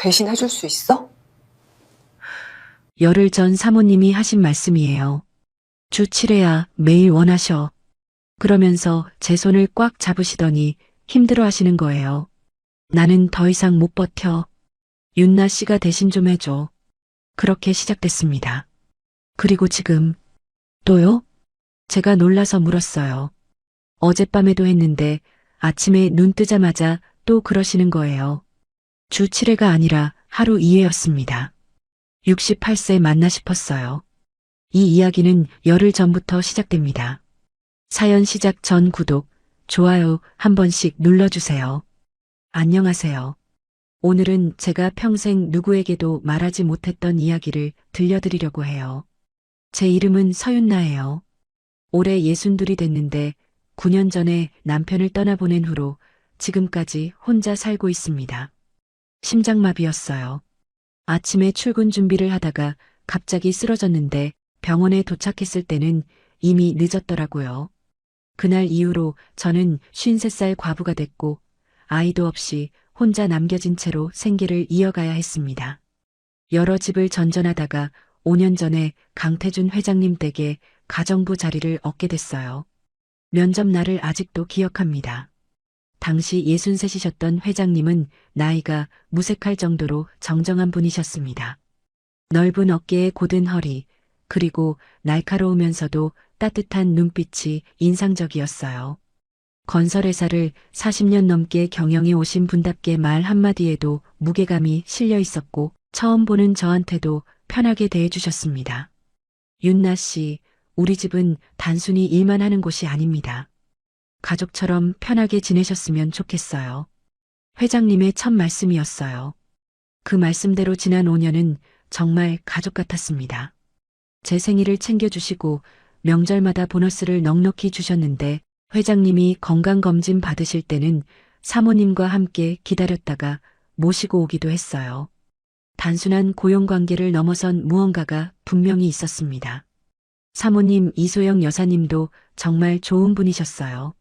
대신 해줄 수 있어? 열흘 전 사모님이 하신 말씀이에요. 주 7회야 매일 원하셔. 그러면서 제 손을 꽉 잡으시더니 힘들어 하시는 거예요. 나는 더 이상 못 버텨. 윤나 씨가 대신 좀 해줘. 그렇게 시작됐습니다. 그리고 지금 또요? 제가 놀라서 물었어요. 어젯밤에도 했는데 아침에 눈 뜨자마자 또 그러시는 거예요. 주 7회가 아니라 하루 2회였습니다. 68세 맞나 싶었어요. 이 이야기는 열흘 전부터 시작됩니다. 사연 시작 전 구독, 좋아요 한 번씩 눌러주세요. 안녕하세요. 오늘은 제가 평생 누구에게도 말하지 못했던 이야기를 들려드리려고 해요. 제 이름은 서윤나예요. 올해 62이 됐는데 9년 전에 남편을 떠나보낸 후로 지금까지 혼자 살고 있습니다. 심장마비였어요. 아침에 출근 준비를 하다가 갑자기 쓰러졌는데 병원에 도착했을 때는 이미 늦었더라고요. 그날 이후로 저는 53살 과부가 됐고 아이도 없이 혼자 남겨진 채로 생계를 이어가야 했습니다. 여러 집을 전전하다가 5년 전에 강태준 회장님 댁에 가정부 자리를 얻게 됐어요. 면접 날을 아직도 기억합니다. 당시 63이셨던 회장님은 나이가 무색할 정도로 정정한 분이셨습니다. 넓은 어깨에 곧은 허리, 그리고 날카로우면서도 따뜻한 눈빛이 인상적이었어요. 건설회사를 40년 넘게 경영해 오신 분답게 말 한마디에도 무게감이 실려 있었고 처음 보는 저한테도 편하게 대해주셨습니다. 윤나 씨, 우리 집은 단순히 일만 하는 곳이 아닙니다. 가족처럼 편하게 지내셨으면 좋겠어요. 회장님의 첫 말씀이었어요. 그 말씀대로 지난 5년은 정말 가족 같았습니다. 제 생일을 챙겨주시고 명절마다 보너스를 넉넉히 주셨는데 회장님이 건강검진 받으실 때는 사모님과 함께 기다렸다가 모시고 오기도 했어요. 단순한 고용관계를 넘어선 무언가가 분명히 있었습니다. 사모님 이소영 여사님도 정말 좋은 분이셨어요.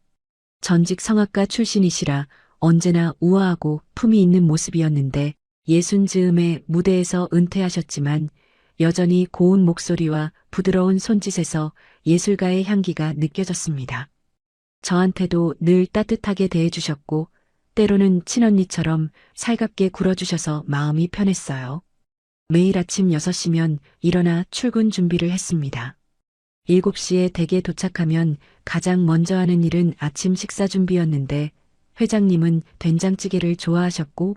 전직 성악가 출신이시라 언제나 우아하고 품이 있는 모습이었는데 60즈음에 무대에서 은퇴하셨지만 여전히 고운 목소리와 부드러운 손짓에서 예술가의 향기가 느껴졌습니다. 저한테도 늘 따뜻하게 대해주셨고 때로는 친언니처럼 살갑게 굴어주셔서 마음이 편했어요. 매일 아침 6시면 일어나 출근 준비를 했습니다. 7시에 댁에 도착하면 가장 먼저 하는 일은 아침 식사 준비였는데 회장님은 된장찌개를 좋아하셨고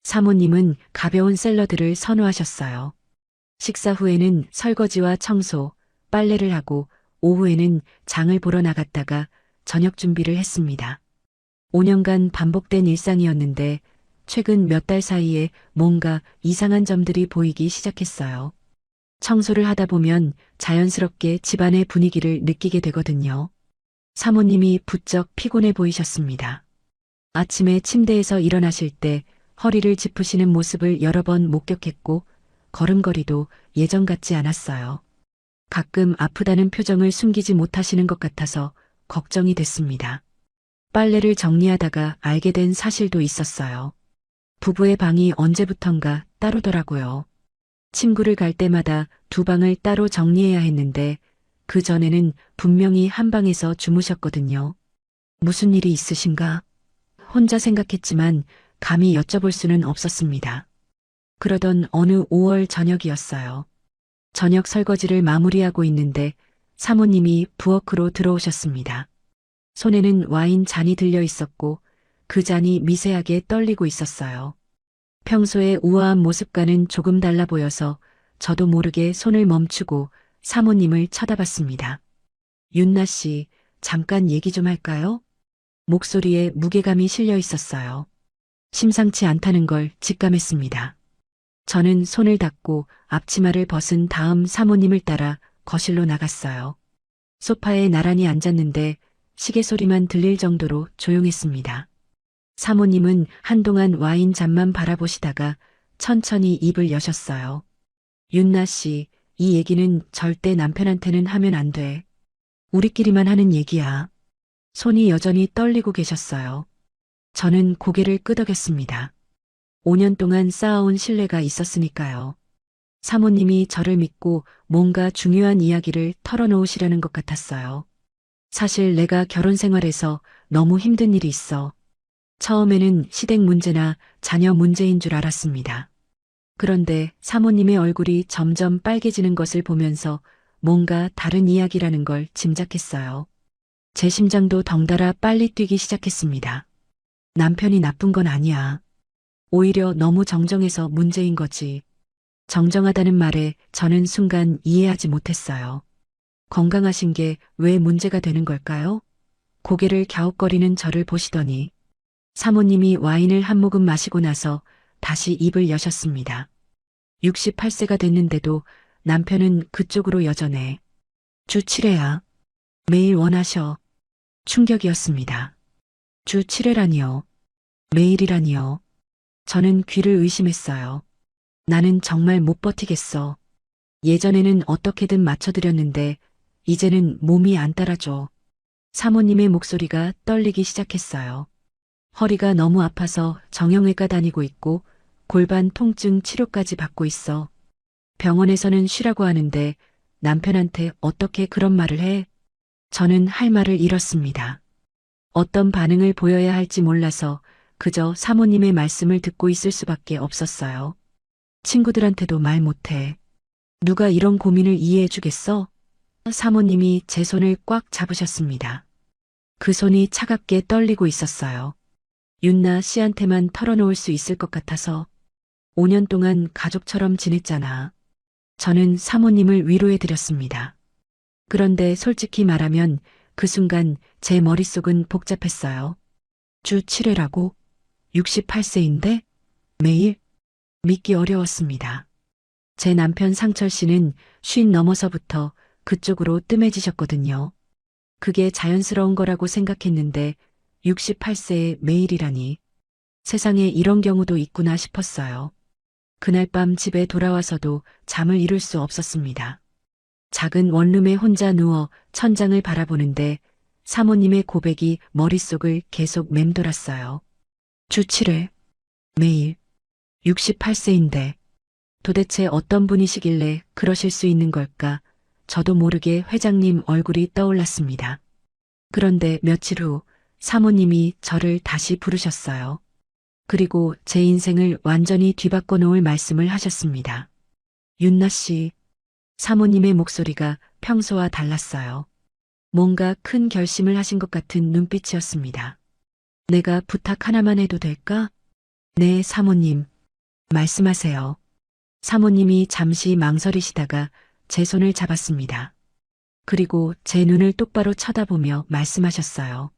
사모님은 가벼운 샐러드를 선호하셨어요. 식사 후에는 설거지와 청소, 빨래를 하고 오후에는 장을 보러 나갔다가 저녁 준비를 했습니다. 5년간 반복된 일상이었는데 최근 몇 달 사이에 뭔가 이상한 점들이 보이기 시작했어요. 청소를 하다 보면 자연스럽게 집안의 분위기를 느끼게 되거든요. 사모님이 부쩍 피곤해 보이셨습니다. 아침에 침대에서 일어나실 때 허리를 짚으시는 모습을 여러 번 목격했고 걸음걸이도 예전 같지 않았어요. 가끔 아프다는 표정을 숨기지 못하시는 것 같아서 걱정이 됐습니다. 빨래를 정리하다가 알게 된 사실도 있었어요. 부부의 방이 언제부턴가 따로더라고요. 친구를 갈 때마다 두 방을 따로 정리해야 했는데 그 전에는 분명히 한 방에서 주무셨거든요. 무슨 일이 있으신가? 혼자 생각했지만 감히 여쭤볼 수는 없었습니다. 그러던 어느 5월 저녁이었어요. 저녁 설거지를 마무리하고 있는데 사모님이 부엌으로 들어오셨습니다. 손에는 와인 잔이 들려 있었고 그 잔이 미세하게 떨리고 있었어요. 평소의 우아한 모습과는 조금 달라 보여서 저도 모르게 손을 멈추고 사모님을 쳐다봤습니다. 윤나 씨, 잠깐 얘기 좀 할까요? 목소리에 무게감이 실려 있었어요. 심상치 않다는 걸 직감했습니다. 저는 손을 닫고 앞치마를 벗은 다음 사모님을 따라 거실로 나갔어요. 소파에 나란히 앉았는데 시계 소리만 들릴 정도로 조용했습니다. 사모님은 한동안 와인 잔만 바라보시다가 천천히 입을 여셨어요. 윤나 씨, 이 얘기는 절대 남편한테는 하면 안 돼. 우리끼리만 하는 얘기야. 손이 여전히 떨리고 계셨어요. 저는 고개를 끄덕였습니다. 5년 동안 쌓아온 신뢰가 있었으니까요. 사모님이 저를 믿고 뭔가 중요한 이야기를 털어놓으시려는 것 같았어요. 사실 내가 결혼 생활에서 너무 힘든 일이 있어. 처음에는 시댁 문제나 자녀 문제인 줄 알았습니다. 그런데 사모님의 얼굴이 점점 빨개지는 것을 보면서 뭔가 다른 이야기라는 걸 짐작했어요. 제 심장도 덩달아 빨리 뛰기 시작했습니다. 남편이 나쁜 건 아니야. 오히려 너무 정정해서 문제인 거지. 정정하다는 말에 저는 순간 이해하지 못했어요. 건강하신 게 왜 문제가 되는 걸까요? 고개를 갸웃거리는 저를 보시더니 사모님이 와인을 한 모금 마시고 나서 다시 입을 여셨습니다. 68세가 됐는데도 남편은 그쪽으로 여전해. 주 7회야. 매일 원하셔. 충격이었습니다. 주 7회라니요. 매일이라니요. 저는 귀를 의심했어요. 나는 정말 못 버티겠어. 예전에는 어떻게든 맞춰드렸는데 이제는 몸이 안 따라줘. 사모님의 목소리가 떨리기 시작했어요. 허리가 너무 아파서 정형외과 다니고 있고 골반 통증 치료까지 받고 있어. 병원에서는 쉬라고 하는데 남편한테 어떻게 그런 말을 해? 저는 할 말을 잃었습니다. 어떤 반응을 보여야 할지 몰라서 그저 사모님의 말씀을 듣고 있을 수밖에 없었어요. 친구들한테도 말 못해. 누가 이런 고민을 이해해 주겠어? 사모님이 제 손을 꽉 잡으셨습니다. 그 손이 차갑게 떨리고 있었어요. 윤나 씨한테만 털어놓을 수 있을 것 같아서 5년 동안 가족처럼 지냈잖아. 저는 사모님을 위로해 드렸습니다. 그런데 솔직히 말하면 그 순간 제 머릿속은 복잡했어요. 주 7회라고? 68세인데? 매일? 믿기 어려웠습니다. 제 남편 상철 씨는 50 넘어서부터 그쪽으로 뜸해지셨거든요. 그게 자연스러운 거라고 생각했는데 68세에 매일이라니. 세상에 이런 경우도 있구나 싶었어요. 그날 밤 집에 돌아와서도 잠을 이룰 수 없었습니다. 작은 원룸에 혼자 누워 천장을 바라보는데 사모님의 고백이 머릿속을 계속 맴돌았어요. 주 7회. 매일. 68세인데 도대체 어떤 분이시길래 그러실 수 있는 걸까? 저도 모르게 회장님 얼굴이 떠올랐습니다. 그런데 며칠 후 사모님이 저를 다시 부르셨어요. 그리고 제 인생을 완전히 뒤바꿔 놓을 말씀을 하셨습니다. 윤나 씨, 사모님의 목소리가 평소와 달랐어요. 뭔가 큰 결심을 하신 것 같은 눈빛이었습니다. 내가 부탁 하나만 해도 될까? 네, 사모님. 말씀하세요. 사모님이 잠시 망설이시다가 제 손을 잡았습니다. 그리고 제 눈을 똑바로 쳐다보며 말씀하셨어요.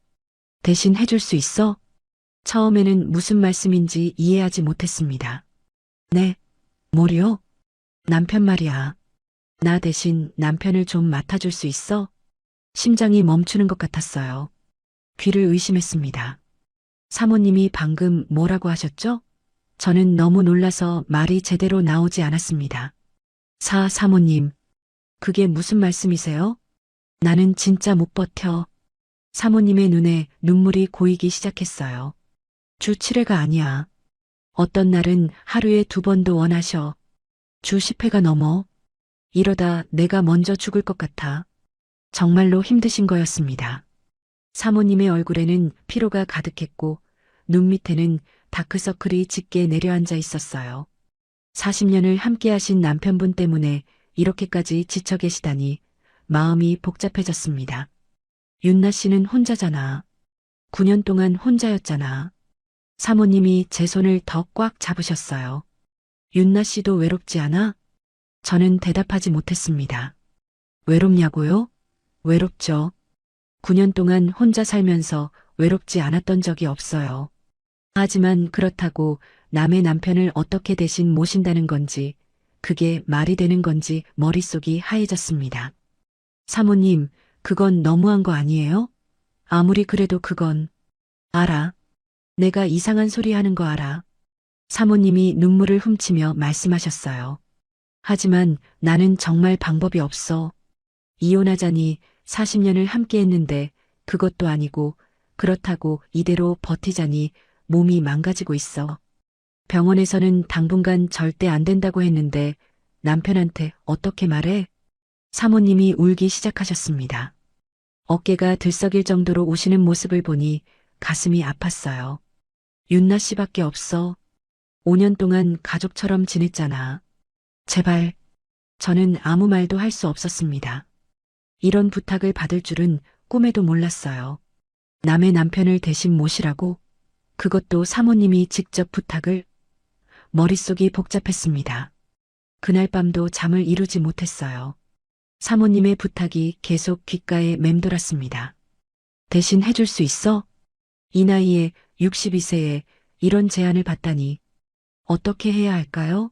대신 해줄 수 있어? 처음에는 무슨 말씀인지 이해하지 못했습니다. 네, 뭐요? 남편 말이야. 나 대신 남편을 좀 맡아줄 수 있어? 심장이 멈추는 것 같았어요. 귀를 의심했습니다. 사모님이 방금 뭐라고 하셨죠? 저는 너무 놀라서 말이 제대로 나오지 않았습니다. 사모님, 그게 무슨 말씀이세요? 나는 진짜 못 버텨. 사모님의 눈에 눈물이 고이기 시작했어요. 주 7회가 아니야. 어떤 날은 하루에 2번도 원하셔. 주 10회가 넘어. 이러다 내가 먼저 죽을 것 같아. 정말로 힘드신 거였습니다. 사모님의 얼굴에는 피로가 가득했고 눈 밑에는 다크서클이 짙게 내려앉아 있었어요. 40년을 함께하신 남편분 때문에 이렇게까지 지쳐 계시다니 마음이 복잡해졌습니다. 윤나 씨는 혼자잖아. 9년 동안 혼자였잖아. 사모님이 제 손을 더 꽉 잡으셨어요. 윤나 씨도 외롭지 않아? 저는 대답하지 못했습니다. 외롭냐고요? 외롭죠. 9년 동안 혼자 살면서 외롭지 않았던 적이 없어요. 하지만 그렇다고 남의 남편을 어떻게 대신 모신다는 건지, 그게 말이 되는 건지 머릿속이 하얘졌습니다. 사모님, 그건 너무한 거 아니에요? 아무리 그래도 그건. 알아. 내가 이상한 소리 하는 거 알아. 사모님이 눈물을 훔치며 말씀하셨어요. 하지만 나는 정말 방법이 없어. 이혼하자니 40년을 함께 했는데 그것도 아니고 그렇다고 이대로 버티자니 몸이 망가지고 있어. 병원에서는 당분간 절대 안 된다고 했는데 남편한테 어떻게 말해? 사모님이 울기 시작하셨습니다. 어깨가 들썩일 정도로 우시는 모습을 보니 가슴이 아팠어요. 윤나 씨밖에 없어. 5년 동안 가족처럼 지냈잖아. 제발. 저는 아무 말도 할 수 없었습니다. 이런 부탁을 받을 줄은 꿈에도 몰랐어요. 남의 남편을 대신 모시라고? 그것도 사모님이 직접 부탁을? 머릿속이 복잡했습니다. 그날 밤도 잠을 이루지 못했어요. 사모님의 부탁이 계속 귓가에 맴돌았습니다. 대신 해줄 수 있어? 이 나이에 62세에 이런 제안을 받다니 어떻게 해야 할까요?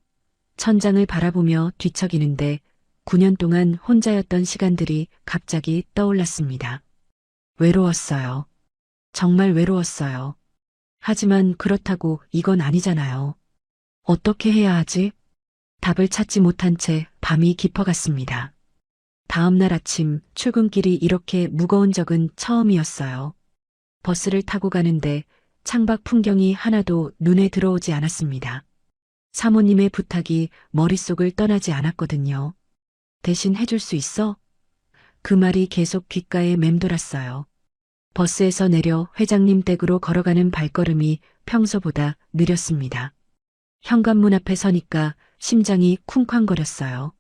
천장을 바라보며 뒤척이는데 9년 동안 혼자였던 시간들이 갑자기 떠올랐습니다. 외로웠어요. 정말 외로웠어요. 하지만 그렇다고 이건 아니잖아요. 어떻게 해야 하지? 답을 찾지 못한 채 밤이 깊어갔습니다. 다음 날 아침 출근길이 이렇게 무거운 적은 처음이었어요. 버스를 타고 가는데 창밖 풍경이 하나도 눈에 들어오지 않았습니다. 사모님의 부탁이 머릿속을 떠나지 않았거든요. 대신 해줄 수 있어? 그 말이 계속 귓가에 맴돌았어요. 버스에서 내려 회장님 댁으로 걸어가는 발걸음이 평소보다 느렸습니다. 현관문 앞에 서니까 심장이 쿵쾅거렸어요.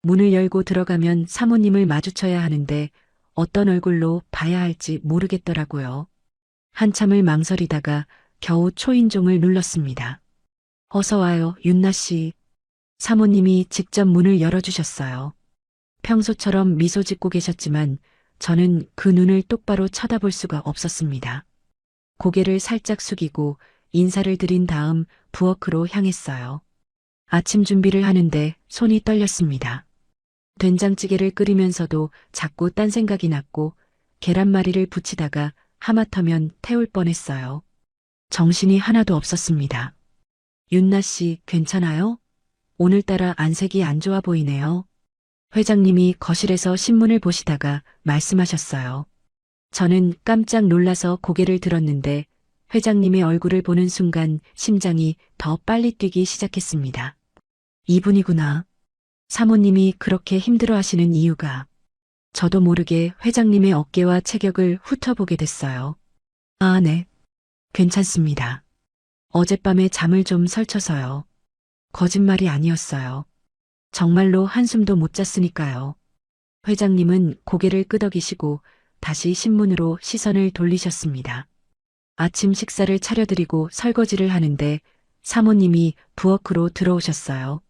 문을 열고 들어가면 사모님을 마주쳐야 하는데 어떤 얼굴로 봐야 할지 모르겠더라고요. 한참을 망설이다가 겨우 초인종을 눌렀습니다. 어서 와요, 윤나 씨. 사모님이 직접 문을 열어주셨어요. 평소처럼 미소 짓고 계셨지만 저는 그 눈을 똑바로 쳐다볼 수가 없었습니다. 고개를 살짝 숙이고 인사를 드린 다음 부엌으로 향했어요. 아침 준비를 하는데 손이 떨렸습니다. 된장찌개를 끓이면서도 자꾸 딴 생각이 났고 계란말이를 부치다가 하마터면 태울 뻔했어요. 정신이 하나도 없었습니다. 윤나 씨, 괜찮아요? 오늘따라 안색이 안 좋아 보이네요. 회장님이 거실에서 신문을 보시다가 말씀하셨어요. 저는 깜짝 놀라서 고개를 들었는데 회장님의 얼굴을 보는 순간 심장이 더 빨리 뛰기 시작했습니다. 이분이구나. 사모님이 그렇게 힘들어 하시는 이유가. 저도 모르게 회장님의 어깨와 체격을 훑어보게 됐어요. 아, 네. 괜찮습니다. 어젯밤에 잠을 좀 설쳐서요. 거짓말이 아니었어요. 정말로 한숨도 못 잤으니까요. 회장님은 고개를 끄덕이시고 다시 신문으로 시선을 돌리셨습니다. 아침 식사를 차려드리고 설거지를 하는데 사모님이 부엌으로 들어오셨어요.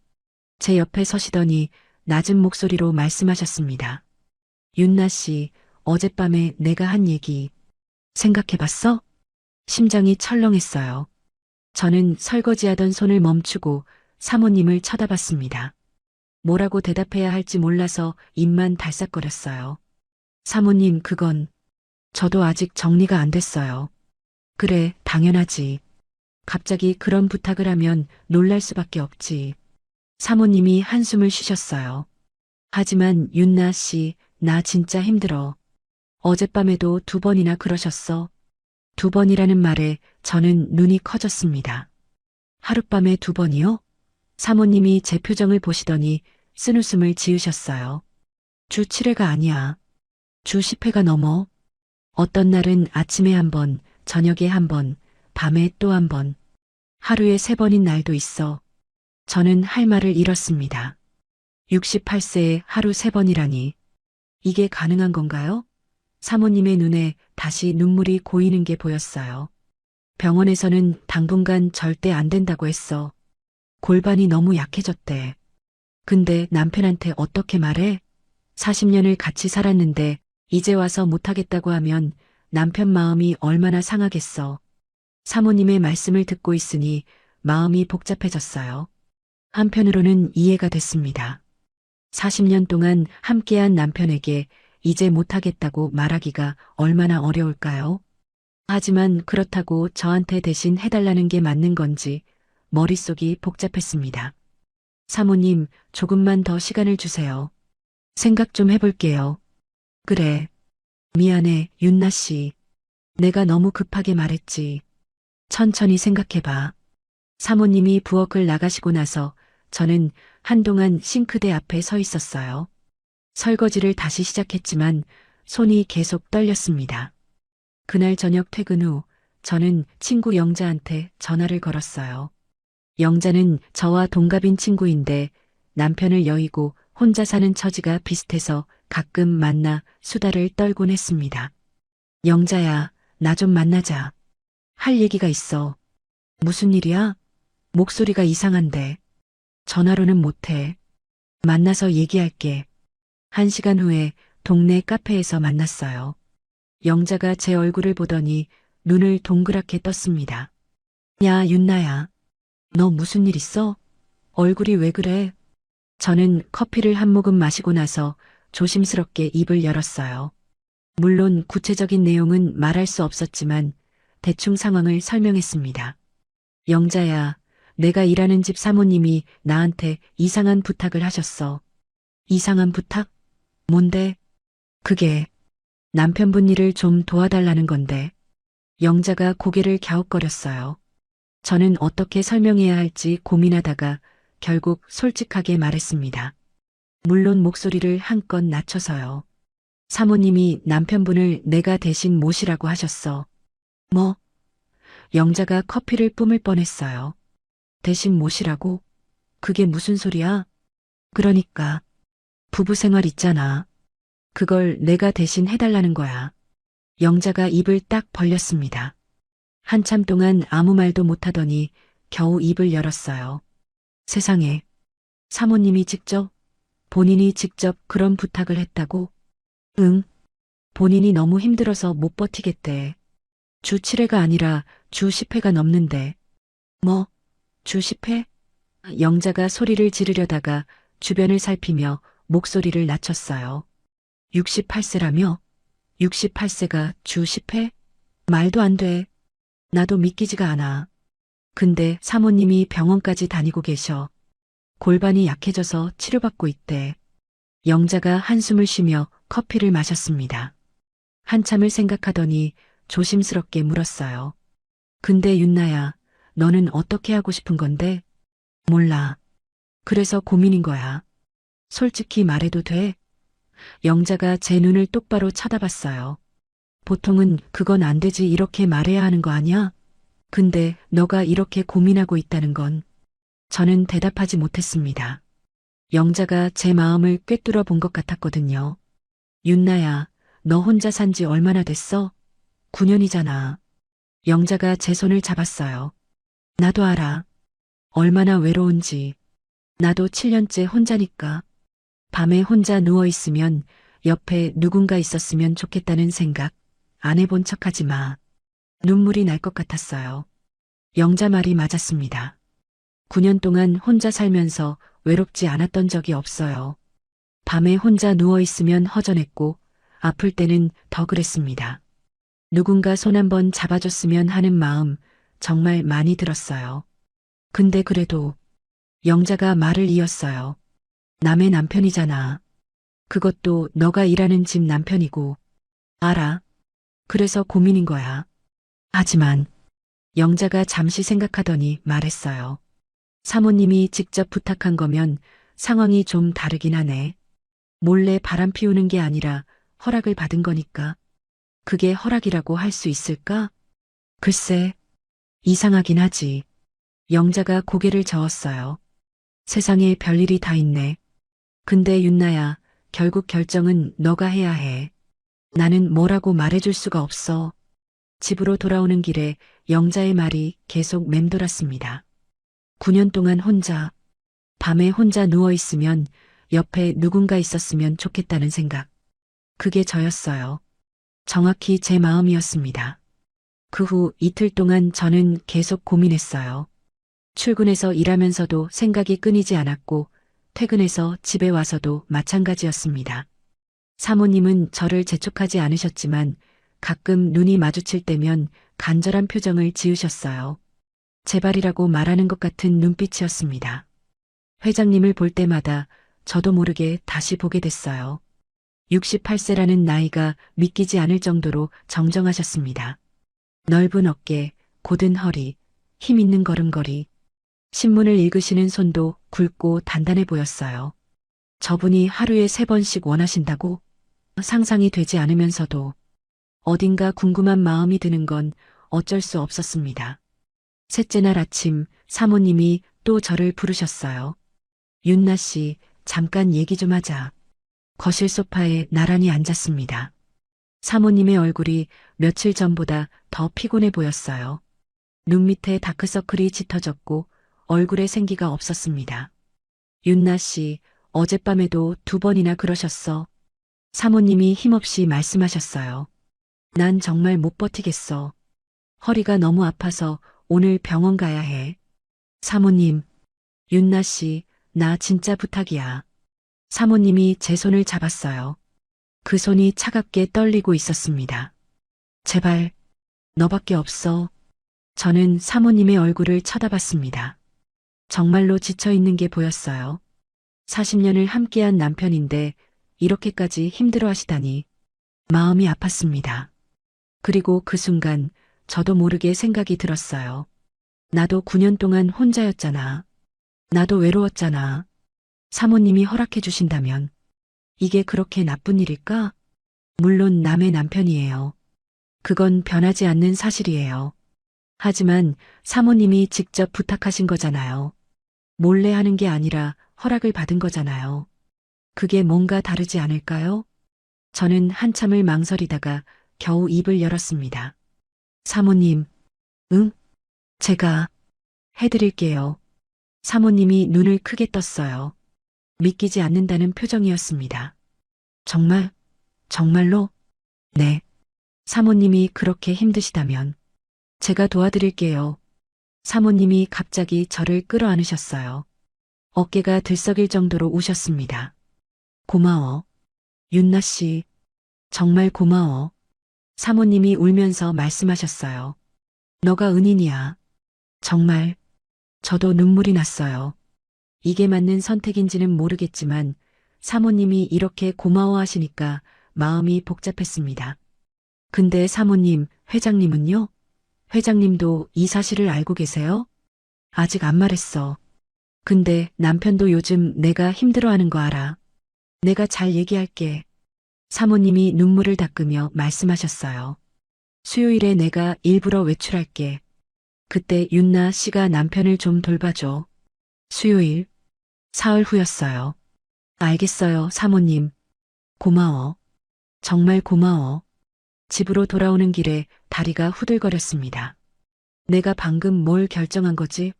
제 옆에 서시더니 낮은 목소리로 말씀하셨습니다. 윤나 씨, 어젯밤에 내가 한 얘기 생각해봤어? 심장이 철렁했어요. 저는 설거지하던 손을 멈추고 사모님을 쳐다봤습니다. 뭐라고 대답해야 할지 몰라서 입만 달싹거렸어요. 사모님, 그건 저도 아직 정리가 안 됐어요. 그래, 당연하지. 갑자기 그런 부탁을 하면 놀랄 수밖에 없지. 사모님이 한숨을 쉬셨어요. 하지만 윤나 씨, 나 진짜 힘들어. 어젯밤에도 2번이나 그러셨어. 2번이라는 말에 저는 눈이 커졌습니다. 하룻밤에 2번이요? 사모님이 제 표정을 보시더니 쓴웃음을 지으셨어요. 주 7회가 아니야. 주 10회가 넘어. 어떤 날은 아침에 1번, 저녁에 1번, 밤에 또 1번. 하루에 3번인 날도 있어. 저는 할 말을 잃었습니다. 68세에 하루 3번이라니. 이게 가능한 건가요? 사모님의 눈에 다시 눈물이 고이는 게 보였어요. 병원에서는 당분간 절대 안 된다고 했어. 골반이 너무 약해졌대. 근데 남편한테 어떻게 말해? 40년을 같이 살았는데 이제 와서 못하겠다고 하면 남편 마음이 얼마나 상하겠어. 사모님의 말씀을 듣고 있으니 마음이 복잡해졌어요. 한편으로는 이해가 됐습니다. 40년 동안 함께한 남편에게 이제 못하겠다고 말하기가 얼마나 어려울까요? 하지만 그렇다고 저한테 대신 해달라는 게 맞는 건지 머릿속이 복잡했습니다. 사모님, 조금만 더 시간을 주세요. 생각 좀 해볼게요. 그래. 미안해, 윤나 씨. 내가 너무 급하게 말했지. 천천히 생각해봐. 사모님이 부엌을 나가시고 나서 저는 한동안 싱크대 앞에 서 있었어요. 설거지를 다시 시작했지만 손이 계속 떨렸습니다. 그날 저녁 퇴근 후 저는 친구 영자한테 전화를 걸었어요. 영자는 저와 동갑인 친구인데 남편을 여의고 혼자 사는 처지가 비슷해서 가끔 만나 수다를 떨곤 했습니다. 영자야, 나 좀 만나자. 할 얘기가 있어. 무슨 일이야? 목소리가 이상한데. 전화로는 못해. 만나서 얘기할게. 1시간 후에 동네 카페에서 만났어요. 영자가 제 얼굴을 보더니 눈을 동그랗게 떴습니다. 야, 윤나야. 너 무슨 일 있어? 얼굴이 왜 그래? 저는 커피를 한 모금 마시고 나서 조심스럽게 입을 열었어요. 물론 구체적인 내용은 말할 수 없었지만 대충 상황을 설명했습니다. 영자야, 내가 일하는 집 사모님이 나한테 이상한 부탁을 하셨어. 이상한 부탁? 뭔데? 그게 남편분 일을 좀 도와달라는 건데. 영자가 고개를 갸웃거렸어요. 저는 어떻게 설명해야 할지 고민하다가 결국 솔직하게 말했습니다. 물론 목소리를 한껏 낮춰서요. 사모님이 남편분을 내가 대신 모시라고 하셨어. 뭐? 영자가 커피를 뿜을 뻔했어요. 대신 모시라고? 그게 무슨 소리야? 그러니까 부부 생활 있잖아. 그걸 내가 대신 해달라는 거야. 영자가 입을 딱 벌렸습니다. 한참 동안 아무 말도 못하더니 겨우 입을 열었어요. 세상에, 사모님이 직접, 본인이 직접 그런 부탁을 했다고? 응, 본인이 너무 힘들어서 못 버티겠대. 주 7회가 아니라 주 10회가 넘는데. 뭐, 주 10회? 영자가 소리를 지르려다가 주변을 살피며 목소리를 낮췄어요. 68세라며? 68세가 주 10회? 말도 안 돼. 나도 믿기지가 않아. 근데 사모님이 병원까지 다니고 계셔. 골반이 약해져서 치료받고 있대. 영자가 한숨을 쉬며 커피를 마셨습니다. 한참을 생각하더니 조심스럽게 물었어요. 근데 윤나야, 너는 어떻게 하고 싶은 건데? 몰라. 그래서 고민인 거야. 솔직히 말해도 돼? 영자가 제 눈을 똑바로 쳐다봤어요. 보통은 그건 안 되지 이렇게 말해야 하는 거 아니야? 근데 너가 이렇게 고민하고 있다는 건 저는 대답하지 못했습니다. 영자가 제 마음을 꿰뚫어 본 것 같았거든요. 윤나야, 너 혼자 산지 얼마나 됐어? 9년이잖아. 영자가 제 손을 잡았어요. 나도 알아. 얼마나 외로운지. 나도 7년째 혼자니까. 밤에 혼자 누워있으면 옆에 누군가 있었으면 좋겠다는 생각 안 해본 척하지 마. 눈물이 날 것 같았어요. 영자 말이 맞았습니다. 9년 동안 혼자 살면서 외롭지 않았던 적이 없어요. 밤에 혼자 누워있으면 허전했고 아플 때는 더 그랬습니다. 누군가 손 한번 잡아줬으면 하는 마음 정말 많이 들었어요. 근데 그래도 영자가 말을 이었어요. 남의 남편이잖아. 그것도 너가 일하는 집 남편이고. 알아. 그래서 고민인 거야. 하지만 영자가 잠시 생각하더니 말했어요. 사모님이 직접 부탁한 거면 상황이 좀 다르긴 하네. 몰래 바람 피우는 게 아니라 허락을 받은 거니까. 그게 허락이라고 할 수 있을까? 글쎄, 이상하긴 하지. 영자가 고개를 저었어요. 세상에 별일이 다 있네. 근데 윤나야, 결국 결정은 너가 해야 해. 나는 뭐라고 말해줄 수가 없어. 집으로 돌아오는 길에 영자의 말이 계속 맴돌았습니다. 9년 동안 혼자, 밤에 혼자 누워있으면 옆에 누군가 있었으면 좋겠다는 생각. 그게 저였어요. 정확히 제 마음이었습니다. 그 후 이틀 동안 저는 계속 고민했어요. 출근해서 일하면서도 생각이 끊이지 않았고 퇴근해서 집에 와서도 마찬가지였습니다. 사모님은 저를 재촉하지 않으셨지만 가끔 눈이 마주칠 때면 간절한 표정을 지으셨어요. 제발이라고 말하는 것 같은 눈빛이었습니다. 회장님을 볼 때마다 저도 모르게 다시 보게 됐어요. 68세라는 나이가 믿기지 않을 정도로 정정하셨습니다. 넓은 어깨, 곧은 허리, 힘 있는 걸음걸이, 신문을 읽으시는 손도 굵고 단단해 보였어요. 저분이 하루에 3번씩 원하신다고? 상상이 되지 않으면서도 어딘가 궁금한 마음이 드는 건 어쩔 수 없었습니다. 셋째 날 아침 사모님이 또 저를 부르셨어요. 윤나 씨, 잠깐 얘기 좀 하자. 거실 소파에 나란히 앉았습니다. 사모님의 얼굴이 며칠 전보다 더 피곤해 보였어요. 눈 밑에 다크서클이 짙어졌고 얼굴에 생기가 없었습니다. 윤나 씨, 어젯밤에도 2번이나 그러셨어. 사모님이 힘없이 말씀하셨어요. 난 정말 못 버티겠어. 허리가 너무 아파서 오늘 병원 가야 해. 사모님, 윤나 씨, 나 진짜 부탁이야. 사모님이 제 손을 잡았어요. 그 손이 차갑게 떨리고 있었습니다. 제발, 너밖에 없어. 저는 사모님의 얼굴을 쳐다봤습니다. 정말로 지쳐 있는 게 보였어요. 40년을 함께한 남편인데 이렇게까지 힘들어 하시다니 마음이 아팠습니다. 그리고 그 순간 저도 모르게 생각이 들었어요. 나도 9년 동안 혼자였잖아. 나도 외로웠잖아. 사모님이 허락해 주신다면 이게 그렇게 나쁜 일일까? 물론 남의 남편이에요. 그건 변하지 않는 사실이에요. 하지만 사모님이 직접 부탁하신 거잖아요. 몰래 하는 게 아니라 허락을 받은 거잖아요. 그게 뭔가 다르지 않을까요? 저는 한참을 망설이다가 겨우 입을 열었습니다. 사모님, 응? 제가 해드릴게요. 사모님이 눈을 크게 떴어요. 믿기지 않는다는 표정이었습니다. 정말? 정말로? 네. 사모님이 그렇게 힘드시다면 제가 도와드릴게요. 사모님이 갑자기 저를 끌어안으셨어요. 어깨가 들썩일 정도로 우셨습니다. 고마워. 윤나 씨, 정말 고마워. 사모님이 울면서 말씀하셨어요. 너가 은인이야. 정말. 저도 눈물이 났어요. 이게 맞는 선택인지는 모르겠지만 사모님이 이렇게 고마워하시니까 마음이 복잡했습니다. 근데 사모님, 회장님은요? 회장님도 이 사실을 알고 계세요? 아직 안 말했어. 근데 남편도 요즘 내가 힘들어하는 거 알아. 내가 잘 얘기할게. 사모님이 눈물을 닦으며 말씀하셨어요. 수요일에 내가 일부러 외출할게. 그때 윤나 씨가 남편을 좀 돌봐줘. 수요일, 사흘 후였어요. 알겠어요, 사모님. 고마워. 정말 고마워. 집으로 돌아오는 길에 다리가 후들거렸습니다. 내가 방금 뭘 결정한 거지?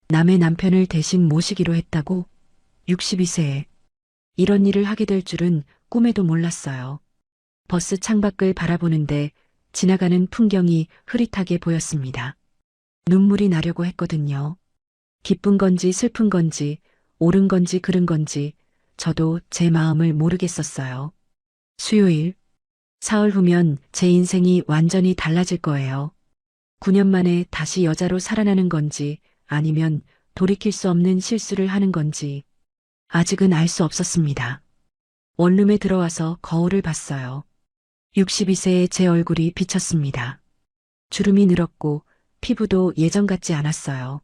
남의 남편을 대신 모시기로 했다고? 62세에 이런 일을 하게 될 줄은 꿈에도 몰랐어요. 버스 창밖을 바라보는데 지나가는 풍경이 흐릿하게 보였습니다. 눈물이 나려고 했거든요. 기쁜 건지 슬픈 건지 옳은 건지 그른 건지 저도 제 마음을 모르겠었어요. 수요일, 사흘 후면 제 인생이 완전히 달라질 거예요. 9년 만에 다시 여자로 살아나는 건지 아니면 돌이킬 수 없는 실수를 하는 건지 아직은 알 수 없었습니다. 원룸에 들어와서 거울을 봤어요. 62세의 제 얼굴이 비쳤습니다. 주름이 늘었고 피부도 예전 같지 않았어요.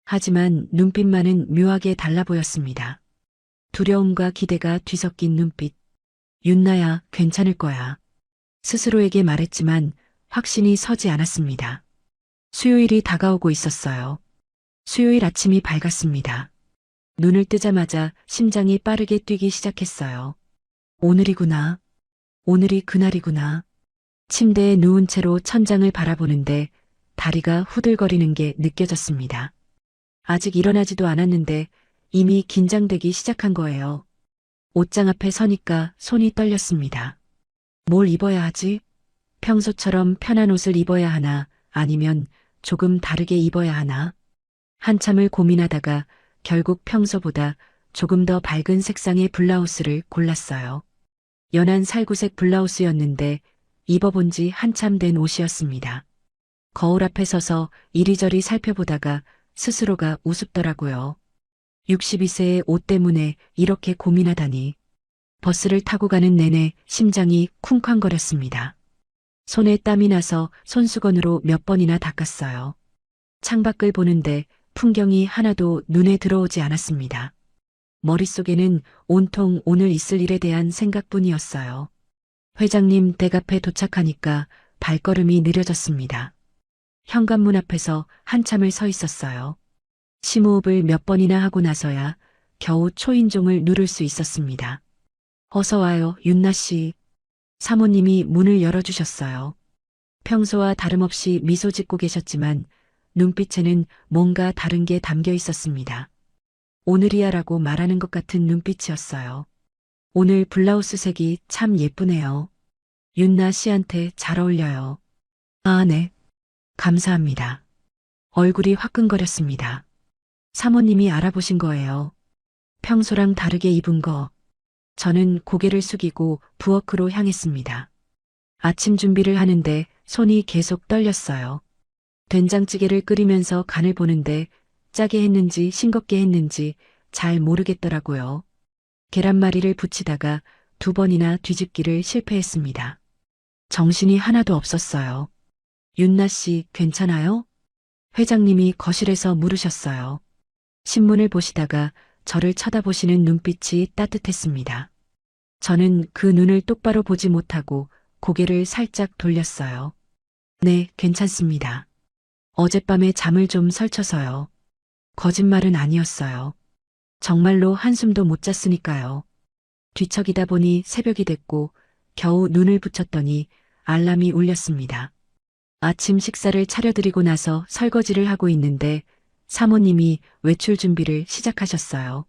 하지만 눈빛만은 묘하게 달라 보였습니다. 두려움과 기대가 뒤섞인 눈빛. 윤나야, 괜찮을 거야. 스스로에게 말했지만 확신이 서지 않았습니다. 수요일이 다가오고 있었어요. 수요일 아침이 밝았습니다. 눈을 뜨자마자 심장이 빠르게 뛰기 시작했어요. 오늘이구나. 오늘이 그날이구나. 침대에 누운 채로 천장을 바라보는데 다리가 후들거리는 게 느껴졌습니다. 아직 일어나지도 않았는데 이미 긴장되기 시작한 거예요. 옷장 앞에 서니까 손이 떨렸습니다. 뭘 입어야 하지? 평소처럼 편한 옷을 입어야 하나 아니면 조금 다르게 입어야 하나? 한참을 고민하다가 결국 평소보다 조금 더 밝은 색상의 블라우스를 골랐어요. 연한 살구색 블라우스였는데 입어본 지 한참 된 옷이었습니다. 거울 앞에 서서 이리저리 살펴보다가 스스로가 우습더라고요. 62세의 옷 때문에 이렇게 고민하다니. 버스를 타고 가는 내내 심장이 쿵쾅거렸습니다. 손에 땀이 나서 손수건으로 몇 번이나 닦았어요. 창밖을 보는데 풍경이 하나도 눈에 들어오지 않았습니다. 머릿속에는 온통 오늘 있을 일에 대한 생각뿐이었어요. 회장님 댁 앞에 도착하니까 발걸음이 느려졌습니다. 현관문 앞에서 한참을 서 있었어요. 심호흡을 몇 번이나 하고 나서야 겨우 초인종을 누를 수 있었습니다. 어서 와요, 윤나 씨. 사모님이 문을 열어주셨어요. 평소와 다름없이 미소 짓고 계셨지만 눈빛에는 뭔가 다른 게 담겨 있었습니다. 오늘이야라고 말하는 것 같은 눈빛이었어요. 오늘 블라우스 색이 참 예쁘네요. 윤나 씨한테 잘 어울려요. 아, 네. 감사합니다. 얼굴이 화끈거렸습니다. 사모님이 알아보신 거예요. 평소랑 다르게 입은 거. 저는 고개를 숙이고 부엌으로 향했습니다. 아침 준비를 하는데 손이 계속 떨렸어요. 된장찌개를 끓이면서 간을 보는데 짜게 했는지 싱겁게 했는지 잘 모르겠더라고요. 계란말이를 부치다가 2번이나 뒤집기를 실패했습니다. 정신이 하나도 없었어요. 윤나 씨 괜찮아요? 회장님이 거실에서 물으셨어요. 신문을 보시다가 저를 쳐다보시는 눈빛이 따뜻했습니다. 저는 그 눈을 똑바로 보지 못하고 고개를 살짝 돌렸어요. 네, 괜찮습니다. 어젯밤에 잠을 좀 설쳐서요. 거짓말은 아니었어요. 정말로 한숨도 못 잤으니까요. 뒤척이다 보니 새벽이 됐고 겨우 눈을 붙였더니 알람이 울렸습니다. 아침 식사를 차려드리고 나서 설거지를 하고 있는데 사모님이 외출 준비를 시작하셨어요.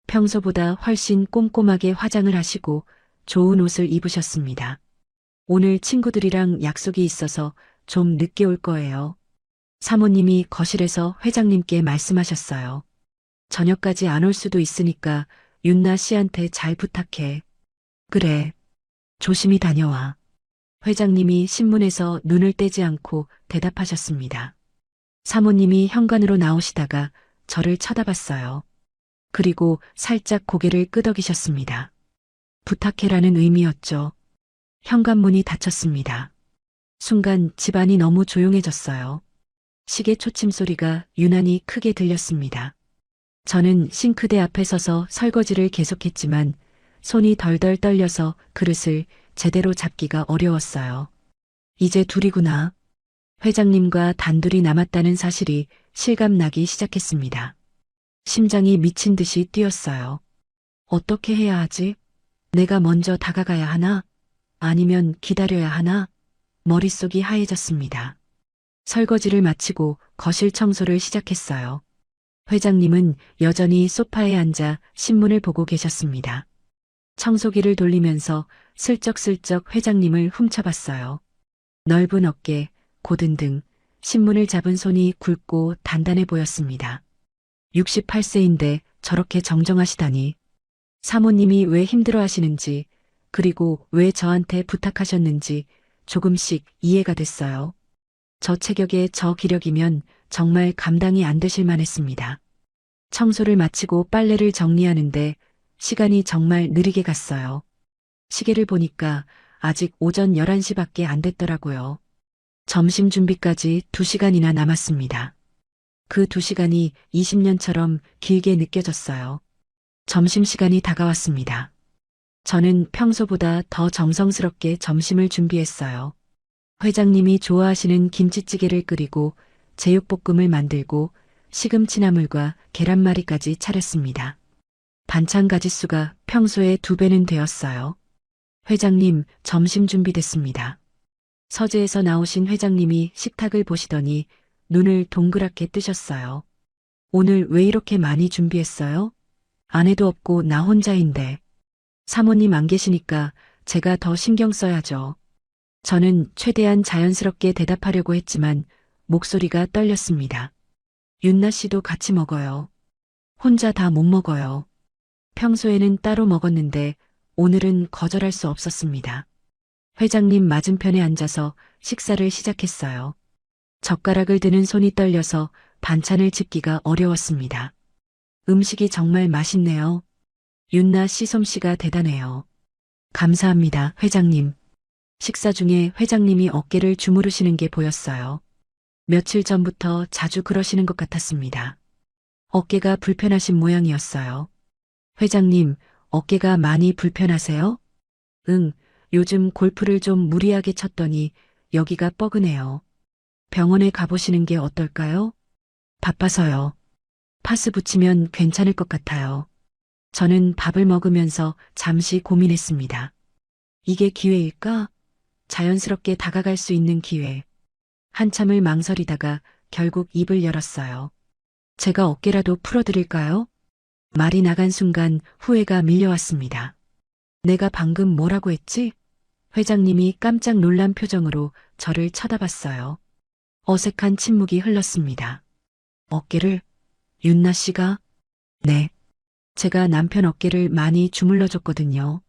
평소보다 훨씬 꼼꼼하게 화장을 하시고 좋은 옷을 입으셨습니다. 오늘 친구들이랑 약속이 있어서 좀 늦게 올 거예요. 사모님이 거실에서 회장님께 말씀하셨어요. 저녁까지 안 올 수도 있으니까 윤나 씨한테 잘 부탁해. 그래. 조심히 다녀와. 회장님이 신문에서 눈을 떼지 않고 대답하셨습니다. 사모님이 현관으로 나오시다가 저를 쳐다봤어요. 그리고 살짝 고개를 끄덕이셨습니다. 부탁해라는 의미였죠. 현관문이 닫혔습니다. 순간 집안이 너무 조용해졌어요. 시계 초침 소리가 유난히 크게 들렸습니다. 저는 싱크대 앞에 서서 설거지를 계속했지만 손이 덜덜 떨려서 그릇을 제대로 잡기가 어려웠어요. 이제 둘이구나. 회장님과 단둘이 남았다는 사실이 실감나기 시작했습니다. 심장이 미친 듯이 뛰었어요. 어떻게 해야 하지? 내가 먼저 다가가야 하나? 아니면 기다려야 하나? 머릿속이 하얘졌습니다. 설거지를 마치고 거실 청소를 시작했어요. 회장님은 여전히 소파에 앉아 신문을 보고 계셨습니다. 청소기를 돌리면서 슬쩍슬쩍 회장님을 훔쳐봤어요. 넓은 어깨, 고든 등 신문을 잡은 손이 굵고 단단해 보였습니다. 68세인데 저렇게 정정하시다니. 사모님이 왜 힘들어하시는지, 그리고 왜 저한테 부탁하셨는지 조금씩 이해가 됐어요. 저 체격에 저 기력이면 정말 감당이 안 되실 만했습니다. 청소를 마치고 빨래를 정리하는데 시간이 정말 느리게 갔어요. 시계를 보니까 아직 오전 11시밖에 안 됐더라고요. 점심 준비까지 2시간이나 남았습니다. 그 2시간이 20년처럼 길게 느껴졌어요. 점심시간이 다가왔습니다. 저는 평소보다 더 정성스럽게 점심을 준비했어요. 회장님이 좋아하시는 김치찌개를 끓이고 제육볶음을 만들고 시금치나물과 계란말이까지 차렸습니다. 반찬 가짓수가 평소의 2배는 되었어요. 회장님, 점심 준비됐습니다. 서재에서 나오신 회장님이 식탁을 보시더니 눈을 동그랗게 뜨셨어요. 오늘 왜 이렇게 많이 준비했어요? 아내도 없고 나 혼자인데. 사모님 안 계시니까 제가 더 신경 써야죠. 저는 최대한 자연스럽게 대답하려고 했지만 목소리가 떨렸습니다. 윤나 씨도 같이 먹어요. 혼자 다 못 먹어요. 평소에는 따로 먹었는데 오늘은 거절할 수 없었습니다. 회장님 맞은편에 앉아서 식사를 시작했어요. 젓가락을 드는 손이 떨려서 반찬을 집기가 어려웠습니다. 음식이 정말 맛있네요. 윤나 씨 솜씨가 대단해요. 감사합니다, 회장님. 식사 중에 회장님이 어깨를 주무르시는 게 보였어요. 며칠 전부터 자주 그러시는 것 같았습니다. 어깨가 불편하신 모양이었어요. 회장님, 어깨가 많이 불편하세요? 응, 요즘 골프를 좀 무리하게 쳤더니 여기가 뻐근해요. 병원에 가보시는 게 어떨까요? 바빠서요. 파스 붙이면 괜찮을 것 같아요. 저는 밥을 먹으면서 잠시 고민했습니다. 이게 기회일까? 자연스럽게 다가갈 수 있는 기회. 한참을 망설이다가 결국 입을 열었어요. 제가 어깨라도 풀어드릴까요? 말이 나간 순간 후회가 밀려왔습니다. 내가 방금 뭐라고 했지? 회장님이 깜짝 놀란 표정으로 저를 쳐다봤어요. 어색한 침묵이 흘렀습니다. 어깨를? 윤나 씨가? 네. 제가 남편 어깨를 많이 주물러 줬거든요.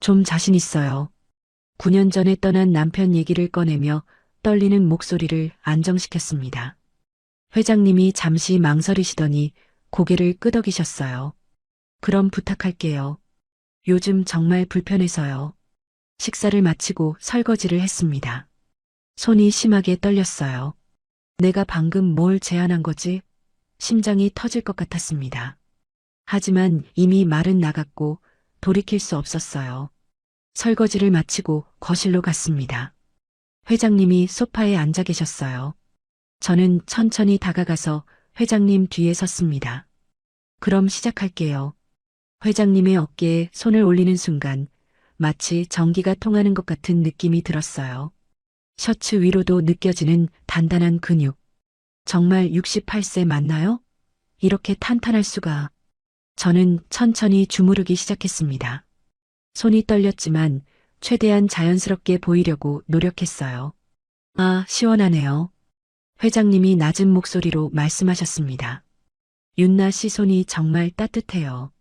좀 자신 있어요. 9년 전에 떠난 남편 얘기를 꺼내며 떨리는 목소리를 안정시켰습니다. 회장님이 잠시 망설이시더니 고개를 끄덕이셨어요. 그럼 부탁할게요. 요즘 정말 불편해서요. 식사를 마치고 설거지를 했습니다. 손이 심하게 떨렸어요. 내가 방금 뭘 제안한 거지? 심장이 터질 것 같았습니다. 하지만 이미 말은 나갔고 돌이킬 수 없었어요. 설거지를 마치고 거실로 갔습니다. 회장님이 소파에 앉아 계셨어요. 저는 천천히 다가가서 회장님 뒤에 섰습니다. 그럼 시작할게요. 회장님의 어깨에 손을 올리는 순간 마치 전기가 통하는 것 같은 느낌이 들었어요. 셔츠 위로도 느껴지는 단단한 근육. 정말 68세 맞나요? 이렇게 탄탄할 수가. 저는 천천히 주무르기 시작했습니다. 손이 떨렸지만 최대한 자연스럽게 보이려고 노력했어요. 아, 시원하네요. 회장님이 낮은 목소리로 말씀하셨습니다. 윤나 씨 손이 정말 따뜻해요.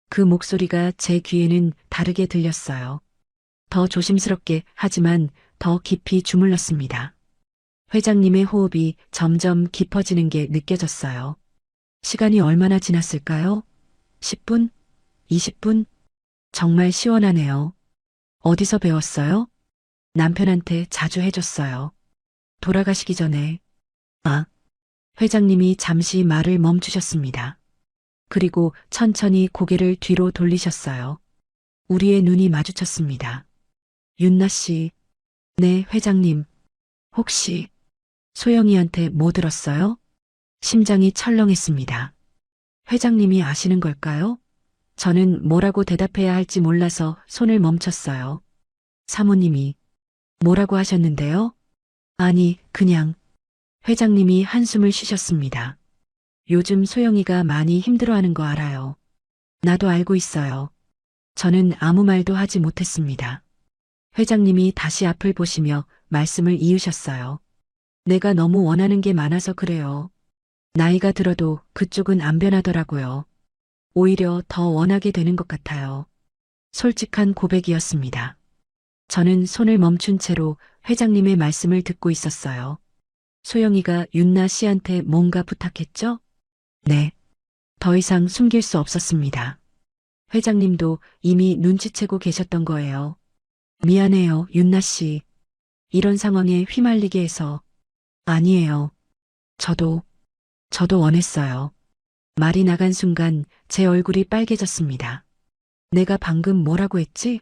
그 목소리가 제 귀에는 다르게 들렸어요. 더 조심스럽게 하지만 더 깊이 주물렀습니다. 회장님의 호흡이 점점 깊어지는 게 느껴졌어요. 시간이 얼마나 지났을까요? 10분? 20분? 정말 시원하네요. 어디서 배웠어요? 남편한테 자주 해줬어요. 돌아가시기 전에. 아, 회장님이 잠시 말을 멈추셨습니다. 그리고 천천히 고개를 뒤로 돌리셨어요. 우리의 눈이 마주쳤습니다. 윤나 씨. 네, 회장님. 혹시 소영이한테 뭐 들었어요? 심장이 철렁했습니다. 회장님이 아시는 걸까요? 저는 뭐라고 대답해야 할지 몰라서 손을 멈췄어요. 사모님이 뭐라고 하셨는데요? 아니, 그냥 회장님이 한숨을 쉬셨습니다. 요즘 소영이가 많이 힘들어하는 거 알아요. 나도 알고 있어요. 저는 아무 말도 하지 못했습니다. 회장님이 다시 앞을 보시며 말씀을 이으셨어요. 내가 너무 원하는 게 많아서 그래요. 나이가 들어도 그쪽은 안 변하더라고요. 오히려 더 원하게 되는 것 같아요. 솔직한 고백이었습니다. 저는 손을 멈춘 채로 회장님의 말씀을 듣고 있었어요. 소영이가 윤나 씨한테 뭔가 부탁했죠? 네. 더 이상 숨길 수 없었습니다. 회장님도 이미 눈치채고 계셨던 거예요. 미안해요, 윤나 씨. 이런 상황에 휘말리게 해서. 아니에요. 저도 원했어요. 말이 나간 순간 제 얼굴이 빨개졌습니다. 내가 방금 뭐라고 했지?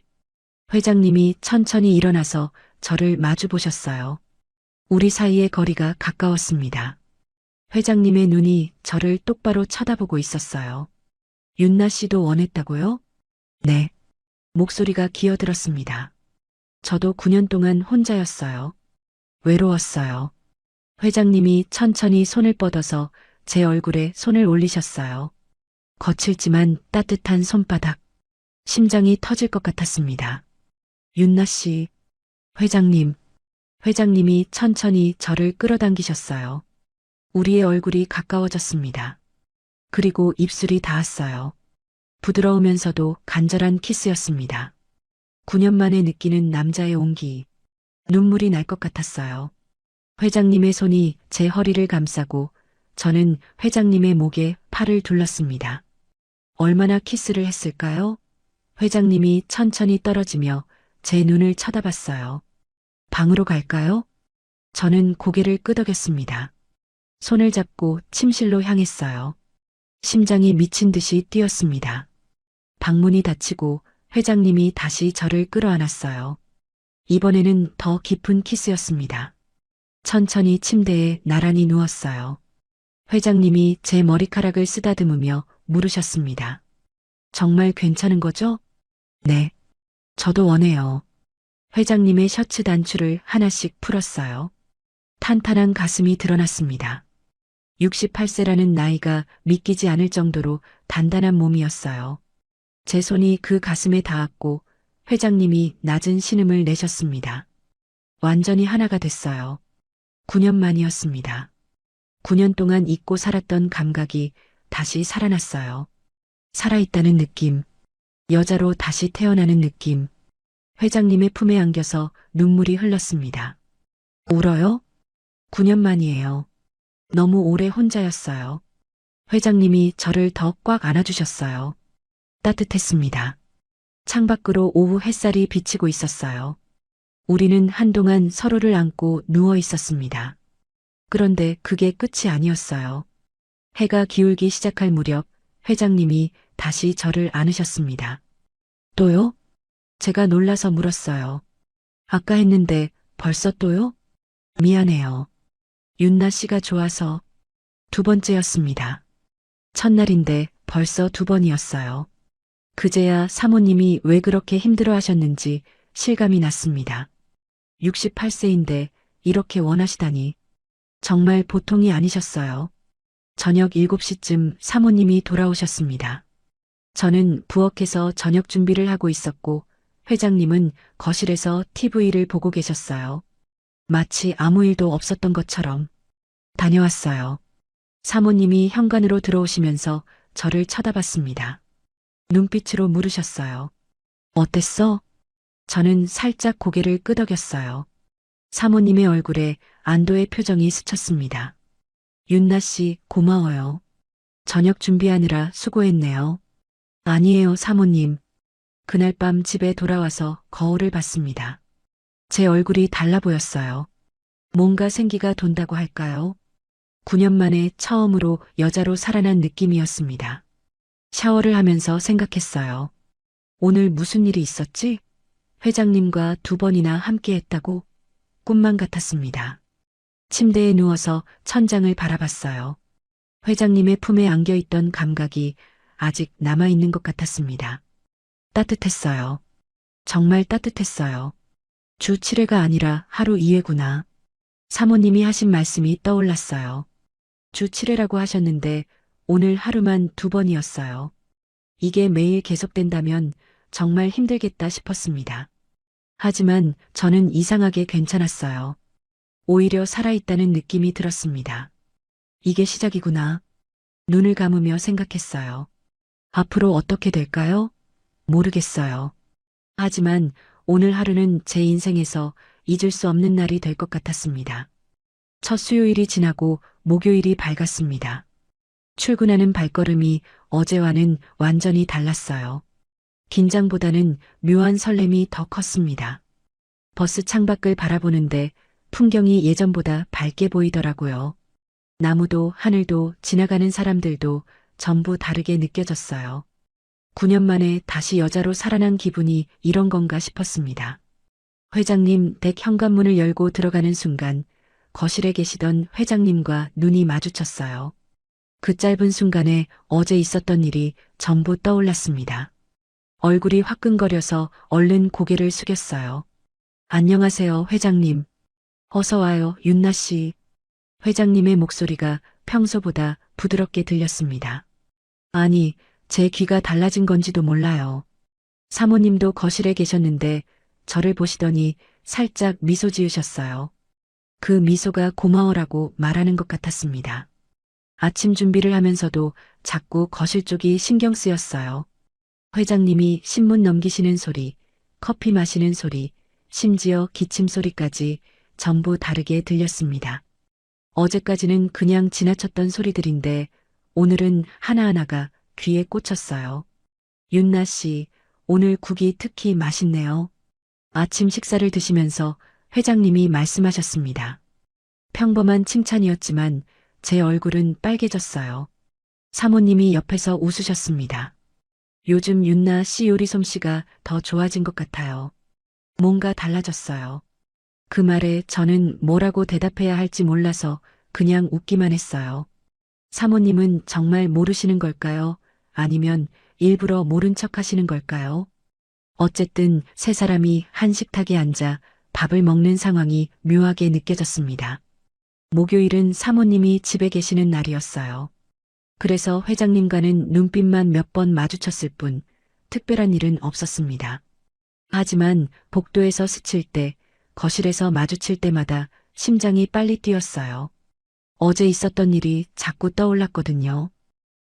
회장님이 천천히 일어나서 저를 마주 보셨어요. 우리 사이의 거리가 가까웠습니다. 회장님의 눈이 저를 똑바로 쳐다보고 있었어요. 윤나 씨도 원했다고요? 네. 목소리가 기어들었습니다. 저도 9년 동안 혼자였어요. 외로웠어요. 회장님이 천천히 손을 뻗어서 제 얼굴에 손을 올리셨어요. 거칠지만 따뜻한 손바닥. 심장이 터질 것 같았습니다. 윤나 씨, 회장님. 회장님이 천천히 저를 끌어당기셨어요. 우리의 얼굴이 가까워졌습니다. 그리고 입술이 닿았어요. 부드러우면서도 간절한 키스였습니다. 9년 만에 느끼는 남자의 온기. 눈물이 날 것 같았어요. 회장님의 손이 제 허리를 감싸고 저는 회장님의 목에 팔을 둘렀습니다. 얼마나 키스를 했을까요? 회장님이 천천히 떨어지며 제 눈을 쳐다봤어요. 방으로 갈까요? 저는 고개를 끄덕였습니다. 손을 잡고 침실로 향했어요. 심장이 미친 듯이 뛰었습니다. 방문이 닫히고 회장님이 다시 저를 끌어안았어요. 이번에는 더 깊은 키스였습니다. 천천히 침대에 나란히 누웠어요. 회장님이 제 머리카락을 쓰다듬으며 물으셨습니다. 정말 괜찮은 거죠? 네. 저도 원해요. 회장님의 셔츠 단추를 하나씩 풀었어요. 탄탄한 가슴이 드러났습니다. 68세라는 나이가 믿기지 않을 정도로 단단한 몸이었어요. 제 손이 그 가슴에 닿았고 회장님이 낮은 신음을 내셨습니다. 완전히 하나가 됐어요. 9년 만이었습니다. 9년 동안 잊고 살았던 감각이 다시 살아났어요. 살아있다는 느낌, 여자로 다시 태어나는 느낌. 회장님의 품에 안겨서 눈물이 흘렀습니다. 울어요? 9년 만이에요. 너무 오래 혼자였어요. 회장님이 저를 더 꽉 안아주셨어요. 따뜻했습니다. 창밖으로 오후 햇살이 비치고 있었어요. 우리는 한동안 서로를 안고 누워 있었습니다. 그런데 그게 끝이 아니었어요. 해가 기울기 시작할 무렵 회장님이 다시 저를 안으셨습니다. 또요? 제가 놀라서 물었어요. 아까 했는데 벌써 또요? 미안해요. 윤나 씨가 좋아서 2번째였습니다. 첫날인데 벌써 2번이었어요. 그제야 사모님이 왜 그렇게 힘들어 하셨는지 실감이 났습니다. 68세인데 이렇게 원하시다니. 정말 보통이 아니셨어요. 저녁 7시쯤 사모님이 돌아오셨습니다. 저는 부엌에서 저녁 준비를 하고 있었고 회장님은 거실에서 TV를 보고 계셨어요. 마치 아무 일도 없었던 것처럼. 다녀왔어요. 사모님이 현관으로 들어오시면서 저를 쳐다봤습니다. 눈빛으로 물으셨어요. 어땠어? 저는 살짝 고개를 끄덕였어요. 사모님의 얼굴에 안도의 표정이 스쳤습니다. 윤나 씨, 고마워요. 저녁 준비하느라 수고했네요. 아니에요, 사모님. 그날 밤 집에 돌아와서 거울을 봤습니다. 제 얼굴이 달라 보였어요. 뭔가 생기가 돈다고 할까요? 9년 만에 처음으로 여자로 살아난 느낌이었습니다. 샤워를 하면서 생각했어요. 오늘 무슨 일이 있었지? 회장님과 2번이나 함께 했다고? 꿈만 같았습니다. 침대에 누워서 천장을 바라봤어요. 회장님의 품에 안겨있던 감각이 아직 남아있는 것 같았습니다. 따뜻했어요. 정말 따뜻했어요. 주 7회가 아니라 하루 2회구나. 사모님이 하신 말씀이 떠올랐어요. 주 7회라고 하셨는데 오늘 하루만 2번이었어요. 이게 매일 계속된다면 정말 힘들겠다 싶었습니다. 하지만 저는 이상하게 괜찮았어요. 오히려 살아있다는 느낌이 들었습니다. 이게 시작이구나. 눈을 감으며 생각했어요. 앞으로 어떻게 될까요? 모르겠어요. 하지만 오늘 하루는 제 인생에서 잊을 수 없는 날이 될 것 같았습니다. 첫 수요일이 지나고 목요일이 밝았습니다. 출근하는 발걸음이 어제와는 완전히 달랐어요. 긴장보다는 묘한 설렘이 더 컸습니다. 버스 창밖을 바라보는데 풍경이 예전보다 밝게 보이더라고요. 나무도 하늘도 지나가는 사람들도 전부 다르게 느껴졌어요. 9년 만에 다시 여자로 살아난 기분이 이런 건가 싶었습니다. 회장님 댁 현관문을 열고 들어가는 순간 거실에 계시던 회장님과 눈이 마주쳤어요. 그 짧은 순간에 어제 있었던 일이 전부 떠올랐습니다. 얼굴이 화끈거려서 얼른 고개를 숙였어요. 안녕하세요, 회장님. 어서 와요, 윤나 씨. 회장님의 목소리가 평소보다 부드럽게 들렸습니다. 아니, 제 귀가 달라진 건지도 몰라요. 사모님도 거실에 계셨는데 저를 보시더니 살짝 미소 지으셨어요. 그 미소가 고마워라고 말하는 것 같았습니다. 아침 준비를 하면서도 자꾸 거실 쪽이 신경 쓰였어요. 회장님이 신문 넘기시는 소리, 커피 마시는 소리, 심지어 기침 소리까지 전부 다르게 들렸습니다. 어제까지는 그냥 지나쳤던 소리들인데 오늘은 하나하나가 귀에 꽂혔어요. 윤나 씨, 오늘 국이 특히 맛있네요. 아침 식사를 드시면서 회장님이 말씀하셨습니다. 평범한 칭찬이었지만 제 얼굴은 빨개졌어요. 사모님이 옆에서 웃으셨습니다. 요즘 윤나 씨 요리 솜씨가 더 좋아진 것 같아요. 뭔가 달라졌어요. 그 말에 저는 뭐라고 대답해야 할지 몰라서 그냥 웃기만 했어요. 사모님은 정말 모르시는 걸까요? 아니면 일부러 모른 척 하시는 걸까요? 어쨌든 세 사람이 한 식탁에 앉아 밥을 먹는 상황이 묘하게 느껴졌습니다. 목요일은 사모님이 집에 계시는 날이었어요. 그래서 회장님과는 눈빛만 몇 번 마주쳤을 뿐 특별한 일은 없었습니다. 하지만 복도에서 스칠 때, 거실에서 마주칠 때마다 심장이 빨리 뛰었어요. 어제 있었던 일이 자꾸 떠올랐거든요.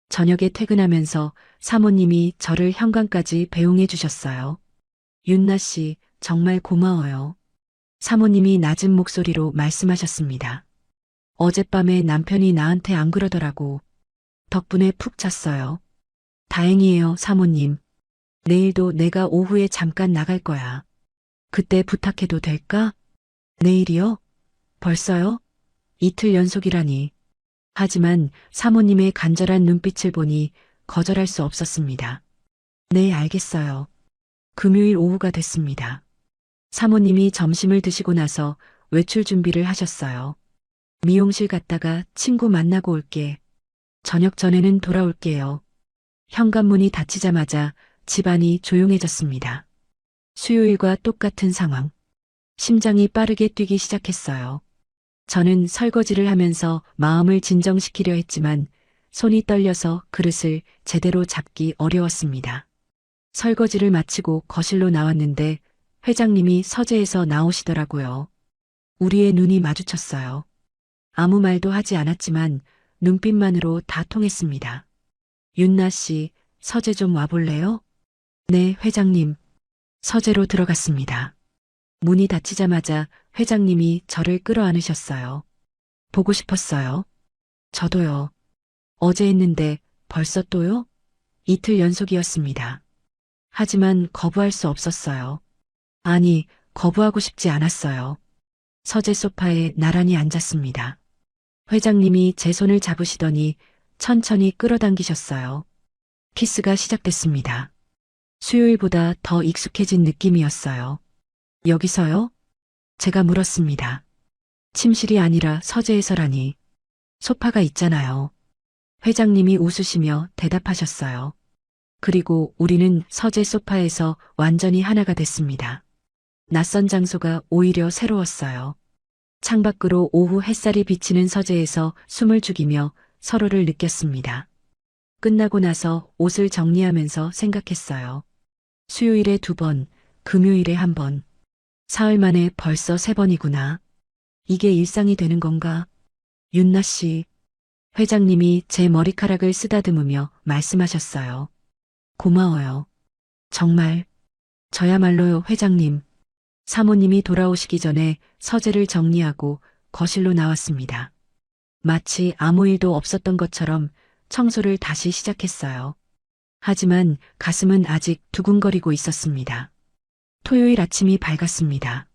저녁에 퇴근하면서 사모님이 저를 현관까지 배웅해 주셨어요. 윤나 씨, 정말 고마워요. 사모님이 낮은 목소리로 말씀하셨습니다. 어젯밤에 남편이 나한테 안 그러더라고. 덕분에 푹 잤어요. 다행이에요, 사모님. 내일도 내가 오후에 잠깐 나갈 거야. 그때 부탁해도 될까? 내일이요? 벌써요? 이틀 연속이라니. 하지만 사모님의 간절한 눈빛을 보니 거절할 수 없었습니다. 네, 알겠어요. 금요일 오후가 됐습니다. 사모님이 점심을 드시고 나서 외출 준비를 하셨어요. 미용실 갔다가 친구 만나고 올게. 저녁 전에는 돌아올게요. 현관문이 닫히자마자 집안이 조용해졌습니다. 수요일과 똑같은 상황. 심장이 빠르게 뛰기 시작했어요. 저는 설거지를 하면서 마음을 진정시키려 했지만 손이 떨려서 그릇을 제대로 잡기 어려웠습니다. 설거지를 마치고 거실로 나왔는데 회장님이 서재에서 나오시더라고요. 우리의 눈이 마주쳤어요. 아무 말도 하지 않았지만 눈빛만으로 다 통했습니다. 윤나 씨, 서재 좀 와볼래요? 네, 회장님. 서재로 들어갔습니다. 문이 닫히자마자 회장님이 저를 끌어안으셨어요. 보고 싶었어요. 저도요. 어제 했는데 벌써 또요? 이틀 연속이었습니다. 하지만 거부할 수 없었어요. 아니, 거부하고 싶지 않았어요. 서재 소파에 나란히 앉았습니다. 회장님이 제 손을 잡으시더니 천천히 끌어당기셨어요. 키스가 시작됐습니다. 수요일보다 더 익숙해진 느낌이었어요. 여기서요? 제가 물었습니다. 침실이 아니라 서재에서라니. 소파가 있잖아요. 회장님이 웃으시며 대답하셨어요. 그리고 우리는 서재 소파에서 완전히 하나가 됐습니다. 낯선 장소가 오히려 새로웠어요. 창밖으로 오후 햇살이 비치는 서재에서 숨을 죽이며 서로를 느꼈습니다. 끝나고 나서 옷을 정리하면서 생각했어요. 수요일에 2번, 금요일에 1번. 사흘 만에 벌써 3번이구나. 이게 일상이 되는 건가? 윤나 씨. 회장님이 제 머리카락을 쓰다듬으며 말씀하셨어요. 고마워요. 정말. 저야말로요, 회장님. 사모님이 돌아오시기 전에 서재를 정리하고 거실로 나왔습니다. 마치 아무 일도 없었던 것처럼 청소를 다시 시작했어요. 하지만 가슴은 아직 두근거리고 있었습니다. 토요일 아침이 밝았습니다.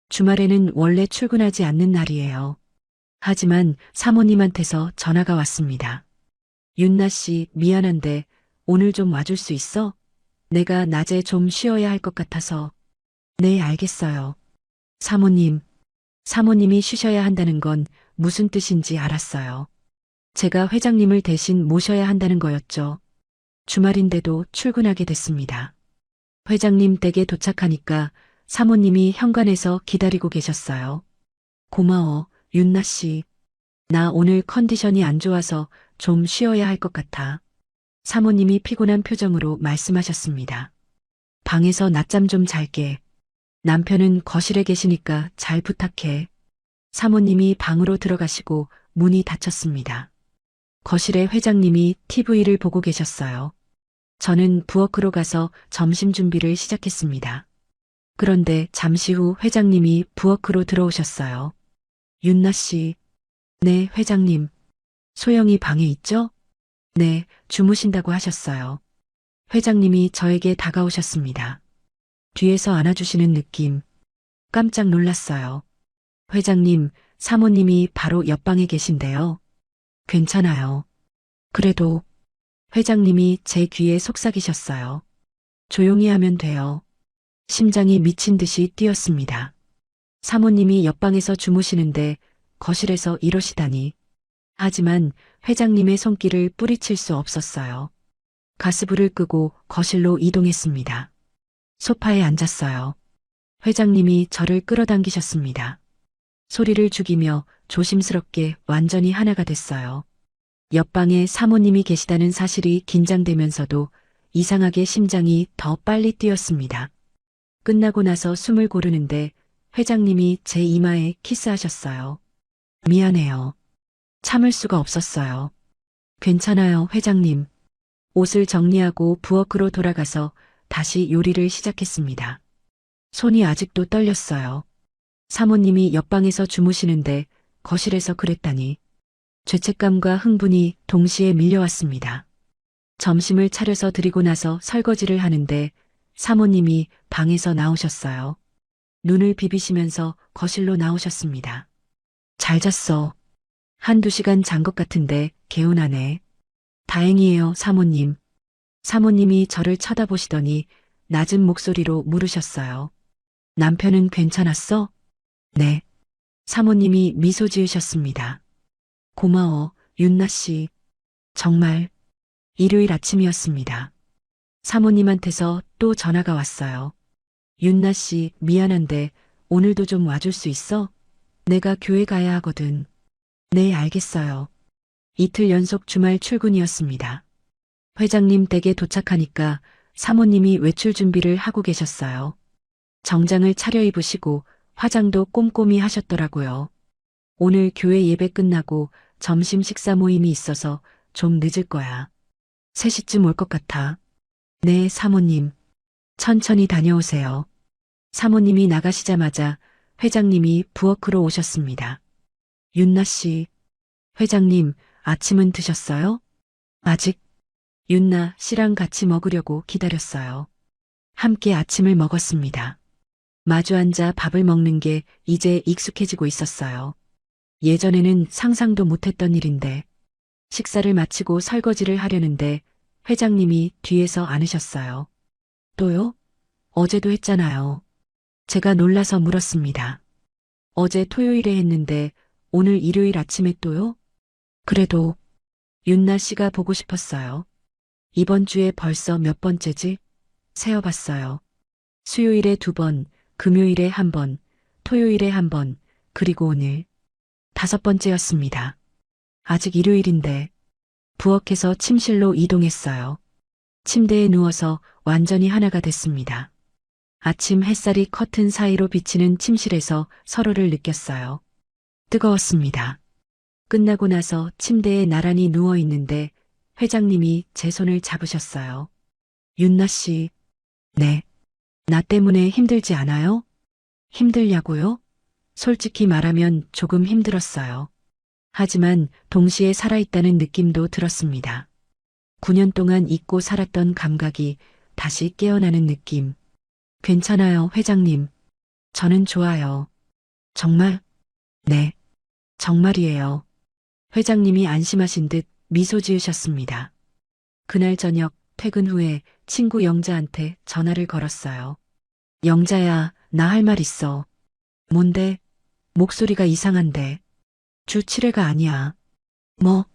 주말에는 원래 출근하지 않는 날이에요. 하지만 사모님한테서 전화가 왔습니다. 윤나 씨, 미안한데 오늘 좀 와줄 수 있어? 내가 낮에 좀 쉬어야 할 것 같아서. 네, 알겠어요. 사모님. 사모님이 쉬셔야 한다는 건 무슨 뜻인지 알았어요. 제가 회장님을 대신 모셔야 한다는 거였죠. 주말인데도 출근하게 됐습니다. 회장님 댁에 도착하니까 사모님이 현관에서 기다리고 계셨어요. 고마워, 윤나 씨. 나 오늘 컨디션이 안 좋아서 좀 쉬어야 할 것 같아. 사모님이 피곤한 표정으로 말씀하셨습니다. 방에서 낮잠 좀 잘게. 남편은 거실에 계시니까 잘 부탁해. 사모님이 방으로 들어가시고 문이 닫혔습니다. 거실에 회장님이 TV를 보고 계셨어요. 저는 부엌으로 가서 점심 준비를 시작했습니다. 그런데 잠시 후 회장님이 부엌으로 들어오셨어요. 윤나 씨. 네, 회장님. 소영이 방에 있죠? 네, 주무신다고 하셨어요. 회장님이 저에게 다가오셨습니다. 뒤에서 안아주시는 느낌. 깜짝 놀랐어요. 회장님, 사모님이 바로 옆방에 계신데요. 괜찮아요. 그래도 회장님이 제 귀에 속삭이셨어요. 조용히 하면 돼요. 심장이 미친 듯이 뛰었습니다. 사모님이 옆방에서 주무시는데 거실에서 이러시다니. 하지만 회장님의 손길을 뿌리칠 수 없었어요. 가스불을 끄고 거실로 이동했습니다. 소파에 앉았어요. 회장님이 저를 끌어당기셨습니다. 소리를 죽이며 조심스럽게 완전히 하나가 됐어요. 옆방에 사모님이 계시다는 사실이 긴장되면서도 이상하게 심장이 더 빨리 뛰었습니다. 끝나고 나서 숨을 고르는데 회장님이 제 이마에 키스하셨어요. 미안해요. 참을 수가 없었어요. 괜찮아요, 회장님. 옷을 정리하고 부엌으로 돌아가서 다시 요리를 시작했습니다. 손이 아직도 떨렸어요. 사모님이 옆방에서 주무시는데 거실에서 그랬다니. 죄책감과 흥분이 동시에 밀려왔습니다. 점심을 차려서 드리고 나서 설거지를 하는데 사모님이 방에서 나오셨어요. 눈을 비비시면서 거실로 나오셨습니다. 잘 잤어. 한두 시간 잔 것 같은데 개운하네. 다행이에요, 사모님. 사모님이 저를 쳐다보시더니 낮은 목소리로 물으셨어요. 남편은 괜찮았어? 네. 사모님이 미소 지으셨습니다. 고마워, 윤나 씨. 정말. 일요일 아침이었습니다. 사모님한테서 또 전화가 왔어요. 윤나 씨, 미안한데 오늘도 좀 와줄 수 있어? 내가 교회 가야 하거든. 네, 알겠어요. 이틀 연속 주말 출근이었습니다. 회장님 댁에 도착하니까 사모님이 외출 준비를 하고 계셨어요. 정장을 차려입으시고 화장도 꼼꼼히 하셨더라고요. 오늘 교회 예배 끝나고 점심 식사 모임이 있어서 좀 늦을 거야. 3시쯤 올 것 같아. 네, 사모님. 천천히 다녀오세요. 사모님이 나가시자마자 회장님이 부엌으로 오셨습니다. 윤나 씨. 회장님, 아침은 드셨어요? 아직. 윤나 씨랑 같이 먹으려고 기다렸어요. 함께 아침을 먹었습니다. 마주 앉아 밥을 먹는 게 이제 익숙해지고 있었어요. 예전에는 상상도 못했던 일인데 식사를 마치고 설거지를 하려는데 회장님이 뒤에서 안으셨어요. 또요? 어제도 했잖아요. 제가 놀라서 물었습니다. 어제 토요일에 했는데 오늘 일요일 아침에 또요? 그래도 윤나 씨가 보고 싶었어요. 이번 주에 벌써 몇 번째지? 세어봤어요. 수요일에 2번, 금요일에 1번, 토요일에 1번, 그리고 오늘 5번째였습니다. 아직 일요일인데 부엌에서 침실로 이동했어요. 침대에 누워서 완전히 하나가 됐습니다. 아침 햇살이 커튼 사이로 비치는 침실에서 서로를 느꼈어요. 뜨거웠습니다. 끝나고 나서 침대에 나란히 누워 있는데 회장님이 제 손을 잡으셨어요. 윤나 씨. 네. 나 때문에 힘들지 않아요? 힘들냐고요? 솔직히 말하면 조금 힘들었어요. 하지만 동시에 살아있다는 느낌도 들었습니다. 9년 동안 잊고 살았던 감각이 다시 깨어나는 느낌. 괜찮아요, 회장님. 저는 좋아요. 정말? 네. 정말이에요. 회장님이 안심하신 듯 미소 지으셨습니다. 그날 저녁 퇴근 후에 친구 영자한테 전화를 걸었어요. 영자야, 나 할 말 있어. 뭔데? 목소리가 이상한데. 주 7회가 아니야. 뭐?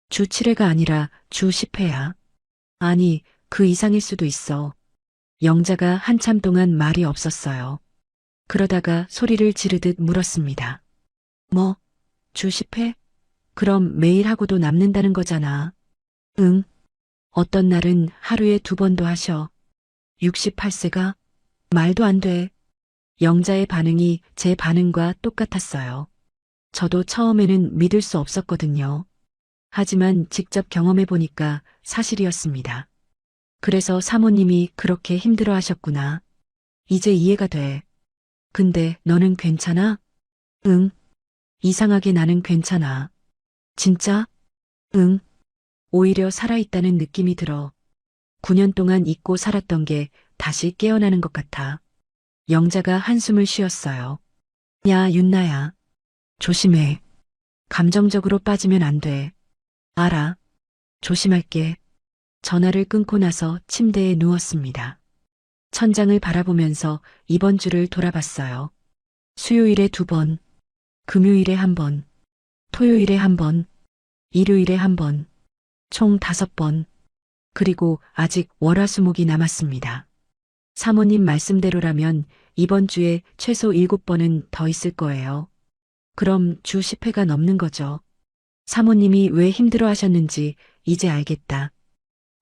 주 7회가 아니라 주 10회야. 아니, 그 이상일 수도 있어. 영자가 한참 동안 말이 없었어요. 그러다가 소리를 지르듯 물었습니다. 뭐? 주 10회? 그럼 매일 하고도 남는다는 거잖아. 응. 어떤 날은 하루에 2번도 하셔. 68세가? 말도 안 돼. 영자의 반응이 제 반응과 똑같았어요. 저도 처음에는 믿을 수 없었거든요. 하지만 직접 경험해 보니까 사실이었습니다. 그래서 사모님이 그렇게 힘들어 하셨구나. 이제 이해가 돼. 근데 너는 괜찮아? 응. 이상하게 나는 괜찮아. 진짜? 응. 오히려 살아있다는 느낌이 들어. 9년 동안 잊고 살았던 게 다시 깨어나는 것 같아. 영자가 한숨을 쉬었어요. 야, 윤나야. 조심해. 감정적으로 빠지면 안 돼. 알아. 조심할게. 전화를 끊고 나서 침대에 누웠습니다. 천장을 바라보면서 이번 주를 돌아봤어요. 수요일에 2번, 금요일에 1번, 토요일에 1번, 일요일에 1번, 총 5번, 그리고 아직 월화수목이 남았습니다. 사모님 말씀대로라면 이번 주에 최소 7번은 더 있을 거예요. 그럼 주 10회가 넘는 거죠. 사모님이 왜 힘들어 하셨는지 이제 알겠다.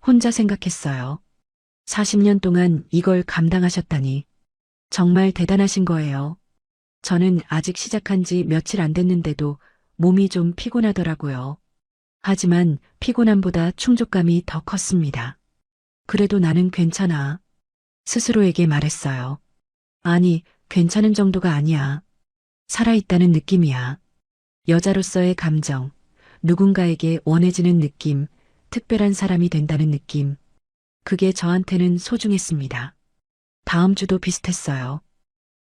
혼자 생각했어요. 40년 동안 이걸 감당하셨다니. 정말 대단하신 거예요. 저는 아직 시작한 지 며칠 안 됐는데도 몸이 좀 피곤하더라고요. 하지만 피곤함보다 충족감이 더 컸습니다. 그래도 나는 괜찮아. 스스로에게 말했어요. 아니, 괜찮은 정도가 아니야. 살아있다는 느낌이야. 여자로서의 감정, 누군가에게 원해지는 느낌, 특별한 사람이 된다는 느낌. 그게 저한테는 소중했습니다. 다음 주도 비슷했어요.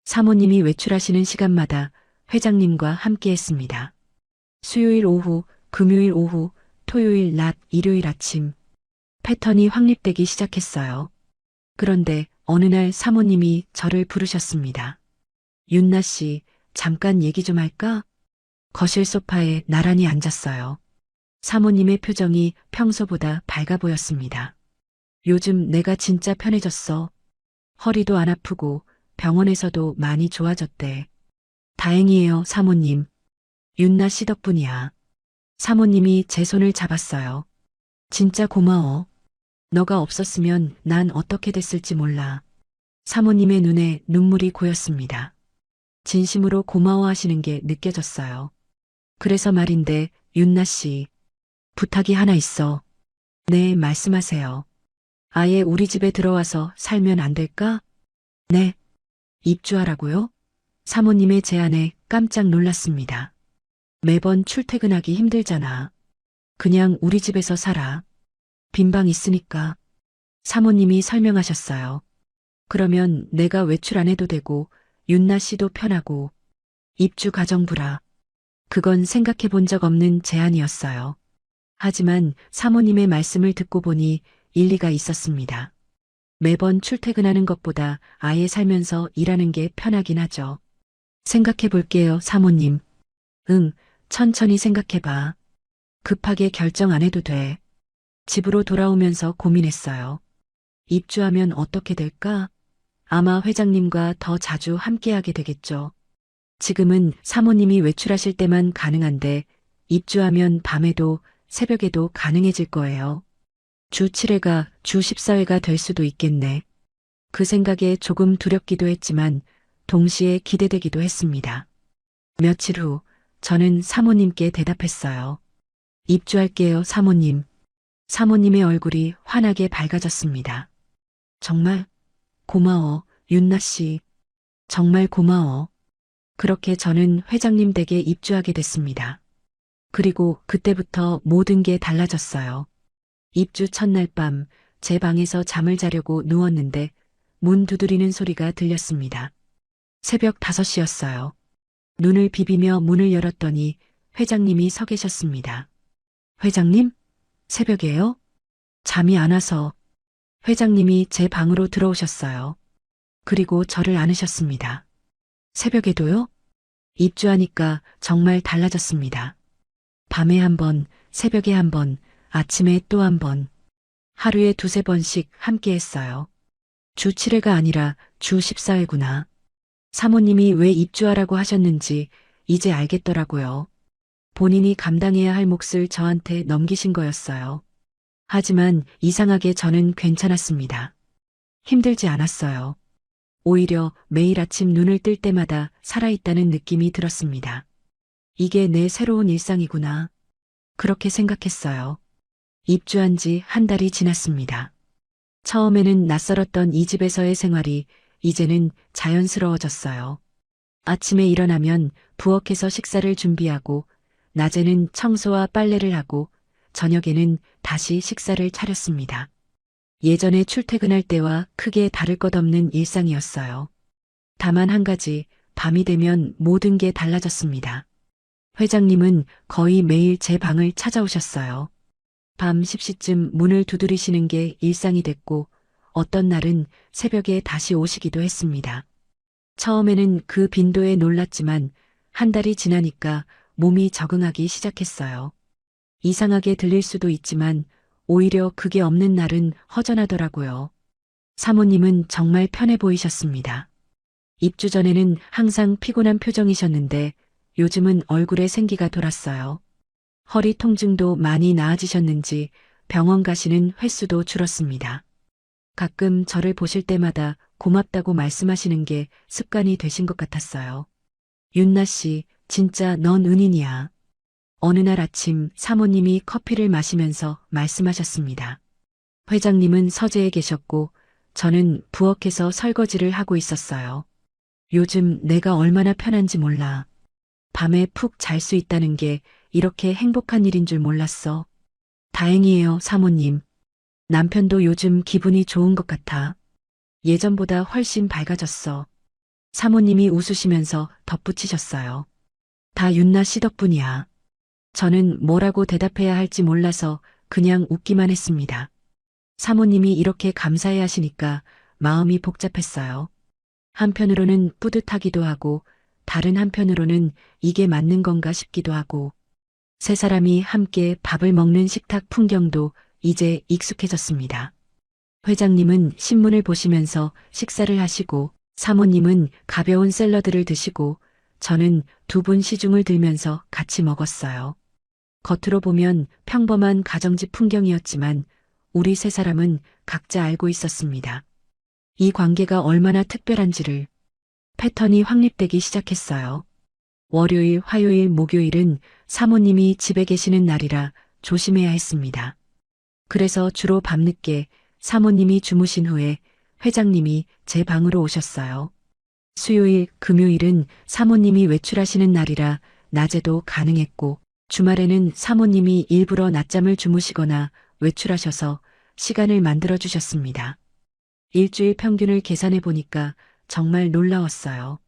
사모님이 외출하시는 시간마다 회장님과 함께 했습니다. 수요일 오후, 금요일 오후, 토요일 낮, 일요일 아침. 패턴이 확립되기 시작했어요. 그런데 어느 날 사모님이 저를 부르셨습니다. 윤나 씨, 잠깐 얘기 좀 할까? 거실 소파에 나란히 앉았어요. 사모님의 표정이 평소보다 밝아 보였습니다. 요즘 내가 진짜 편해졌어. 허리도 안 아프고 병원에서도 많이 좋아졌대. 다행이에요, 사모님. 윤나 씨 덕분이야. 사모님이 제 손을 잡았어요. 진짜 고마워. 너가 없었으면 난 어떻게 됐을지 몰라. 사모님의 눈에 눈물이 고였습니다. 진심으로 고마워하시는 게 느껴졌어요. 그래서 말인데, 윤나 씨. 부탁이 하나 있어. 네, 말씀하세요. 아예 우리 집에 들어와서 살면 안 될까? 네. 입주하라고요? 사모님의 제안에 깜짝 놀랐습니다. 매번 출퇴근하기 힘들잖아. 그냥 우리 집에서 살아. 빈방 있으니까. 사모님이 설명하셨어요. 그러면 내가 외출 안 해도 되고, 윤나 씨도 편하고, 입주 가정부라. 그건 생각해 본 적 없는 제안이었어요. 하지만 사모님의 말씀을 듣고 보니 일리가 있었습니다. 매번 출퇴근하는 것보다 아예 살면서 일하는 게 편하긴 하죠. 생각해 볼게요, 사모님. 응, 천천히 생각해 봐. 급하게 결정 안 해도 돼. 집으로 돌아오면서 고민했어요. 입주하면 어떻게 될까? 아마 회장님과 더 자주 함께하게 되겠죠. 지금은 사모님이 외출하실 때만 가능한데 입주하면 밤에도 새벽에도 가능해질 거예요. 주 7회가 주 14회가 될 수도 있겠네. 그 생각에 조금 두렵기도 했지만 동시에 기대되기도 했습니다. 며칠 후 저는 사모님께 대답했어요. 입주할게요, 사모님. 사모님의 얼굴이 환하게 밝아졌습니다. 정말 고마워, 윤나 씨. 정말 고마워. 그렇게 저는 회장님 댁에 입주하게 됐습니다. 그리고 그때부터 모든 게 달라졌어요. 입주 첫날 밤 제 방에서 잠을 자려고 누웠는데 문 두드리는 소리가 들렸습니다. 새벽 5시였어요. 눈을 비비며 문을 열었더니 회장님이 서 계셨습니다. 회장님? 새벽에요? 잠이 안 와서. 회장님이 제 방으로 들어오셨어요. 그리고 저를 안으셨습니다. 새벽에도요? 입주하니까 정말 달라졌습니다. 밤에 1번, 새벽에 1번, 아침에 또 1번. 하루에 2~3번씩 함께 했어요. 주 7회가 아니라 주 14회구나. 사모님이 왜 입주하라고 하셨는지 이제 알겠더라고요. 본인이 감당해야 할 몫을 저한테 넘기신 거였어요. 하지만 이상하게 저는 괜찮았습니다. 힘들지 않았어요. 오히려 매일 아침 눈을 뜰 때마다 살아있다는 느낌이 들었습니다. 이게 내 새로운 일상이구나. 그렇게 생각했어요. 입주한 지 1달이 지났습니다. 처음에는 낯설었던 이 집에서의 생활이 이제는 자연스러워졌어요. 아침에 일어나면 부엌에서 식사를 준비하고 낮에는 청소와 빨래를 하고 저녁에는 다시 식사를 차렸습니다. 예전에 출퇴근할 때와 크게 다를 것 없는 일상이었어요. 다만 한 가지, 밤이 되면 모든 게 달라졌습니다. 회장님은 거의 매일 제 방을 찾아오셨어요. 밤 10시쯤 문을 두드리시는 게 일상이 됐고 어떤 날은 새벽에 다시 오시기도 했습니다. 처음에는 그 빈도에 놀랐지만 한 달이 지나니까 몸이 적응하기 시작했어요. 이상하게 들릴 수도 있지만 오히려 그게 없는 날은 허전하더라고요. 사모님은 정말 편해 보이셨습니다. 입주 전에는 항상 피곤한 표정이셨는데 요즘은 얼굴에 생기가 돌았어요. 허리 통증도 많이 나아지셨는지 병원 가시는 횟수도 줄었습니다. 가끔 저를 보실 때마다 고맙다고 말씀하시는 게 습관이 되신 것 같았어요. 윤나 씨, 진짜 넌 은인이야. 어느 날 아침 사모님이 커피를 마시면서 말씀하셨습니다. 회장님은 서재에 계셨고 저는 부엌에서 설거지를 하고 있었어요. 요즘 내가 얼마나 편한지 몰라. 밤에 푹 잘 수 있다는 게 이렇게 행복한 일인 줄 몰랐어. 다행이에요, 사모님. 남편도 요즘 기분이 좋은 것 같아. 예전보다 훨씬 밝아졌어. 사모님이 웃으시면서 덧붙이셨어요. 다 윤나 씨 덕분이야. 저는 뭐라고 대답해야 할지 몰라서 그냥 웃기만 했습니다. 사모님이 이렇게 감사해 하시니까 마음이 복잡했어요. 한편으로는 뿌듯하기도 하고 다른 한편으로는 이게 맞는 건가 싶기도 하고 세 사람이 함께 밥을 먹는 식탁 풍경도 이제 익숙해졌습니다. 회장님은 신문을 보시면서 식사를 하시고 사모님은 가벼운 샐러드를 드시고 저는 두 분 시중을 들면서 같이 먹었어요. 겉으로 보면 평범한 가정집 풍경이었지만 우리 세 사람은 각자 알고 있었습니다. 이 관계가 얼마나 특별한지를. 패턴이 확립되기 시작했어요. 월요일, 화요일, 목요일은 사모님이 집에 계시는 날이라 조심해야 했습니다. 그래서 주로 밤늦게 사모님이 주무신 후에 회장님이 제 방으로 오셨어요. 수요일, 금요일은 사모님이 외출하시는 날이라 낮에도 가능했고 주말에는 사모님이 일부러 낮잠을 주무시거나 외출하셔서 시간을 만들어 주셨습니다. 일주일 평균을 계산해 보니까 정말 놀라웠어요.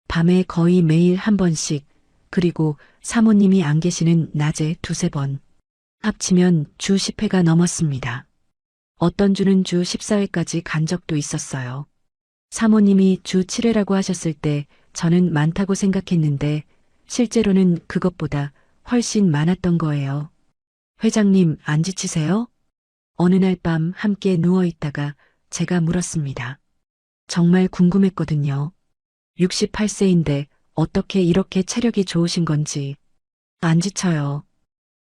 밤에 거의 매일 한 번씩, 그리고 사모님이 안 계시는 낮에 두세 번. 합치면 주 10회가 넘었습니다. 어떤 주는 주 14회까지 간 적도 있었어요. 사모님이 주 7회라고 하셨을 때 저는 많다고 생각했는데 실제로는 그것보다 훨씬 많았던 거예요. 회장님, 안 지치세요? 어느 날 밤 함께 누워 있다가 제가 물었습니다. 정말 궁금했거든요. 68세인데 어떻게 이렇게 체력이 좋으신 건지. 안 지쳐요.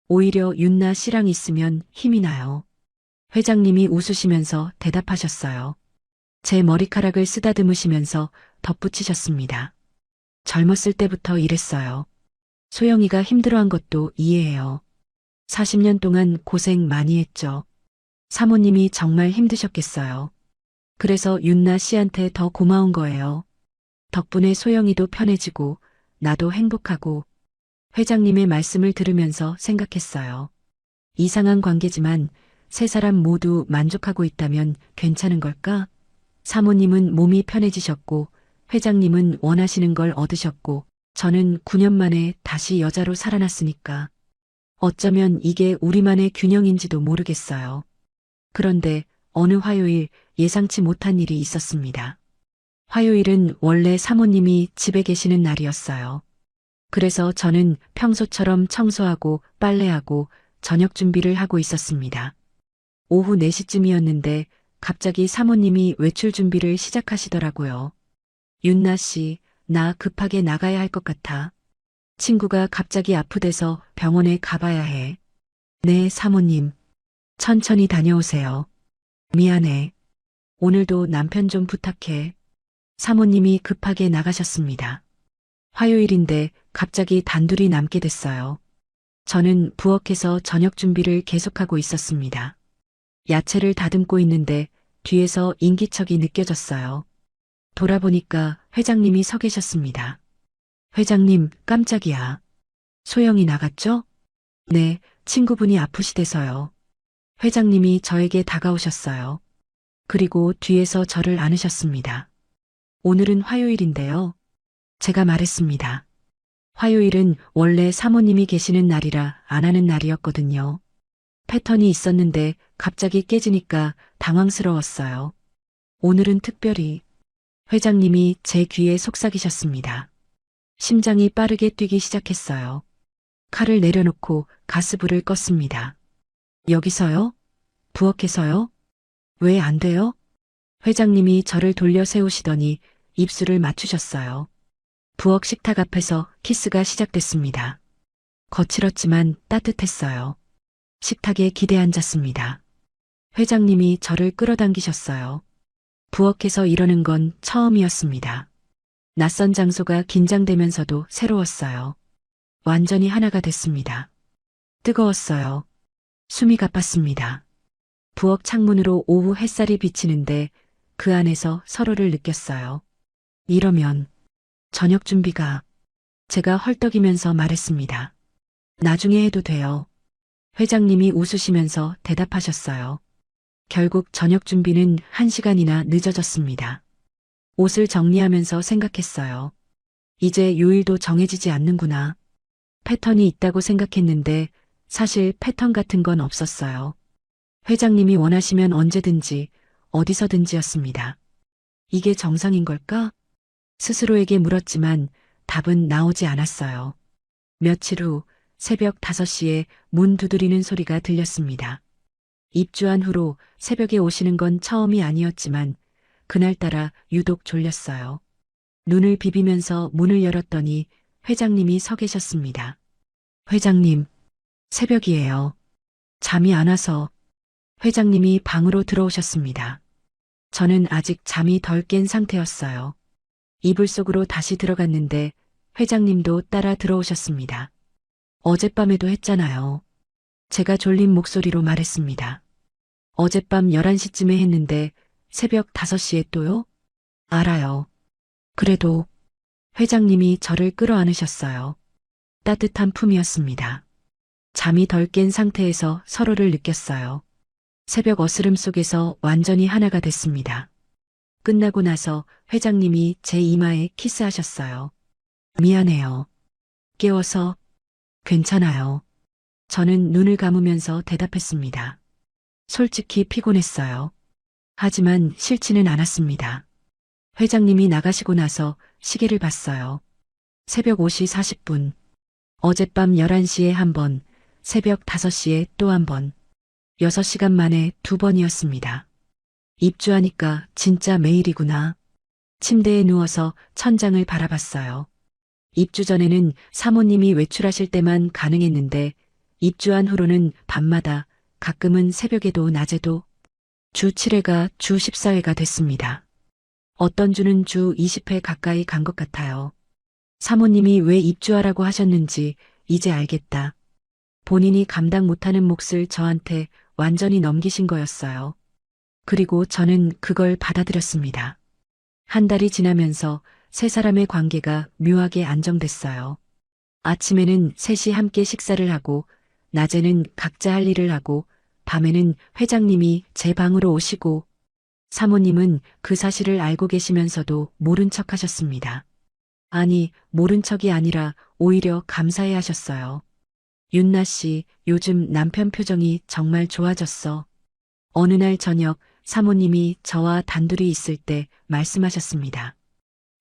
오히려 윤나 씨랑 있으면 힘이 나요. 회장님이 웃으시면서 대답하셨어요. 제 머리카락을 쓰다듬으시면서 덧붙이셨습니다. 젊었을 때부터 이랬어요. 소영이가 힘들어한 것도 이해해요. 40년 동안 고생 많이 했죠. 사모님이 정말 힘드셨겠어요. 그래서 윤나 씨한테 더 고마운 거예요. 덕분에 소영이도 편해지고 나도 행복하고 회장님의 말씀을 들으면서 생각했어요. 이상한 관계지만 세 사람 모두 만족하고 있다면 괜찮은 걸까? 사모님은 몸이 편해지셨고 회장님은 원하시는 걸 얻으셨고 저는 9년 만에 다시 여자로 살아났으니까 어쩌면 이게 우리만의 균형인지도 모르겠어요. 그런데 어느 화요일 예상치 못한 일이 있었습니다. 화요일은 원래 사모님이 집에 계시는 날이었어요. 그래서 저는 평소처럼 청소하고 빨래하고 저녁 준비를 하고 있었습니다. 오후 4시쯤이었는데 갑자기 사모님이 외출 준비를 시작하시더라고요. 윤나 씨, 나 급하게 나가야 할 것 같아. 친구가 갑자기 아프대서 병원에 가봐야 해. 네, 사모님. 천천히 다녀오세요. 미안해. 오늘도 남편 좀 부탁해. 사모님이 급하게 나가셨습니다. 화요일인데 갑자기 단둘이 남게 됐어요. 저는 부엌에서 저녁 준비를 계속하고 있었습니다. 야채를 다듬고 있는데 뒤에서 인기척이 느껴졌어요. 돌아보니까 회장님이 서 계셨습니다. 회장님, 깜짝이야. 소영이 나갔죠? 네, 친구분이 아프시대서요. 회장님이 저에게 다가오셨어요. 그리고 뒤에서 저를 안으셨습니다. 오늘은 화요일인데요. 제가 말했습니다. 화요일은 원래 사모님이 계시는 날이라 안 하는 날이었거든요. 패턴이 있었는데 갑자기 깨지니까 당황스러웠어요. 오늘은 특별히 회장님이 제 귀에 속삭이셨습니다. 심장이 빠르게 뛰기 시작했어요. 칼을 내려놓고 가스불을 껐습니다. 여기서요? 부엌에서요? 왜 안 돼요? 회장님이 저를 돌려 세우시더니 입술을 맞추셨어요. 부엌 식탁 앞에서 키스가 시작됐습니다. 거칠었지만 따뜻했어요. 식탁에 기대 앉았습니다. 회장님이 저를 끌어당기셨어요. 부엌에서 이러는 건 처음이었습니다. 낯선 장소가 긴장되면서도 새로웠어요. 완전히 하나가 됐습니다. 뜨거웠어요. 숨이 가빴습니다. 부엌 창문으로 오후 햇살이 비치는데 그 안에서 서로를 느꼈어요. 이러면 저녁 준비가 제가 헐떡이면서 말했습니다. 나중에 해도 돼요. 회장님이 웃으시면서 대답하셨어요. 결국 저녁 준비는 1시간이나 늦어졌습니다. 옷을 정리하면서 생각했어요. 이제 요일도 정해지지 않는구나. 패턴이 있다고 생각했는데 사실 패턴 같은 건 없었어요. 회장님이 원하시면 언제든지 어디서든지였습니다. 이게 정상인 걸까? 스스로에게 물었지만 답은 나오지 않았어요. 며칠 후 새벽 5시에 문 두드리는 소리가 들렸습니다. 입주한 후로 새벽에 오시는 건 처음이 아니었지만 그날따라 유독 졸렸어요. 눈을 비비면서 문을 열었더니 회장님이 서 계셨습니다. 회장님, 새벽이에요. 잠이 안 와서. 회장님이 방으로 들어오셨습니다. 저는 아직 잠이 덜 깬 상태였어요. 이불 속으로 다시 들어갔는데 회장님도 따라 들어오셨습니다. 어젯밤에도 했잖아요. 제가 졸린 목소리로 말했습니다. 어젯밤 11시쯤에 했는데 새벽 5시에 또요? 알아요. 그래도 회장님이 저를 끌어안으셨어요. 따뜻한 품이었습니다. 잠이 덜 깬 상태에서 서로를 느꼈어요. 새벽 어스름 속에서 완전히 하나가 됐습니다. 끝나고 나서 회장님이 제 이마에 키스하셨어요. 미안해요. 깨워서. 괜찮아요. 저는 눈을 감으면서 대답했습니다. 솔직히 피곤했어요. 하지만 싫지는 않았습니다. 회장님이 나가시고 나서 시계를 봤어요. 새벽 5시 40분. 어젯밤 11시에 한 번, 새벽 5시에 또 한 번. 6시간 만에 2번이었습니다. 입주하니까 진짜 매일이구나. 침대에 누워서 천장을 바라봤어요. 입주 전에는 사모님이 외출하실 때만 가능했는데 입주한 후로는 밤마다 가끔은 새벽에도 낮에도 주 7회가 주 14회가 됐습니다. 어떤 주는 주 20회 가까이 간 것 같아요. 사모님이 왜 입주하라고 하셨는지 이제 알겠다. 본인이 감당 못하는 몫을 저한테 완전히 넘기신 거였어요. 그리고 저는 그걸 받아들였습니다. 한 달이 지나면서 세 사람의 관계가 묘하게 안정됐어요. 아침에는 셋이 함께 식사를 하고, 낮에는 각자 할 일을 하고, 밤에는 회장님이 제 방으로 오시고, 사모님은 그 사실을 알고 계시면서도 모른 척 하셨습니다. 아니, 모른 척이 아니라 오히려 감사해 하셨어요. 윤나 씨, 요즘 남편 표정이 정말 좋아졌어. 어느 날 저녁 사모님이 저와 단둘이 있을 때 말씀하셨습니다.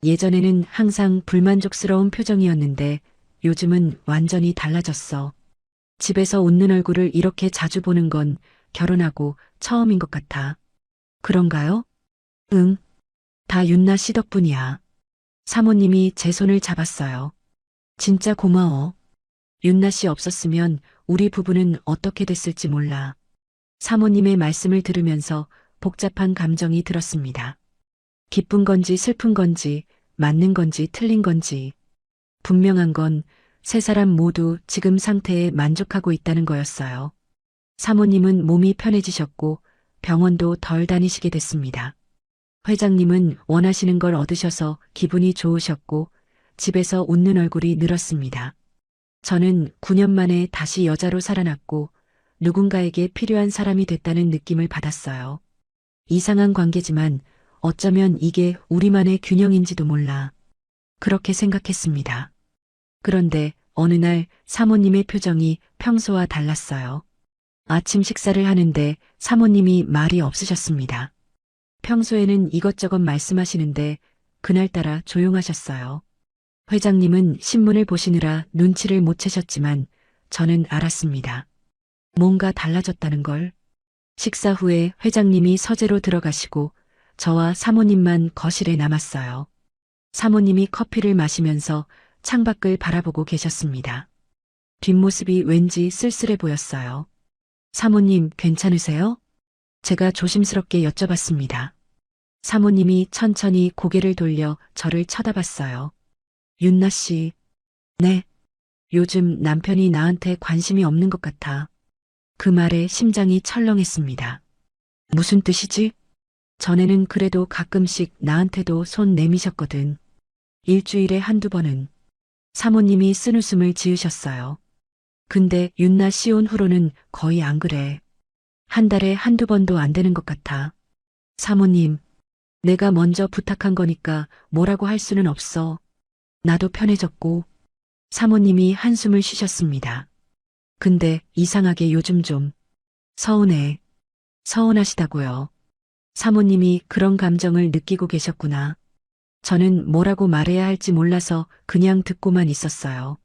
예전에는 항상 불만족스러운 표정이었는데 요즘은 완전히 달라졌어. 집에서 웃는 얼굴을 이렇게 자주 보는 건 결혼하고 처음인 것 같아. 그런가요? 응. 다 윤나 씨 덕분이야. 사모님이 제 손을 잡았어요. 진짜 고마워. 윤나 씨 없었으면 우리 부부는 어떻게 됐을지 몰라. 사모님의 말씀을 들으면서 복잡한 감정이 들었습니다. 기쁜 건지 슬픈 건지 맞는 건지 틀린 건지 분명한 건 세 사람 모두 지금 상태에 만족하고 있다는 거였어요. 사모님은 몸이 편해지셨고 병원도 덜 다니시게 됐습니다. 회장님은 원하시는 걸 얻으셔서 기분이 좋으셨고 집에서 웃는 얼굴이 늘었습니다. 저는 9년 만에 다시 여자로 살아났고 누군가에게 필요한 사람이 됐다는 느낌을 받았어요. 이상한 관계지만 어쩌면 이게 우리만의 균형인지도 몰라. 그렇게 생각했습니다. 그런데 어느 날 사모님의 표정이 평소와 달랐어요. 아침 식사를 하는데 사모님이 말이 없으셨습니다. 평소에는 이것저것 말씀하시는데 그날따라 조용하셨어요. 회장님은 신문을 보시느라 눈치를 못 채셨지만 저는 알았습니다. 뭔가 달라졌다는 걸. 식사 후에 회장님이 서재로 들어가시고 저와 사모님만 거실에 남았어요. 사모님이 커피를 마시면서 창밖을 바라보고 계셨습니다. 뒷모습이 왠지 쓸쓸해 보였어요. 사모님 괜찮으세요? 제가 조심스럽게 여쭤봤습니다. 사모님이 천천히 고개를 돌려 저를 쳐다봤어요. 윤나 씨. 네. 요즘 남편이 나한테 관심이 없는 것 같아. 그 말에 심장이 철렁했습니다. 무슨 뜻이지? 전에는 그래도 가끔씩 나한테도 손 내미셨거든. 일주일에 한두 번은. 사모님이 쓴웃음을 지으셨어요. 근데 윤나 씨 온 후로는 거의 안 그래. 한 달에 한두 번도 안 되는 것 같아. 사모님, 내가 먼저 부탁한 거니까 뭐라고 할 수는 없어. 나도 편해졌고. 사모님이 한숨을 쉬셨습니다. 근데 이상하게 요즘 좀 서운해. 서운하시다고요. 사모님이 그런 감정을 느끼고 계셨구나. 저는 뭐라고 말해야 할지 몰라서 그냥 듣고만 있었어요.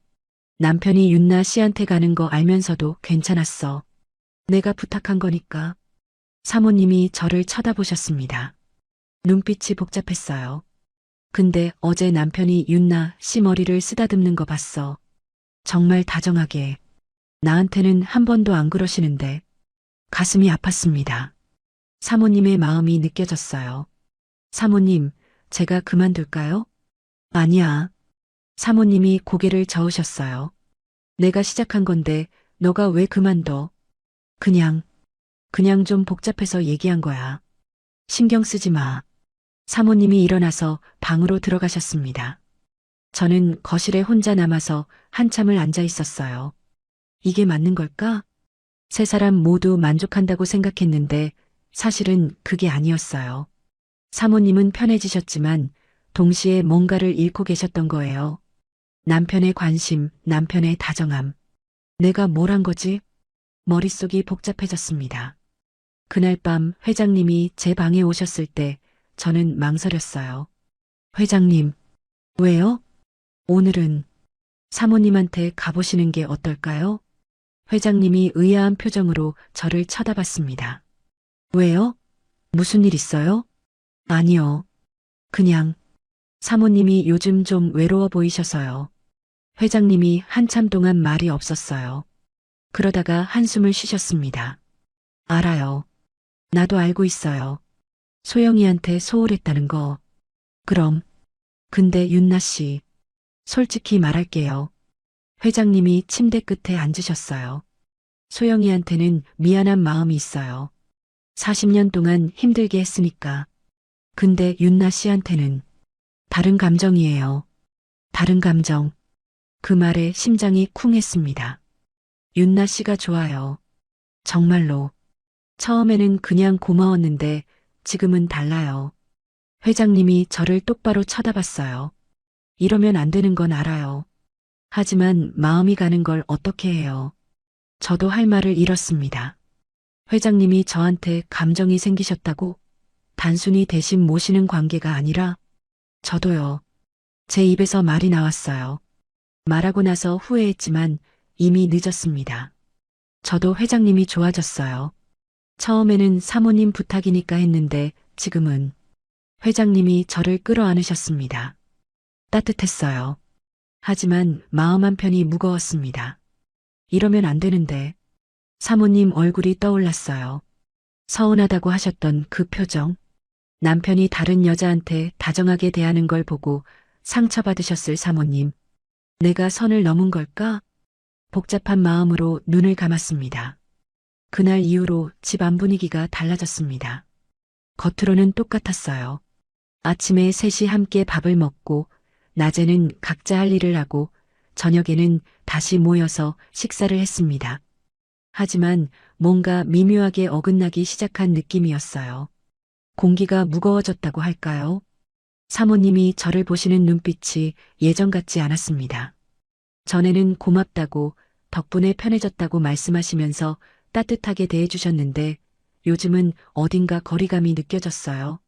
남편이 윤나 씨한테 가는 거 알면서도 괜찮았어. 내가 부탁한 거니까. 사모님이 저를 쳐다보셨습니다. 눈빛이 복잡했어요. 근데 어제 남편이 윤나 씨 머리를 쓰다듬는 거 봤어. 정말 다정하게. 나한테는 한 번도 안 그러시는데. 가슴이 아팠습니다. 사모님의 마음이 느껴졌어요. 사모님, 제가 그만둘까요? 아니야. 사모님이 고개를 저으셨어요. 내가 시작한 건데 너가 왜 그만둬? 그냥 좀 복잡해서 얘기한 거야. 신경 쓰지 마. 사모님이 일어나서 방으로 들어가셨습니다. 저는 거실에 혼자 남아서 한참을 앉아 있었어요. 이게 맞는 걸까? 세 사람 모두 만족한다고 생각했는데 사실은 그게 아니었어요. 사모님은 편해지셨지만 동시에 뭔가를 잃고 계셨던 거예요. 남편의 관심, 남편의 다정함. 내가 뭘 한 거지? 머릿속이 복잡해졌습니다. 그날 밤 회장님이 제 방에 오셨을 때 저는 망설였어요. 회장님, 왜요? 오늘은 사모님한테 가보시는 게 어떨까요? 회장님이 의아한 표정으로 저를 쳐다봤습니다. 왜요? 무슨 일 있어요? 아니요. 그냥 사모님이 요즘 좀 외로워 보이셔서요. 회장님이 한참 동안 말이 없었어요. 그러다가 한숨을 쉬셨습니다. 알아요. 나도 알고 있어요. 소영이한테 소홀했다는 거. 그럼. 근데 윤나 씨. 솔직히 말할게요. 회장님이 침대 끝에 앉으셨어요. 소영이한테는 미안한 마음이 있어요. 40년 동안 힘들게 했으니까. 근데 윤나 씨한테는 다른 감정이에요. 다른 감정. 그 말에 심장이 쿵했습니다. 윤나 씨가 좋아요. 정말로. 처음에는 그냥 고마웠는데 지금은 달라요. 회장님이 저를 똑바로 쳐다봤어요. 이러면 안 되는 건 알아요. 하지만 마음이 가는 걸 어떻게 해요. 저도 할 말을 잃었습니다. 회장님이 저한테 감정이 생기셨다고? 단순히 대신 모시는 관계가 아니라 저도요. 제 입에서 말이 나왔어요. 말하고 나서 후회했지만 이미 늦었습니다. 저도 회장님이 좋아졌어요. 처음에는 사모님 부탁이니까 했는데 지금은 회장님이 저를 끌어안으셨습니다. 따뜻했어요. 하지만 마음 한편이 무거웠습니다. 이러면 안 되는데. 사모님 얼굴이 떠올랐어요. 서운하다고 하셨던 그 표정. 남편이 다른 여자한테 다정하게 대하는 걸 보고 상처받으셨을 사모님. 내가 선을 넘은 걸까? 복잡한 마음으로 눈을 감았습니다. 그날 이후로 집안 분위기가 달라졌습니다. 겉으로는 똑같았어요. 아침에 셋이 함께 밥을 먹고, 낮에는 각자 할 일을 하고, 저녁에는 다시 모여서 식사를 했습니다. 하지만 뭔가 미묘하게 어긋나기 시작한 느낌이었어요. 공기가 무거워졌다고 할까요? 사모님이 저를 보시는 눈빛이 예전 같지 않았습니다. 전에는 고맙다고 덕분에 편해졌다고 말씀하시면서 따뜻하게 대해주셨는데 요즘은 어딘가 거리감이 느껴졌어요.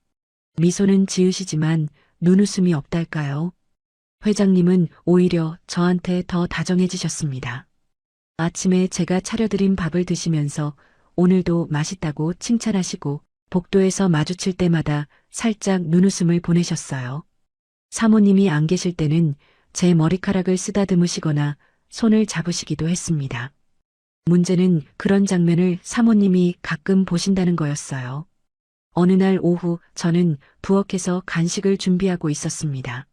미소는 지으시지만 눈웃음이 없달까요? 회장님은 오히려 저한테 더 다정해지셨습니다. 아침에 제가 차려드린 밥을 드시면서 오늘도 맛있다고 칭찬하시고 복도에서 마주칠 때마다 살짝 눈웃음을 보내셨어요. 사모님이 안 계실 때는 제 머리카락을 쓰다듬으시거나 손을 잡으시기도 했습니다. 문제는 그런 장면을 사모님이 가끔 보신다는 거였어요. 어느 날 오후 저는 부엌에서 간식을 준비하고 있었습니다.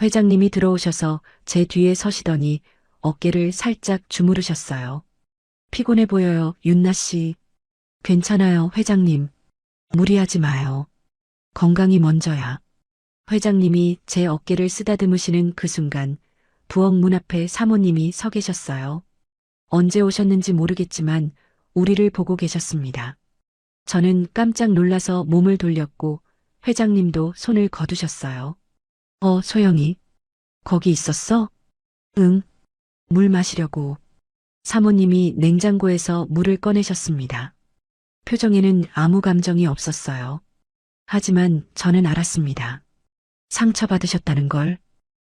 회장님이 들어오셔서 제 뒤에 서시더니 어깨를 살짝 주무르셨어요. 피곤해 보여요, 윤나 씨. 괜찮아요, 회장님. 무리하지 마요. 건강이 먼저야. 회장님이 제 어깨를 쓰다듬으시는 그 순간 부엌 문 앞에 사모님이 서 계셨어요. 언제 오셨는지 모르겠지만 우리를 보고 계셨습니다. 저는 깜짝 놀라서 몸을 돌렸고 회장님도 손을 거두셨어요. 소영이. 거기 있었어? 응. 물 마시려고. 사모님이 냉장고에서 물을 꺼내셨습니다. 표정에는 아무 감정이 없었어요. 하지만 저는 알았습니다. 상처받으셨다는 걸.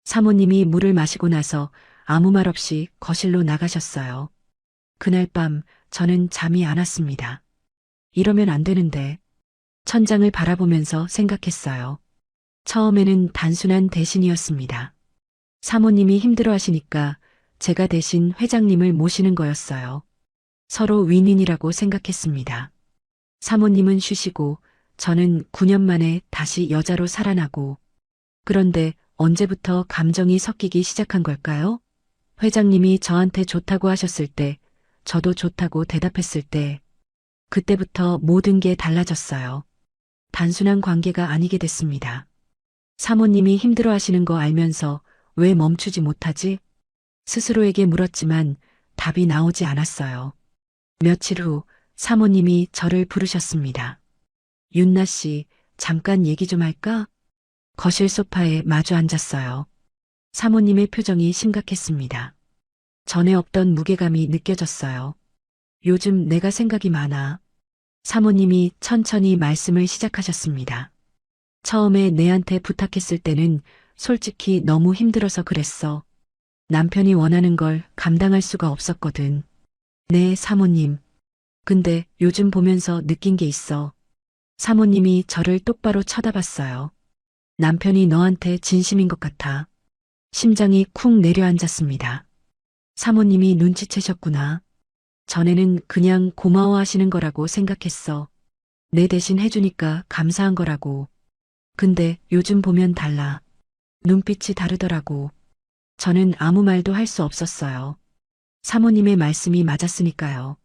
사모님이 물을 마시고 나서 아무 말 없이 거실로 나가셨어요. 그날 밤 저는 잠이 안 왔습니다. 이러면 안 되는데. 천장을 바라보면서 생각했어요. 처음에는 단순한 대신이었습니다. 사모님이 힘들어 하시니까 제가 대신 회장님을 모시는 거였어요. 서로 윈윈이라고 생각했습니다. 사모님은 쉬시고 저는 9년 만에 다시 여자로 살아나고 그런데 언제부터 감정이 섞이기 시작한 걸까요? 회장님이 저한테 좋다고 하셨을 때 저도 좋다고 대답했을 때 그때부터 모든 게 달라졌어요. 단순한 관계가 아니게 됐습니다. 사모님이 힘들어 하시는 거 알면서 왜 멈추지 못하지? 스스로에게 물었지만 답이 나오지 않았어요. 며칠 후 사모님이 저를 부르셨습니다. 윤나 씨, 잠깐 얘기 좀 할까? 거실 소파에 마주 앉았어요. 사모님의 표정이 심각했습니다. 전에 없던 무게감이 느껴졌어요. 요즘 내가 생각이 많아. 사모님이 천천히 말씀을 시작하셨습니다. 처음에 내한테 부탁했을 때는 솔직히 너무 힘들어서 그랬어. 남편이 원하는 걸 감당할 수가 없었거든. 네, 사모님. 근데 요즘 보면서 느낀 게 있어. 사모님이 저를 똑바로 쳐다봤어요. 남편이 너한테 진심인 것 같아. 심장이 쿵 내려앉았습니다. 사모님이 눈치채셨구나. 전에는 그냥 고마워하시는 거라고 생각했어. 내 대신 해주니까 감사한 거라고. 근데 요즘 보면 달라. 눈빛이 다르더라고. 저는 아무 말도 할 수 없었어요. 사모님의 말씀이 맞았으니까요.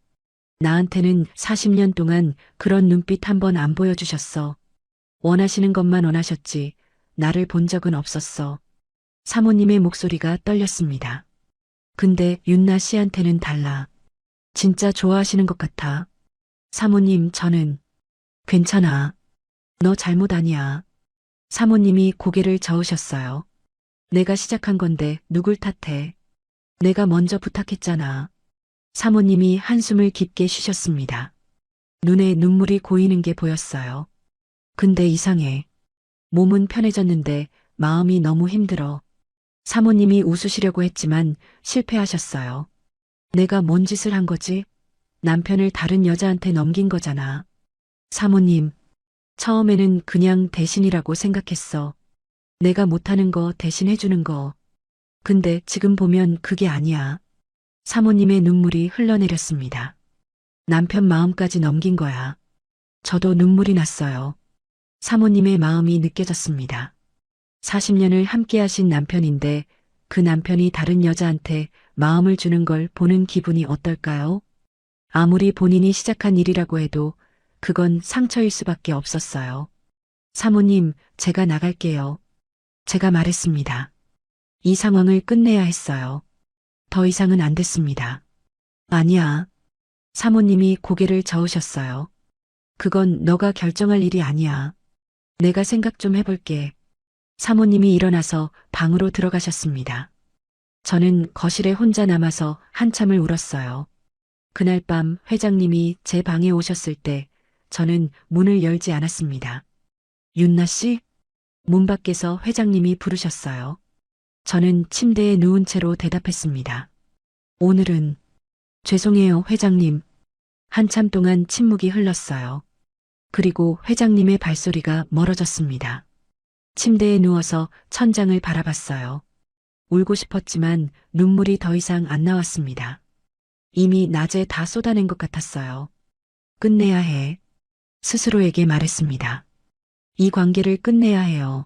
나한테는 40년 동안 그런 눈빛 한 번 안 보여주셨어. 원하시는 것만 원하셨지. 나를 본 적은 없었어. 사모님의 목소리가 떨렸습니다. 근데 윤나 씨한테는 달라. 진짜 좋아하시는 것 같아. 사모님, 저는 괜찮아. 너 잘못 아니야. 사모님이 고개를 저으셨어요. 내가 시작한 건데 누굴 탓해. 내가 먼저 부탁했잖아. 사모님이 한숨을 깊게 쉬셨습니다. 눈에 눈물이 고이는 게 보였어요. 근데 이상해. 몸은 편해졌는데 마음이 너무 힘들어. 사모님이 웃으시려고 했지만 실패하셨어요. 내가 뭔 짓을 한 거지? 남편을 다른 여자한테 넘긴 거잖아. 사모님, 처음에는 그냥 대신이라고 생각했어. 내가 못하는 거 대신 해주는 거. 근데 지금 보면 그게 아니야. 사모님의 눈물이 흘러내렸습니다. 남편 마음까지 넘긴 거야. 저도 눈물이 났어요. 사모님의 마음이 느껴졌습니다. 40년을 함께 하신 남편인데 그 남편이 다른 여자한테 마음을 주는 걸 보는 기분이 어떨까요? 아무리 본인이 시작한 일이라고 해도 그건 상처일 수밖에 없었어요. 사모님, 제가 나갈게요. 제가 말했습니다. 이 상황을 끝내야 했어요. 더 이상은 안 됐습니다. 아니야. 사모님이 고개를 저으셨어요. 그건 너가 결정할 일이 아니야. 내가 생각 좀 해볼게. 사모님이 일어나서 방으로 들어가셨습니다. 저는 거실에 혼자 남아서 한참을 울었어요. 그날 밤 회장님이 제 방에 오셨을 때 저는 문을 열지 않았습니다. 윤나 씨? 문 밖에서 회장님이 부르셨어요. 저는 침대에 누운 채로 대답했습니다. 오늘은 죄송해요, 회장님. 한참 동안 침묵이 흘렀어요. 그리고 회장님의 발소리가 멀어졌습니다. 침대에 누워서 천장을 바라봤어요. 울고 싶었지만 눈물이 더 이상 안 나왔습니다. 이미 낮에 다 쏟아낸 것 같았어요. 끝내야 해. 스스로에게 말했습니다. 이 관계를 끝내야 해요.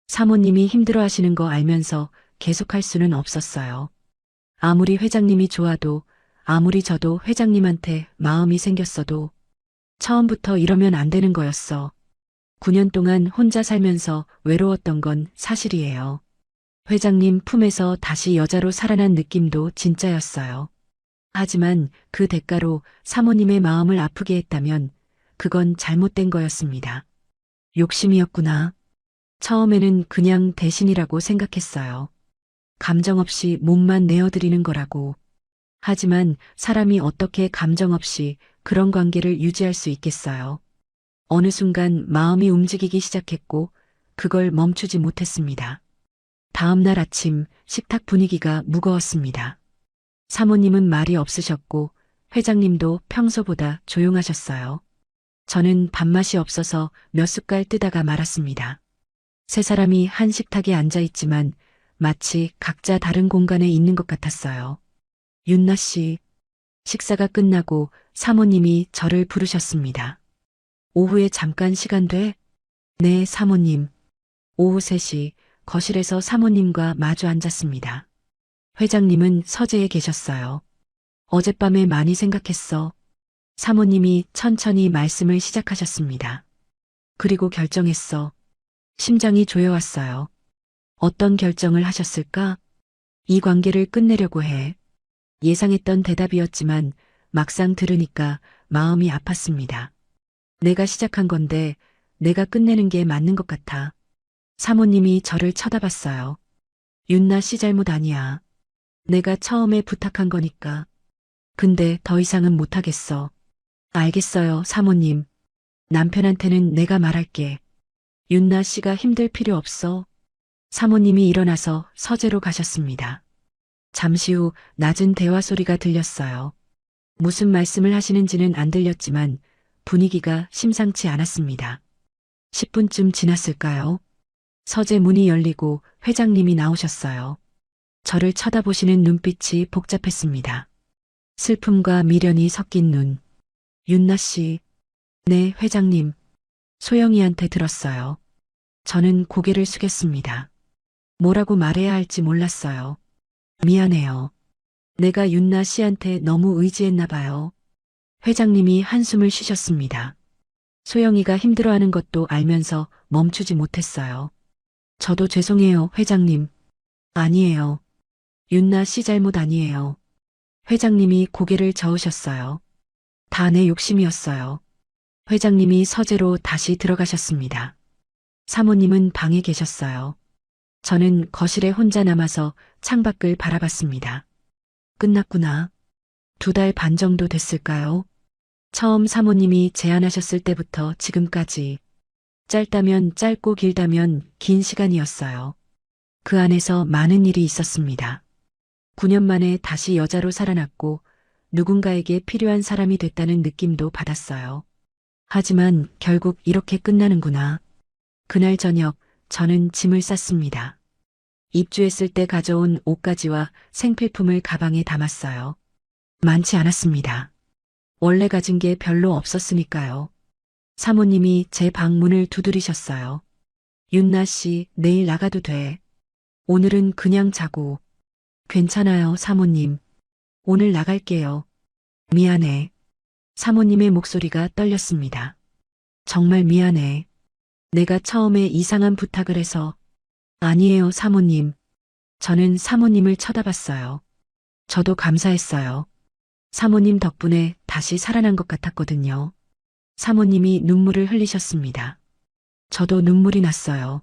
사모님이 힘들어하시는 거 알면서 계속할 수는 없었어요. 아무리 회장님이 좋아도, 아무리 저도 회장님한테 마음이 생겼어도 처음부터 이러면 안 되는 거였어. 9년 동안 혼자 살면서 외로웠던 건 사실이에요. 회장님 품에서 다시 여자로 살아난 느낌도 진짜였어요. 하지만 그 대가로 사모님의 마음을 아프게 했다면 그건 잘못된 거였습니다. 욕심이었구나. 처음에는 그냥 대신이라고 생각했어요. 감정 없이 몸만 내어드리는 거라고. 하지만 사람이 어떻게 감정 없이 그런 관계를 유지할 수 있겠어요. 어느 순간 마음이 움직이기 시작했고 그걸 멈추지 못했습니다. 다음 날 아침 식탁 분위기가 무거웠습니다. 사모님은 말이 없으셨고 회장님도 평소보다 조용하셨어요. 저는 밥맛이 없어서 몇 숟갈 뜨다가 말았습니다. 세 사람이 한 식탁에 앉아 있지만 마치 각자 다른 공간에 있는 것 같았어요. 윤나 씨, 식사가 끝나고 사모님이 저를 부르셨습니다. 오후에 잠깐 시간 돼? 네, 사모님. 오후 3시 거실에서 사모님과 마주 앉았습니다. 회장님은 서재에 계셨어요. 어젯밤에 많이 생각했어. 사모님이 천천히 말씀을 시작하셨습니다. 그리고 결정했어. 심장이 조여왔어요. 어떤 결정을 하셨을까? 이 관계를 끝내려고 해. 예상했던 대답이었지만 막상 들으니까 마음이 아팠습니다. 내가 시작한 건데 내가 끝내는 게 맞는 것 같아. 사모님이 저를 쳐다봤어요. 윤나 씨 잘못 아니야. 내가 처음에 부탁한 거니까. 근데 더 이상은 못하겠어. 알겠어요, 사모님. 남편한테는 내가 말할게. 윤나 씨가 힘들 필요 없어. 사모님이 일어나서 서재로 가셨습니다. 잠시 후 낮은 대화 소리가 들렸어요. 무슨 말씀을 하시는지는 안 들렸지만 분위기가 심상치 않았습니다. 10분쯤 지났을까요? 서재 문이 열리고 회장님이 나오셨어요. 저를 쳐다보시는 눈빛이 복잡했습니다. 슬픔과 미련이 섞인 눈. 윤나 씨. 네, 회장님. 소영이한테 들었어요. 저는 고개를 숙였습니다. 뭐라고 말해야 할지 몰랐어요. 미안해요. 내가 윤나 씨한테 너무 의지했나 봐요. 회장님이 한숨을 쉬셨습니다. 소영이가 힘들어하는 것도 알면서 멈추지 못했어요. 저도 죄송해요, 회장님. 아니에요. 윤나 씨 잘못 아니에요. 회장님이 고개를 저으셨어요. 다 내 욕심이었어요. 회장님이 서재로 다시 들어가셨습니다. 사모님은 방에 계셨어요. 저는 거실에 혼자 남아서 창밖을 바라봤습니다. 끝났구나. 2달 반 정도 됐을까요? 처음 사모님이 제안하셨을 때부터 지금까지 짧다면 짧고 길다면 긴 시간이었어요. 그 안에서 많은 일이 있었습니다. 9년 만에 다시 여자로 살아났고 누군가에게 필요한 사람이 됐다는 느낌도 받았어요. 하지만 결국 이렇게 끝나는구나. 그날 저녁 저는 짐을 쌌습니다. 입주했을 때 가져온 옷가지와 생필품을 가방에 담았어요. 많지 않았습니다. 원래 가진 게 별로 없었으니까요. 사모님이 제 방문을 두드리셨어요. 윤나 씨, 내일 나가도 돼. 오늘은 그냥 자고. 괜찮아요, 사모님. 오늘 나갈게요. 미안해. 사모님의 목소리가 떨렸습니다. 정말 미안해. 내가 처음에 이상한 부탁을 해서. 아니에요, 사모님. 저는 사모님을 쳐다봤어요. 저도 감사했어요. 사모님 덕분에 다시 살아난 것 같았거든요. 사모님이 눈물을 흘리셨습니다. 저도 눈물이 났어요.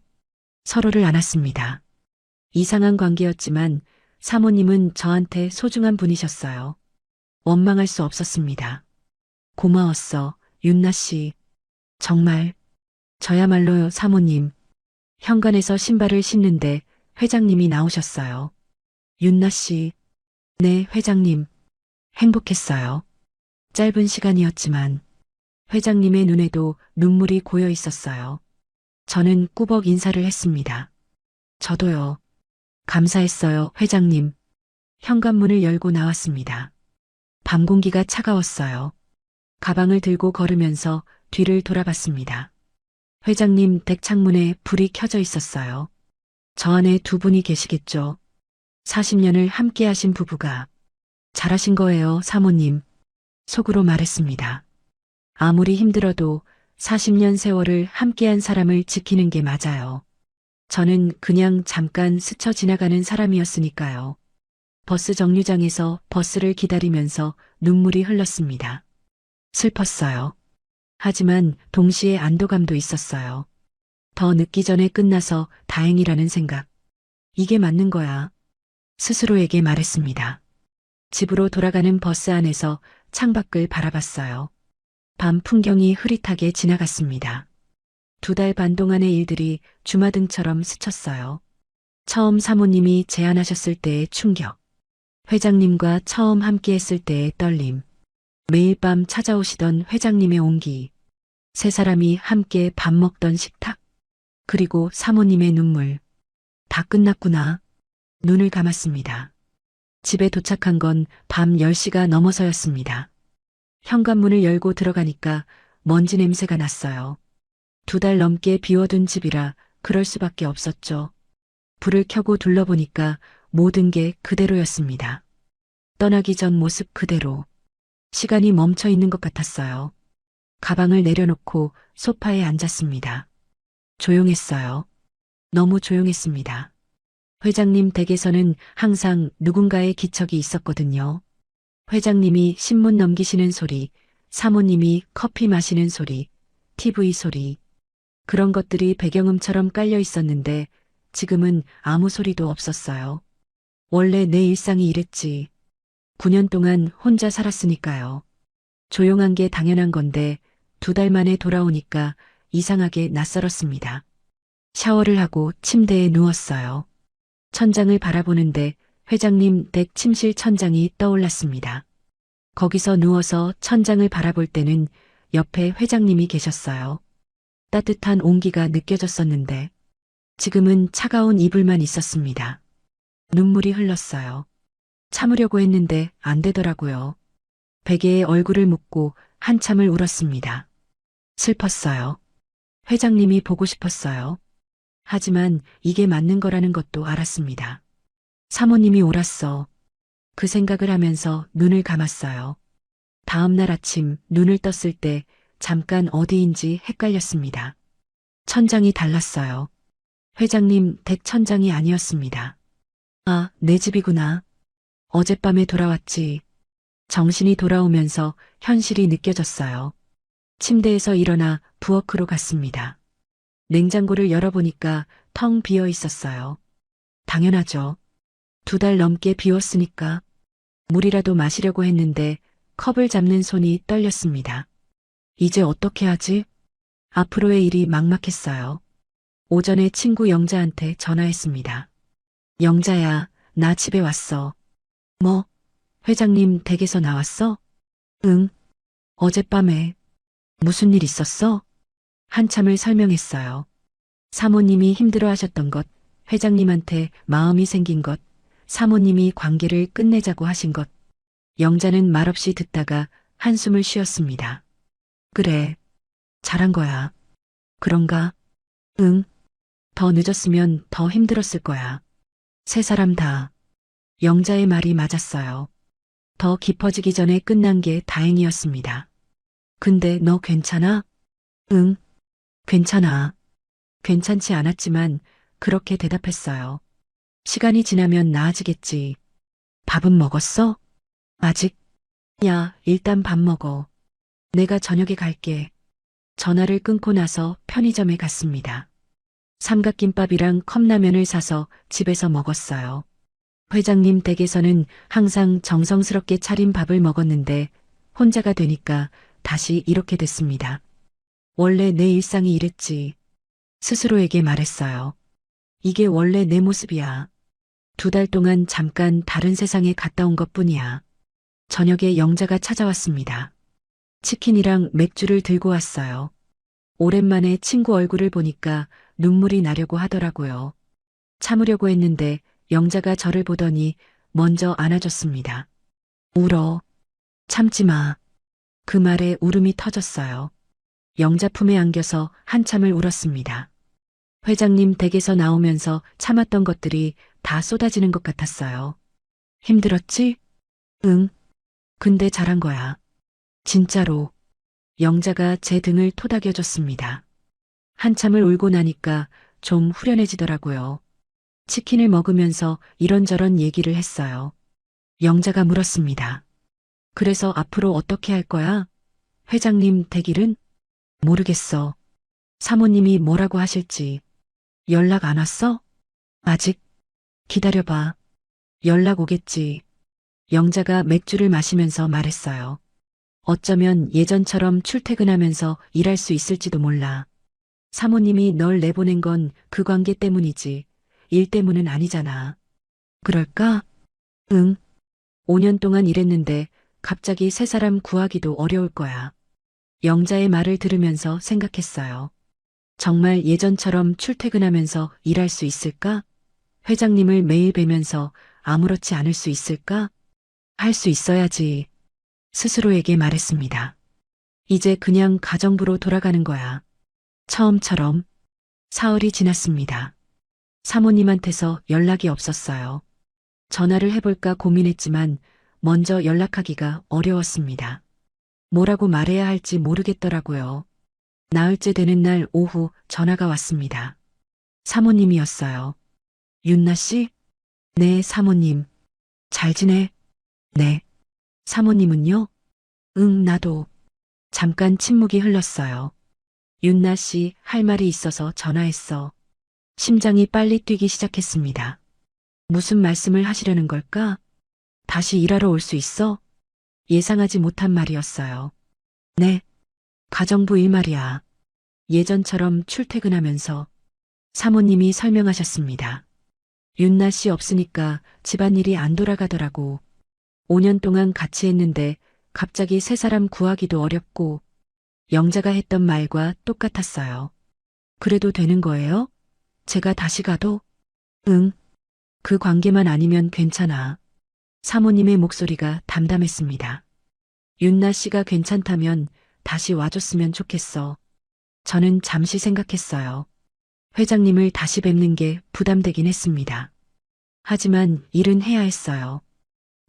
서로를 안았습니다. 이상한 관계였지만 사모님은 저한테 소중한 분이셨어요. 원망할 수 없었습니다. 고마웠어, 윤나 씨. 정말. 저야말로요, 사모님. 현관에서 신발을 신는데 회장님이 나오셨어요. 윤나 씨. 네, 회장님. 행복했어요. 짧은 시간이었지만 회장님의 눈에도 눈물이 고여 있었어요. 저는 꾸벅 인사를 했습니다. 저도요. 감사했어요, 회장님. 현관문을 열고 나왔습니다. 밤 공기가 차가웠어요. 가방을 들고 걸으면서 뒤를 돌아봤습니다. 회장님 댁 창문에 불이 켜져 있었어요. 저 안에 두 분이 계시겠죠. 40년을 함께 하신 부부가. 잘하신 거예요, 사모님. 속으로 말했습니다. 아무리 힘들어도 40년 세월을 함께한 사람을 지키는 게 맞아요. 저는 그냥 잠깐 스쳐 지나가는 사람이었으니까요. 버스 정류장에서 버스를 기다리면서 눈물이 흘렀습니다. 슬펐어요. 하지만 동시에 안도감도 있었어요. 더 늦기 전에 끝나서 다행이라는 생각. 이게 맞는 거야. 스스로에게 말했습니다. 집으로 돌아가는 버스 안에서 창밖을 바라봤어요. 밤 풍경이 흐릿하게 지나갔습니다. 2달 반 동안의 일들이 주마등처럼 스쳤어요. 처음 사모님이 제안하셨을 때의 충격. 회장님과 처음 함께했을 때의 떨림. 매일 밤 찾아오시던 회장님의 온기. 세 사람이 함께 밥 먹던 식탁. 그리고 사모님의 눈물. 다 끝났구나. 눈을 감았습니다. 집에 도착한 건 밤 10시가 넘어서였습니다. 현관문을 열고 들어가니까 먼지 냄새가 났어요. 2달 넘게 비워둔 집이라 그럴 수밖에 없었죠. 불을 켜고 둘러보니까 모든 게 그대로였습니다. 떠나기 전 모습 그대로. 시간이 멈춰 있는 것 같았어요. 가방을 내려놓고 소파에 앉았습니다. 조용했어요. 너무 조용했습니다. 회장님 댁에서는 항상 누군가의 기척이 있었거든요. 회장님이 신문 넘기시는 소리, 사모님이 커피 마시는 소리, TV 소리. 그런 것들이 배경음처럼 깔려 있었는데 지금은 아무 소리도 없었어요. 원래 내 일상이 이랬지. 9년 동안 혼자 살았으니까요. 조용한 게 당연한 건데 2달 만에 돌아오니까 이상하게 낯설었습니다. 샤워를 하고 침대에 누웠어요. 천장을 바라보는데 회장님 댁 침실 천장이 떠올랐습니다. 거기서 누워서 천장을 바라볼 때는 옆에 회장님이 계셨어요. 따뜻한 온기가 느껴졌었는데 지금은 차가운 이불만 있었습니다. 눈물이 흘렀어요. 참으려고 했는데 안 되더라고요. 베개에 얼굴을 묻고 한참을 울었습니다. 슬펐어요. 회장님이 보고 싶었어요. 하지만 이게 맞는 거라는 것도 알았습니다. 사모님이 옳았어. 그 생각을 하면서 눈을 감았어요. 다음 날 아침 눈을 떴을 때 잠깐 어디인지 헷갈렸습니다. 천장이 달랐어요. 회장님 댁 천장이 아니었습니다. 아, 내 집이구나. 어젯밤에 돌아왔지. 정신이 돌아오면서 현실이 느껴졌어요. 침대에서 일어나 부엌으로 갔습니다. 냉장고를 열어보니까 텅 비어 있었어요. 당연하죠. 2달 넘게 비웠으니까. 물이라도 마시려고 했는데 컵을 잡는 손이 떨렸습니다. 이제 어떻게 하지? 앞으로의 일이 막막했어요. 오전에 친구 영자한테 전화했습니다. 영자야, 나 집에 왔어. 뭐? 회장님 댁에서 나왔어? 응. 어젯밤에. 무슨 일 있었어? 한참을 설명했어요. 사모님이 힘들어 하셨던 것, 회장님한테 마음이 생긴 것, 사모님이 관계를 끝내자고 하신 것. 영자는 말없이 듣다가 한숨을 쉬었습니다. 그래. 잘한 거야. 그런가? 응. 더 늦었으면 더 힘들었을 거야. 세 사람 다. 영자의 말이 맞았어요. 더 깊어지기 전에 끝난 게 다행이었습니다. 근데 너 괜찮아? 응. 괜찮아. 괜찮지 않았지만 그렇게 대답했어요. 시간이 지나면 나아지겠지. 밥은 먹었어? 아직? 야, 일단 밥 먹어. 내가 저녁에 갈게. 전화를 끊고 나서 편의점에 갔습니다. 삼각김밥이랑 컵라면을 사서 집에서 먹었어요. 회장님 댁에서는 항상 정성스럽게 차린 밥을 먹었는데 혼자가 되니까 다시 이렇게 됐습니다. 원래 내 일상이 이랬지. 스스로에게 말했어요. 이게 원래 내 모습이야. 2달 동안 잠깐 다른 세상에 갔다 온 것뿐이야. 저녁에 영자가 찾아왔습니다. 치킨이랑 맥주를 들고 왔어요. 오랜만에 친구 얼굴을 보니까 눈물이 나려고 하더라고요. 참으려고 했는데 영자가 저를 보더니 먼저 안아줬습니다. 울어. 참지 마. 그 말에 울음이 터졌어요. 영자 품에 안겨서 한참을 울었습니다. 회장님 댁에서 나오면서 참았던 것들이 다 쏟아지는 것 같았어요. 힘들었지? 응. 근데 잘한 거야. 진짜로. 영자가 제 등을 토닥여줬습니다. 한참을 울고 나니까 좀 후련해지더라고요. 치킨을 먹으면서 이런저런 얘기를 했어요. 영자가 물었습니다. 그래서 앞으로 어떻게 할 거야? 회장님 댁일은? 모르겠어. 사모님이 뭐라고 하실지. 연락 안 왔어? 아직? 기다려봐. 연락 오겠지. 영자가 맥주를 마시면서 말했어요. 어쩌면 예전처럼 출퇴근하면서 일할 수 있을지도 몰라. 사모님이 널 내보낸 건 그 관계 때문이지. 일 때문은 아니잖아. 그럴까? 응. 5년 동안 일했는데 갑자기 새 사람 구하기도 어려울 거야. 영자의 말을 들으면서 생각했어요. 정말 예전처럼 출퇴근하면서 일할 수 있을까? 회장님을 매일 뵈면서 아무렇지 않을 수 있을까? 할 수 있어야지. 스스로에게 말했습니다. 이제 그냥 가정부로 돌아가는 거야. 처음처럼. 사흘이 지났습니다. 사모님한테서 연락이 없었어요. 전화를 해볼까 고민했지만 먼저 연락하기가 어려웠습니다. 뭐라고 말해야 할지 모르겠더라고요. 나흘째 되는 날 오후 전화가 왔습니다. 사모님이었어요. 윤나 씨? 네, 사모님. 잘 지내? 네. 사모님은요? 응, 나도. 잠깐 침묵이 흘렀어요. 윤나 씨, 할 말이 있어서 전화했어. 심장이 빨리 뛰기 시작했습니다. 무슨 말씀을 하시려는 걸까? 다시 일하러 올 수 있어? 예상하지 못한 말이었어요. 네. 가정부 일 말이야. 예전처럼 출퇴근하면서 사모님이 설명하셨습니다. 윤나 씨 없으니까 집안일이 안 돌아가더라고. 5년 동안 같이 했는데 갑자기 새 사람 구하기도 어렵고 영자가 했던 말과 똑같았어요. 그래도 되는 거예요? 제가 다시 가도? 응. 그 관계만 아니면 괜찮아. 사모님의 목소리가 담담했습니다. 윤나 씨가 괜찮다면 다시 와줬으면 좋겠어. 저는 잠시 생각했어요. 회장님을 다시 뵙는 게 부담되긴 했습니다. 하지만 일은 해야 했어요.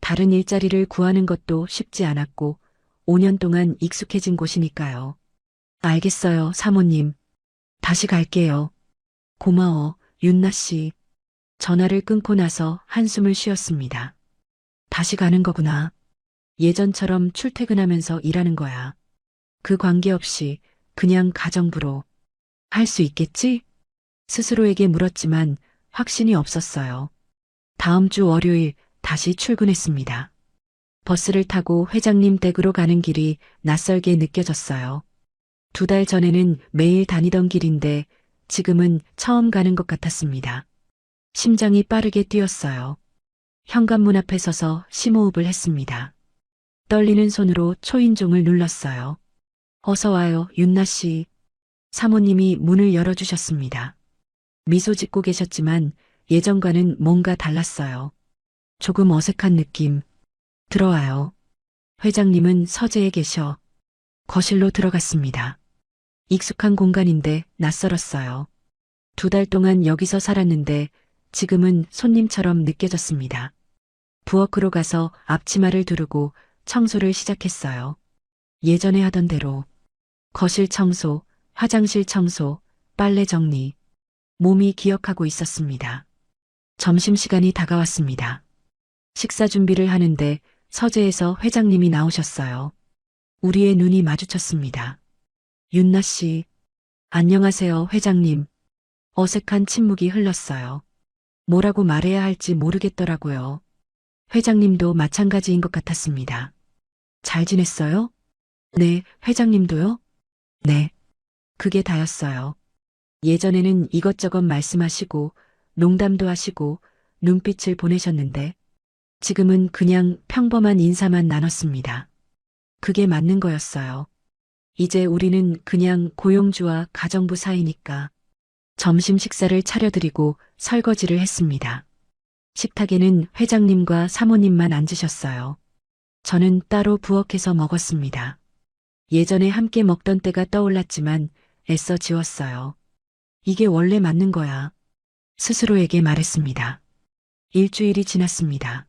다른 일자리를 구하는 것도 쉽지 않았고 5년 동안 익숙해진 곳이니까요. 알겠어요, 사모님. 다시 갈게요. 고마워, 윤나 씨. 전화를 끊고 나서 한숨을 쉬었습니다. 다시 가는 거구나. 예전처럼 출퇴근하면서 일하는 거야. 그 관계없이 그냥 가정부로. 할 수 있겠지? 스스로에게 물었지만 확신이 없었어요. 다음 주 월요일 다시 출근했습니다. 버스를 타고 회장님 댁으로 가는 길이 낯설게 느껴졌어요. 2달 전에는 매일 다니던 길인데 지금은 처음 가는 것 같았습니다. 심장이 빠르게 뛰었어요. 현관문 앞에 서서 심호흡을 했습니다. 떨리는 손으로 초인종을 눌렀어요. 어서 와요, 윤나 씨. 사모님이 문을 열어주셨습니다. 미소 짓고 계셨지만 예전과는 뭔가 달랐어요. 조금 어색한 느낌. 들어와요. 회장님은 서재에 계셔. 거실로 들어갔습니다. 익숙한 공간인데 낯설었어요. 2달 동안 여기서 살았는데 지금은 손님처럼 느껴졌습니다. 부엌으로 가서 앞치마를 두르고 청소를 시작했어요. 예전에 하던 대로 거실 청소, 화장실 청소, 빨래 정리. 몸이 기억하고 있었습니다. 점심시간이 다가왔습니다. 식사 준비를 하는데 서재에서 회장님이 나오셨어요. 우리의 눈이 마주쳤습니다. 윤나 씨. 안녕하세요, 회장님. 어색한 침묵이 흘렀어요. 뭐라고 말해야 할지 모르겠더라고요. 회장님도 마찬가지인 것 같았습니다. 잘 지냈어요? 네, 회장님도요? 네. 그게 다였어요. 예전에는 이것저것 말씀하시고 농담도 하시고 눈빛을 보내셨는데 지금은 그냥 평범한 인사만 나눴습니다. 그게 맞는 거였어요. 이제 우리는 그냥 고용주와 가정부 사이니까 점심 식사를 차려드리고 설거지를 했습니다. 식탁에는 회장님과 사모님만 앉으셨어요. 저는 따로 부엌에서 먹었습니다. 예전에 함께 먹던 때가 떠올랐지만 애써 지웠어요. 이게 원래 맞는 거야. 스스로에게 말했습니다. 일주일이 지났습니다.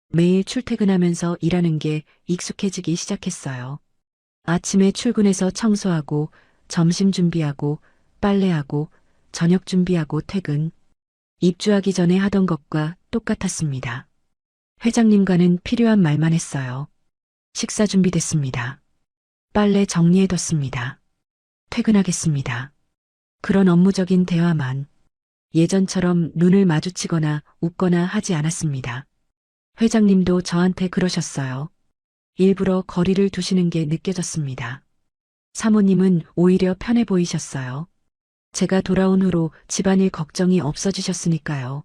매일 출퇴근하면서 일하는 게 익숙해지기 시작했어요. 아침에 출근해서 청소하고 점심 준비하고 빨래하고 저녁 준비하고 퇴근. 입주하기 전에 하던 것과 똑같았습니다. 회장님과는 필요한 말만 했어요. 식사 준비됐습니다. 빨래 정리해뒀습니다. 퇴근하겠습니다. 그런 업무적인 대화만 예전처럼 눈을 마주치거나 웃거나 하지 않았습니다. 회장님도 저한테 그러셨어요. 일부러 거리를 두시는 게 느껴졌습니다. 사모님은 오히려 편해 보이셨어요. 제가 돌아온 후로 집안일 걱정이 없어지셨으니까요.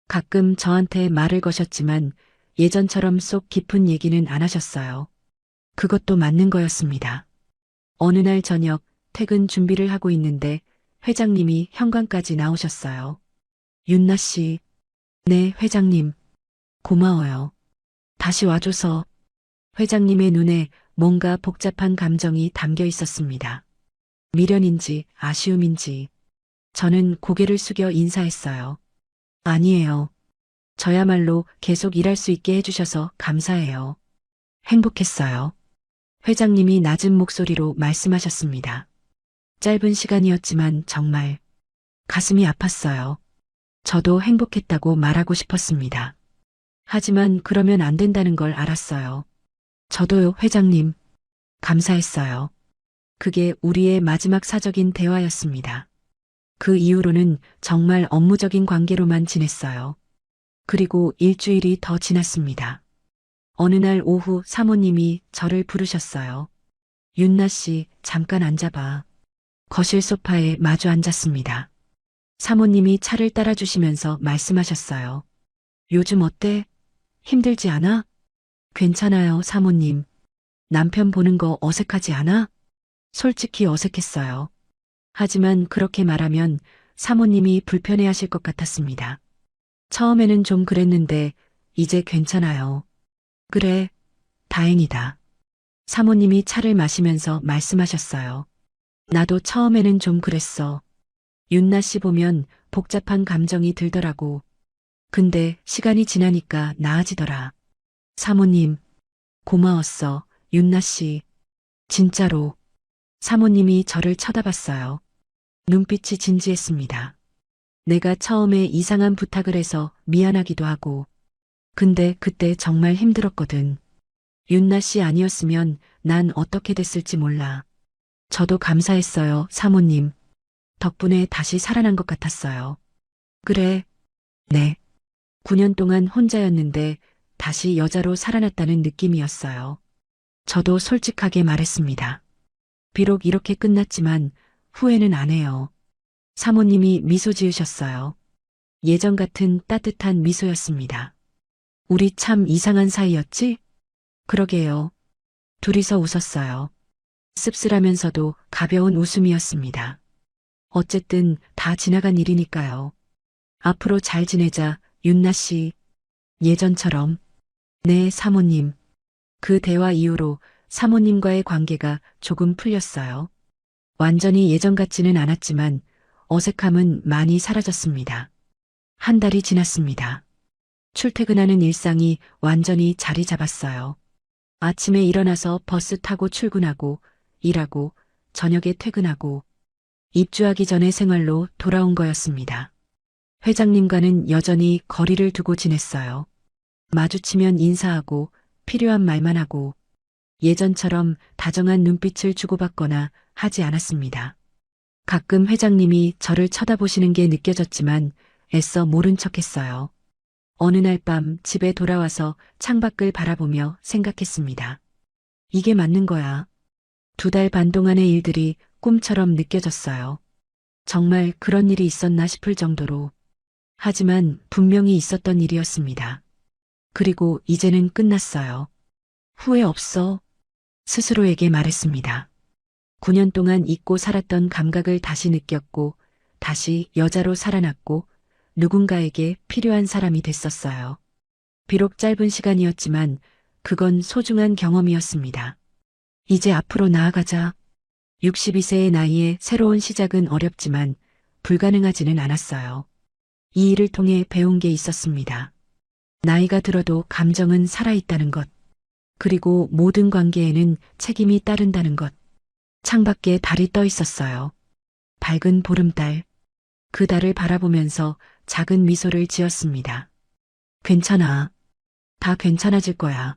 가끔 저한테 말을 거셨지만 예전처럼 속 깊은 얘기는 안 하셨어요. 그것도 맞는 거였습니다. 어느 날 저녁 퇴근 준비를 하고 있는데 회장님이 현관까지 나오셨어요. 윤나 씨. 네, 회장님. 고마워요. 다시 와줘서. 회장님의 눈에 뭔가 복잡한 감정이 담겨 있었습니다. 미련인지 아쉬움인지. 저는 고개를 숙여 인사했어요. 아니에요. 저야말로 계속 일할 수 있게 해주셔서 감사해요. 행복했어요. 회장님이 낮은 목소리로 말씀하셨습니다. 짧은 시간이었지만 정말 가슴이 아팠어요. 저도 행복했다고 말하고 싶었습니다. 하지만 그러면 안 된다는 걸 알았어요. 저도요, 회장님. 감사했어요. 그게 우리의 마지막 사적인 대화였습니다. 그 이후로는 정말 업무적인 관계로만 지냈어요. 그리고 일주일이 더 지났습니다. 어느 날 오후 사모님이 저를 부르셨어요. 윤나 씨, 잠깐 앉아봐. 거실 소파에 마주 앉았습니다. 사모님이 차를 따라주시면서 말씀하셨어요. 요즘 어때? 힘들지 않아? 괜찮아요, 사모님. 남편 보는 거 어색하지 않아? 솔직히 어색했어요. 하지만 그렇게 말하면 사모님이 불편해하실 것 같았습니다. 처음에는 좀 그랬는데 이제 괜찮아요. 그래, 다행이다. 사모님이 차를 마시면서 말씀하셨어요. 나도 처음에는 좀 그랬어. 윤나 씨 보면 복잡한 감정이 들더라고. 근데 시간이 지나니까 나아지더라. 사모님, 고마웠어, 윤나 씨. 진짜로. 사모님이 저를 쳐다봤어요. 눈빛이 진지했습니다. 내가 처음에 이상한 부탁을 해서 미안하기도 하고. 근데 그때 정말 힘들었거든. 윤나 씨 아니었으면 난 어떻게 됐을지 몰라. 저도 감사했어요, 사모님. 덕분에 다시 살아난 것 같았어요. 그래. 네. 9년 동안 혼자였는데 다시 여자로 살아났다는 느낌이었어요. 저도 솔직하게 말했습니다. 비록 이렇게 끝났지만 후회는 안 해요. 사모님이 미소 지으셨어요. 예전 같은 따뜻한 미소였습니다. 우리 참 이상한 사이였지? 그러게요. 둘이서 웃었어요. 씁쓸하면서도 가벼운 웃음이었습니다. 어쨌든 다 지나간 일이니까요. 앞으로 잘 지내자, 윤나 씨. 예전처럼. 네, 사모님. 그 대화 이후로 사모님과의 관계가 조금 풀렸어요. 완전히 예전 같지는 않았지만 어색함은 많이 사라졌습니다. 한 달이 지났습니다. 출퇴근하는 일상이 완전히 자리 잡았어요. 아침에 일어나서 버스 타고 출근하고, 일하고, 저녁에 퇴근하고, 입주하기 전의 생활로 돌아온 거였습니다. 회장님과는 여전히 거리를 두고 지냈어요. 마주치면 인사하고, 필요한 말만 하고, 예전처럼 다정한 눈빛을 주고받거나 하지 않았습니다. 가끔 회장님이 저를 쳐다보시는 게 느껴졌지만 애써 모른 척했어요. 어느 날 밤 집에 돌아와서 창밖을 바라보며 생각했습니다. 이게 맞는 거야. 2달 반 동안의 일들이 꿈처럼 느껴졌어요. 정말 그런 일이 있었나 싶을 정도로. 하지만 분명히 있었던 일이었습니다. 그리고 이제는 끝났어요. 후회 없어. 스스로에게 말했습니다. 9년 동안 잊고 살았던 감각을 다시 느꼈고, 다시 여자로 살아났고, 누군가에게 필요한 사람이 됐었어요. 비록 짧은 시간이었지만, 그건 소중한 경험이었습니다. 이제 앞으로 나아가자. 62세의 나이에 새로운 시작은 어렵지만, 불가능하지는 않았어요. 이 일을 통해 배운 게 있었습니다. 나이가 들어도 감정은 살아있다는 것. 그리고 모든 관계에는 책임이 따른다는 것. 창밖에 달이 떠 있었어요. 밝은 보름달. 그 달을 바라보면서 작은 미소를 지었습니다. 괜찮아. 다 괜찮아질 거야.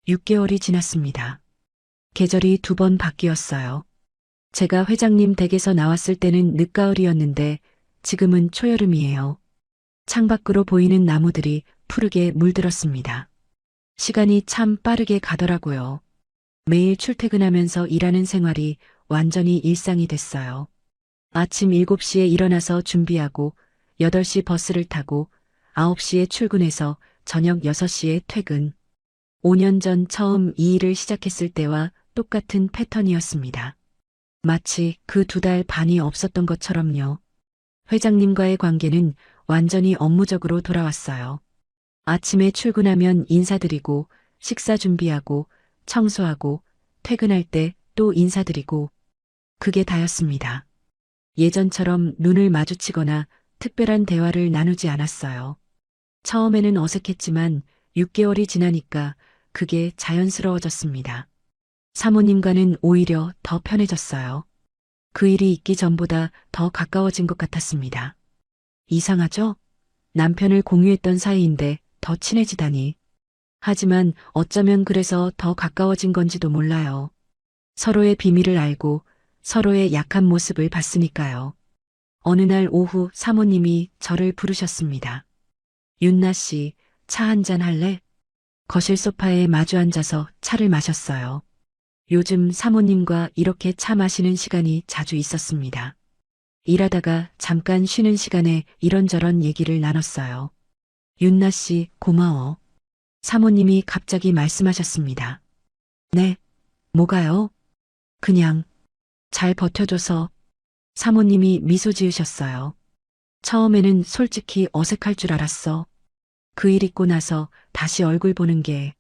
6개월이 지났습니다. 계절이 2번 바뀌었어요. 제가 회장님 댁에서 나왔을 때는 늦가을이었는데 지금은 초여름이에요. 창밖으로 보이는 나무들이 푸르게 물들었습니다. 시간이 참 빠르게 가더라고요. 매일 출퇴근하면서 일하는 생활이 완전히 일상이 됐어요. 아침 7시에 일어나서 준비하고 8시 버스를 타고 9시에 출근해서 저녁 6시에 퇴근. 5년 전 처음 이 일을 시작했을 때와 똑같은 패턴이었습니다. 마치 그 2달 반이 없었던 것처럼요. 회장님과의 관계는 완전히 업무적으로 돌아왔어요. 아침에 출근하면 인사드리고 식사 준비하고 청소하고 퇴근할 때 또 인사드리고 그게 다였습니다. 예전처럼 눈을 마주치거나 특별한 대화를 나누지 않았어요. 처음에는 어색했지만 6개월이 지나니까 그게 자연스러워졌습니다. 사모님과는 오히려 더 편해졌어요. 그 일이 있기 전보다 더 가까워진 것 같았습니다. 이상하죠? 남편을 공유했던 사이인데 더 친해지다니. 하지만 어쩌면 그래서 더 가까워진 건지도 몰라요. 서로의 비밀을 알고 서로의 약한 모습을 봤으니까요. 어느 날 오후 사모님이 저를 부르셨습니다. 윤나 씨, 차 한잔 할래? 거실 소파에 마주 앉아서 차를 마셨어요. 요즘 사모님과 이렇게 차 마시는 시간이 자주 있었습니다. 일하다가 잠깐 쉬는 시간에 이런저런 얘기를 나눴어요. 윤나 씨, 고마워. 사모님이 갑자기 말씀하셨습니다. 네, 뭐가요? 그냥 잘 버텨줘서. 사모님이 미소 지으셨어요. 처음에는 솔직히 어색할 줄 알았어. 그 일 있고 나서 다시 얼굴 보는 게.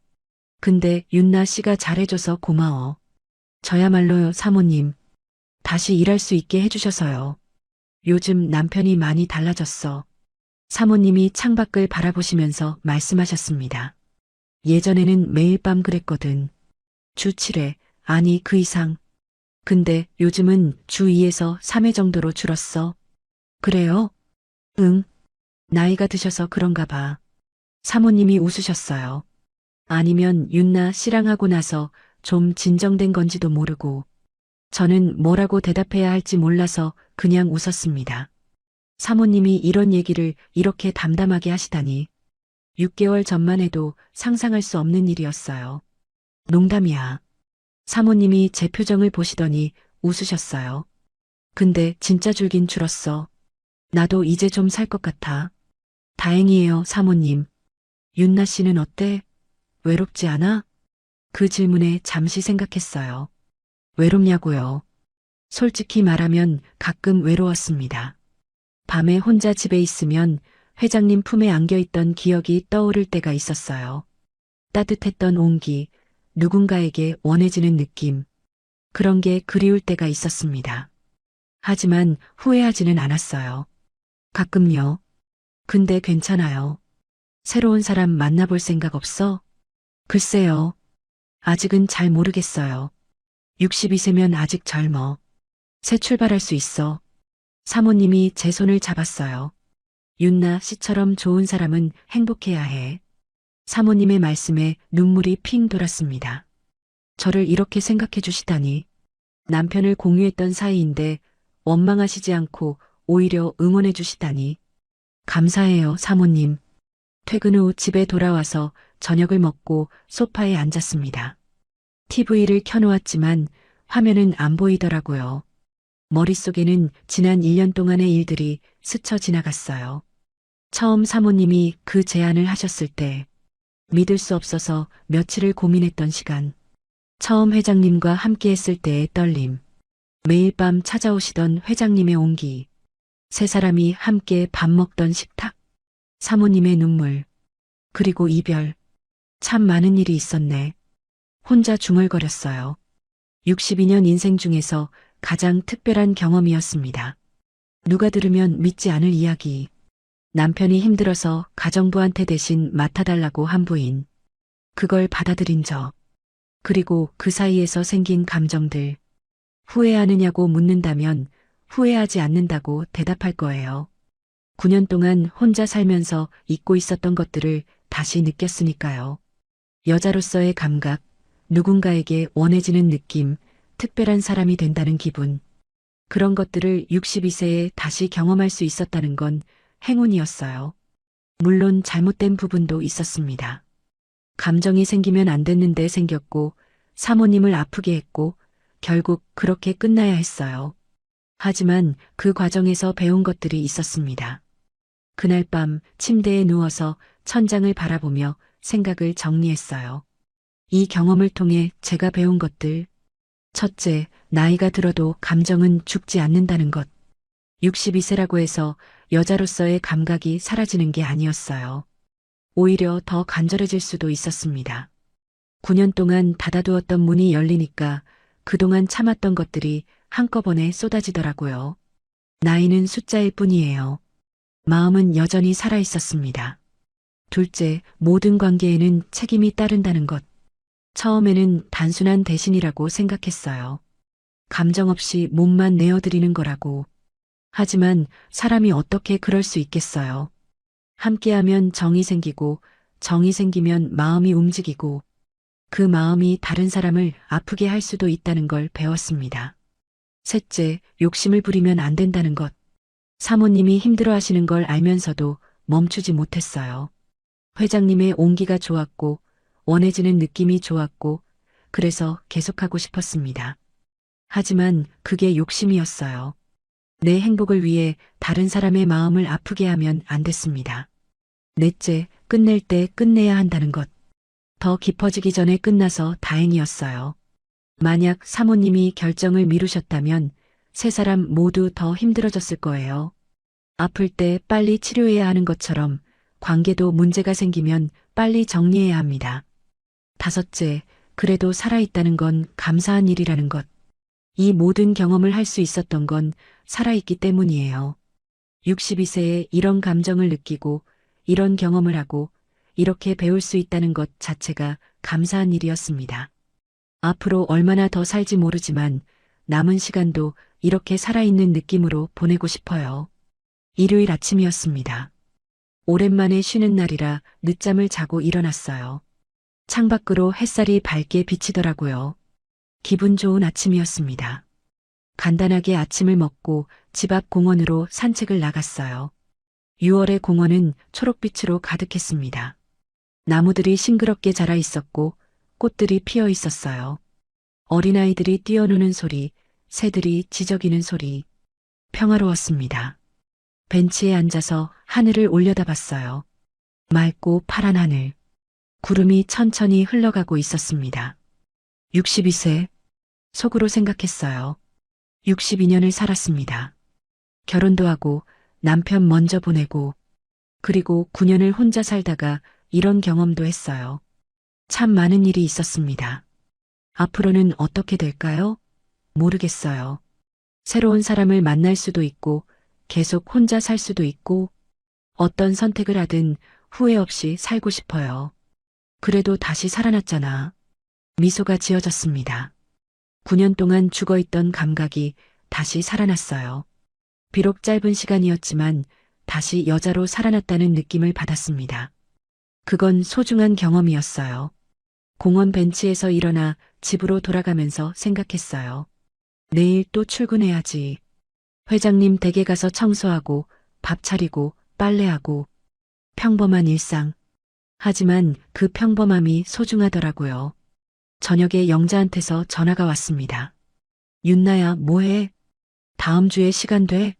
근데 윤나 씨가 잘해줘서 고마워. 저야말로요, 사모님. 다시 일할 수 있게 해주셔서요. 요즘 남편이 많이 달라졌어. 사모님이 창밖을 바라보시면서 말씀하셨습니다. 예전에는 매일 밤 그랬거든. 주 7회, 아니 그 이상. 근데 요즘은 주 2에서 3회 정도로 줄었어. 그래요? 응. 나이가 드셔서 그런가 봐. 사모님이 웃으셨어요. 아니면 윤나 씨랑 하고 나서 좀 진정된 건지도 모르고. 저는 뭐라고 대답해야 할지 몰라서 그냥 웃었습니다. 사모님이 이런 얘기를 이렇게 담담하게 하시다니. 6개월 전만 해도 상상할 수 없는 일이었어요. 농담이야. 사모님이 제 표정을 보시더니 웃으셨어요. 근데 진짜 줄긴 줄었어. 나도 이제 좀 살 것 같아. 다행이에요, 사모님. 윤나 씨는 어때? 외롭지 않아? 그 질문에 잠시 생각했어요. 외롭냐고요? 솔직히 말하면 가끔 외로웠습니다. 밤에 혼자 집에 있으면 회장님 품에 안겨있던 기억이 떠오를 때가 있었어요. 따뜻했던 온기, 누군가에게 원해지는 느낌, 그런 게 그리울 때가 있었습니다. 하지만 후회하지는 않았어요. 가끔요. 근데 괜찮아요. 새로운 사람 만나볼 생각 없어? 글쎄요. 아직은 잘 모르겠어요. 62세면 아직 젊어. 새 출발할 수 있어. 사모님이 제 손을 잡았어요. 윤나 씨처럼 좋은 사람은 행복해야 해. 사모님의 말씀에 눈물이 핑 돌았습니다. 저를 이렇게 생각해 주시다니. 남편을 공유했던 사이인데 원망하시지 않고 오히려 응원해 주시다니. 감사해요, 사모님. 퇴근 후 집에 돌아와서 저녁을 먹고 소파에 앉았습니다. TV를 켜놓았지만 화면은 안 보이더라고요. 머릿속에는 지난 1년 동안의 일들이 스쳐 지나갔어요. 처음 사모님이 그 제안을 하셨을 때 믿을 수 없어서 며칠을 고민했던 시간. 처음 회장님과 함께 했을 때의 떨림. 매일 밤 찾아오시던 회장님의 온기. 세 사람이 함께 밥 먹던 식탁. 사모님의 눈물. 그리고 이별. 참 많은 일이 있었네. 혼자 중얼거렸어요. 62년 인생 중에서 가장 특별한 경험이었습니다. 누가 들으면 믿지 않을 이야기. 남편이 힘들어서 가정부한테 대신 맡아달라고 한 부인. 그걸 받아들인 저. 그리고 그 사이에서 생긴 감정들. 후회하느냐고 묻는다면 후회하지 않는다고 대답할 거예요. 9년 동안 혼자 살면서 잊고 있었던 것들을 다시 느꼈으니까요. 여자로서의 감각, 누군가에게 원해지는 느낌, 특별한 사람이 된다는 기분. 그런 것들을 62세에 다시 경험할 수 있었다는 건 행운이었어요. 물론 잘못된 부분도 있었습니다. 감정이 생기면 안 됐는데 생겼고, 사모님을 아프게 했고, 결국 그렇게 끝나야 했어요. 하지만 그 과정에서 배운 것들이 있었습니다. 그날 밤 침대에 누워서 천장을 바라보며 생각을 정리했어요. 이 경험을 통해 제가 배운 것들. 첫째, 나이가 들어도 감정은 죽지 않는다는 것. 62세라고 해서 여자로서의 감각이 사라지는 게 아니었어요. 오히려 더 간절해질 수도 있었습니다. 9년 동안 닫아두었던 문이 열리니까 그동안 참았던 것들이 한꺼번에 쏟아지더라고요. 나이는 숫자일 뿐이에요. 마음은 여전히 살아 있었습니다. 둘째, 모든 관계에는 책임이 따른다는 것. 처음에는 단순한 대신이라고 생각했어요. 감정 없이 몸만 내어드리는 거라고. 하지만 사람이 어떻게 그럴 수 있겠어요. 함께하면 정이 생기고, 정이 생기면 마음이 움직이고, 그 마음이 다른 사람을 아프게 할 수도 있다는 걸 배웠습니다. 셋째, 욕심을 부리면 안 된다는 것. 사모님이 힘들어 하시는 걸 알면서도 멈추지 못했어요. 회장님의 온기가 좋았고, 원해지는 느낌이 좋았고, 그래서 계속하고 싶었습니다. 하지만 그게 욕심이었어요. 내 행복을 위해 다른 사람의 마음을 아프게 하면 안 됐습니다. 넷째, 끝낼 때 끝내야 한다는 것. 더 깊어지기 전에 끝나서 다행이었어요. 만약 사모님이 결정을 미루셨다면 세 사람 모두 더 힘들어졌을 거예요. 아플 때 빨리 치료해야 하는 것처럼 관계도 문제가 생기면 빨리 정리해야 합니다. 다섯째, 그래도 살아있다는 건 감사한 일이라는 것. 이 모든 경험을 할 수 있었던 건 살아있기 때문이에요. 62세에 이런 감정을 느끼고 이런 경험을 하고 이렇게 배울 수 있다는 것 자체가 감사한 일이었습니다. 앞으로 얼마나 더 살지 모르지만 남은 시간도 이렇게 살아있는 느낌으로 보내고 싶어요. 일요일 아침이었습니다. 오랜만에 쉬는 날이라 늦잠을 자고 일어났어요. 창밖으로 햇살이 밝게 비치더라고요. 기분 좋은 아침이었습니다. 간단하게 아침을 먹고 집 앞 공원으로 산책을 나갔어요. 6월의 공원은 초록빛으로 가득했습니다. 나무들이 싱그럽게 자라 있었고 꽃들이 피어 있었어요. 어린아이들이 뛰어노는 소리, 새들이 지저귀는 소리. 평화로웠습니다. 벤치에 앉아서 하늘을 올려다봤어요. 맑고 파란 하늘. 구름이 천천히 흘러가고 있었습니다. 62세. 속으로 생각했어요. 62년을 살았습니다. 결혼도 하고 남편 먼저 보내고 그리고 9년을 혼자 살다가 이런 경험도 했어요. 참 많은 일이 있었습니다. 앞으로는 어떻게 될까요? 모르겠어요. 새로운 사람을 만날 수도 있고 계속 혼자 살 수도 있고 어떤 선택을 하든 후회 없이 살고 싶어요. 그래도 다시 살아났잖아. 미소가 지어졌습니다. 9년 동안 죽어있던 감각이 다시 살아났어요. 비록 짧은 시간이었지만 다시 여자로 살아났다는 느낌을 받았습니다. 그건 소중한 경험이었어요. 공원 벤치에서 일어나 집으로 돌아가면서 생각했어요. 내일 또 출근해야지. 회장님 댁에 가서 청소하고 밥 차리고 빨래하고 평범한 일상. 하지만 그 평범함이 소중하더라고요. 저녁에 영자한테서 전화가 왔습니다. 윤나야, 뭐해? 다음 주에 시간 돼?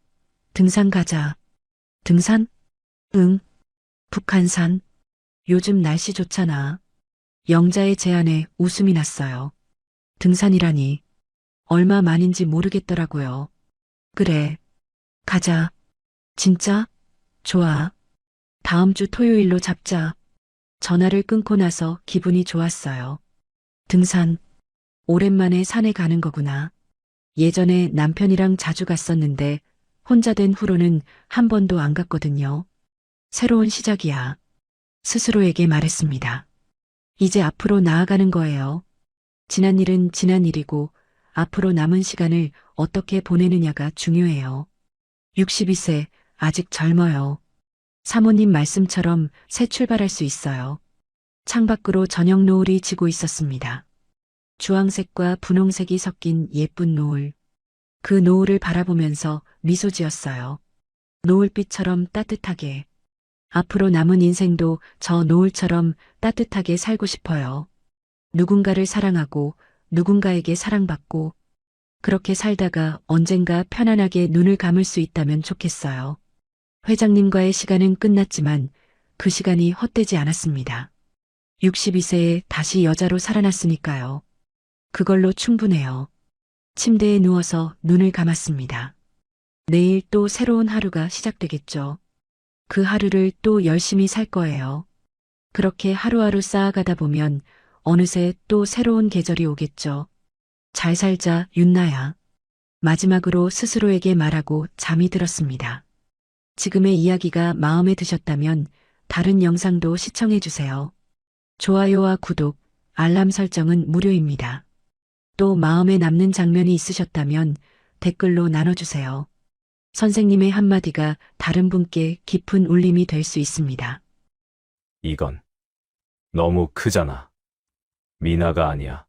등산 가자. 등산? 응. 북한산. 요즘 날씨 좋잖아. 영자의 제안에 웃음이 났어요. 등산이라니. 얼마 만인지 모르겠더라고요. 그래. 가자. 진짜? 좋아. 다음 주 토요일로 잡자. 전화를 끊고 나서 기분이 좋았어요. 등산. 오랜만에 산에 가는 거구나. 예전에 남편이랑 자주 갔었는데 혼자 된 후로는 한 번도 안 갔거든요. 새로운 시작이야. 스스로에게 말했습니다. 이제 앞으로 나아가는 거예요. 지난 일은 지난 일이고 앞으로 남은 시간을 어떻게 보내느냐가 중요해요. 62세, 아직 젊어요. 사모님 말씀처럼 새 출발할 수 있어요. 창밖으로 저녁 노을이 지고 있었습니다. 주황색과 분홍색이 섞인 예쁜 노을. 그 노을을 바라보면서 미소 지었어요. 노을빛처럼 따뜻하게. 앞으로 남은 인생도 저 노을처럼 따뜻하게 살고 싶어요. 누군가를 사랑하고 누군가에게 사랑받고 그렇게 살다가 언젠가 편안하게 눈을 감을 수 있다면 좋겠어요. 회장님과의 시간은 끝났지만 그 시간이 헛되지 않았습니다. 62세에 다시 여자로 살아났으니까요. 그걸로 충분해요. 침대에 누워서 눈을 감았습니다. 내일 또 새로운 하루가 시작되겠죠. 그 하루를 또 열심히 살 거예요. 그렇게 하루하루 쌓아가다 보면 어느새 또 새로운 계절이 오겠죠. 잘 살자, 윤나야. 마지막으로 스스로에게 말하고 잠이 들었습니다. 지금의 이야기가 마음에 드셨다면 다른 영상도 시청해주세요. 좋아요와 구독, 알람 설정은 무료입니다. 또 마음에 남는 장면이 있으셨다면 댓글로 나눠주세요. 선생님의 한마디가 다른 분께 깊은 울림이 될 수 있습니다. 이건 너무 크잖아. 미나가 아니야.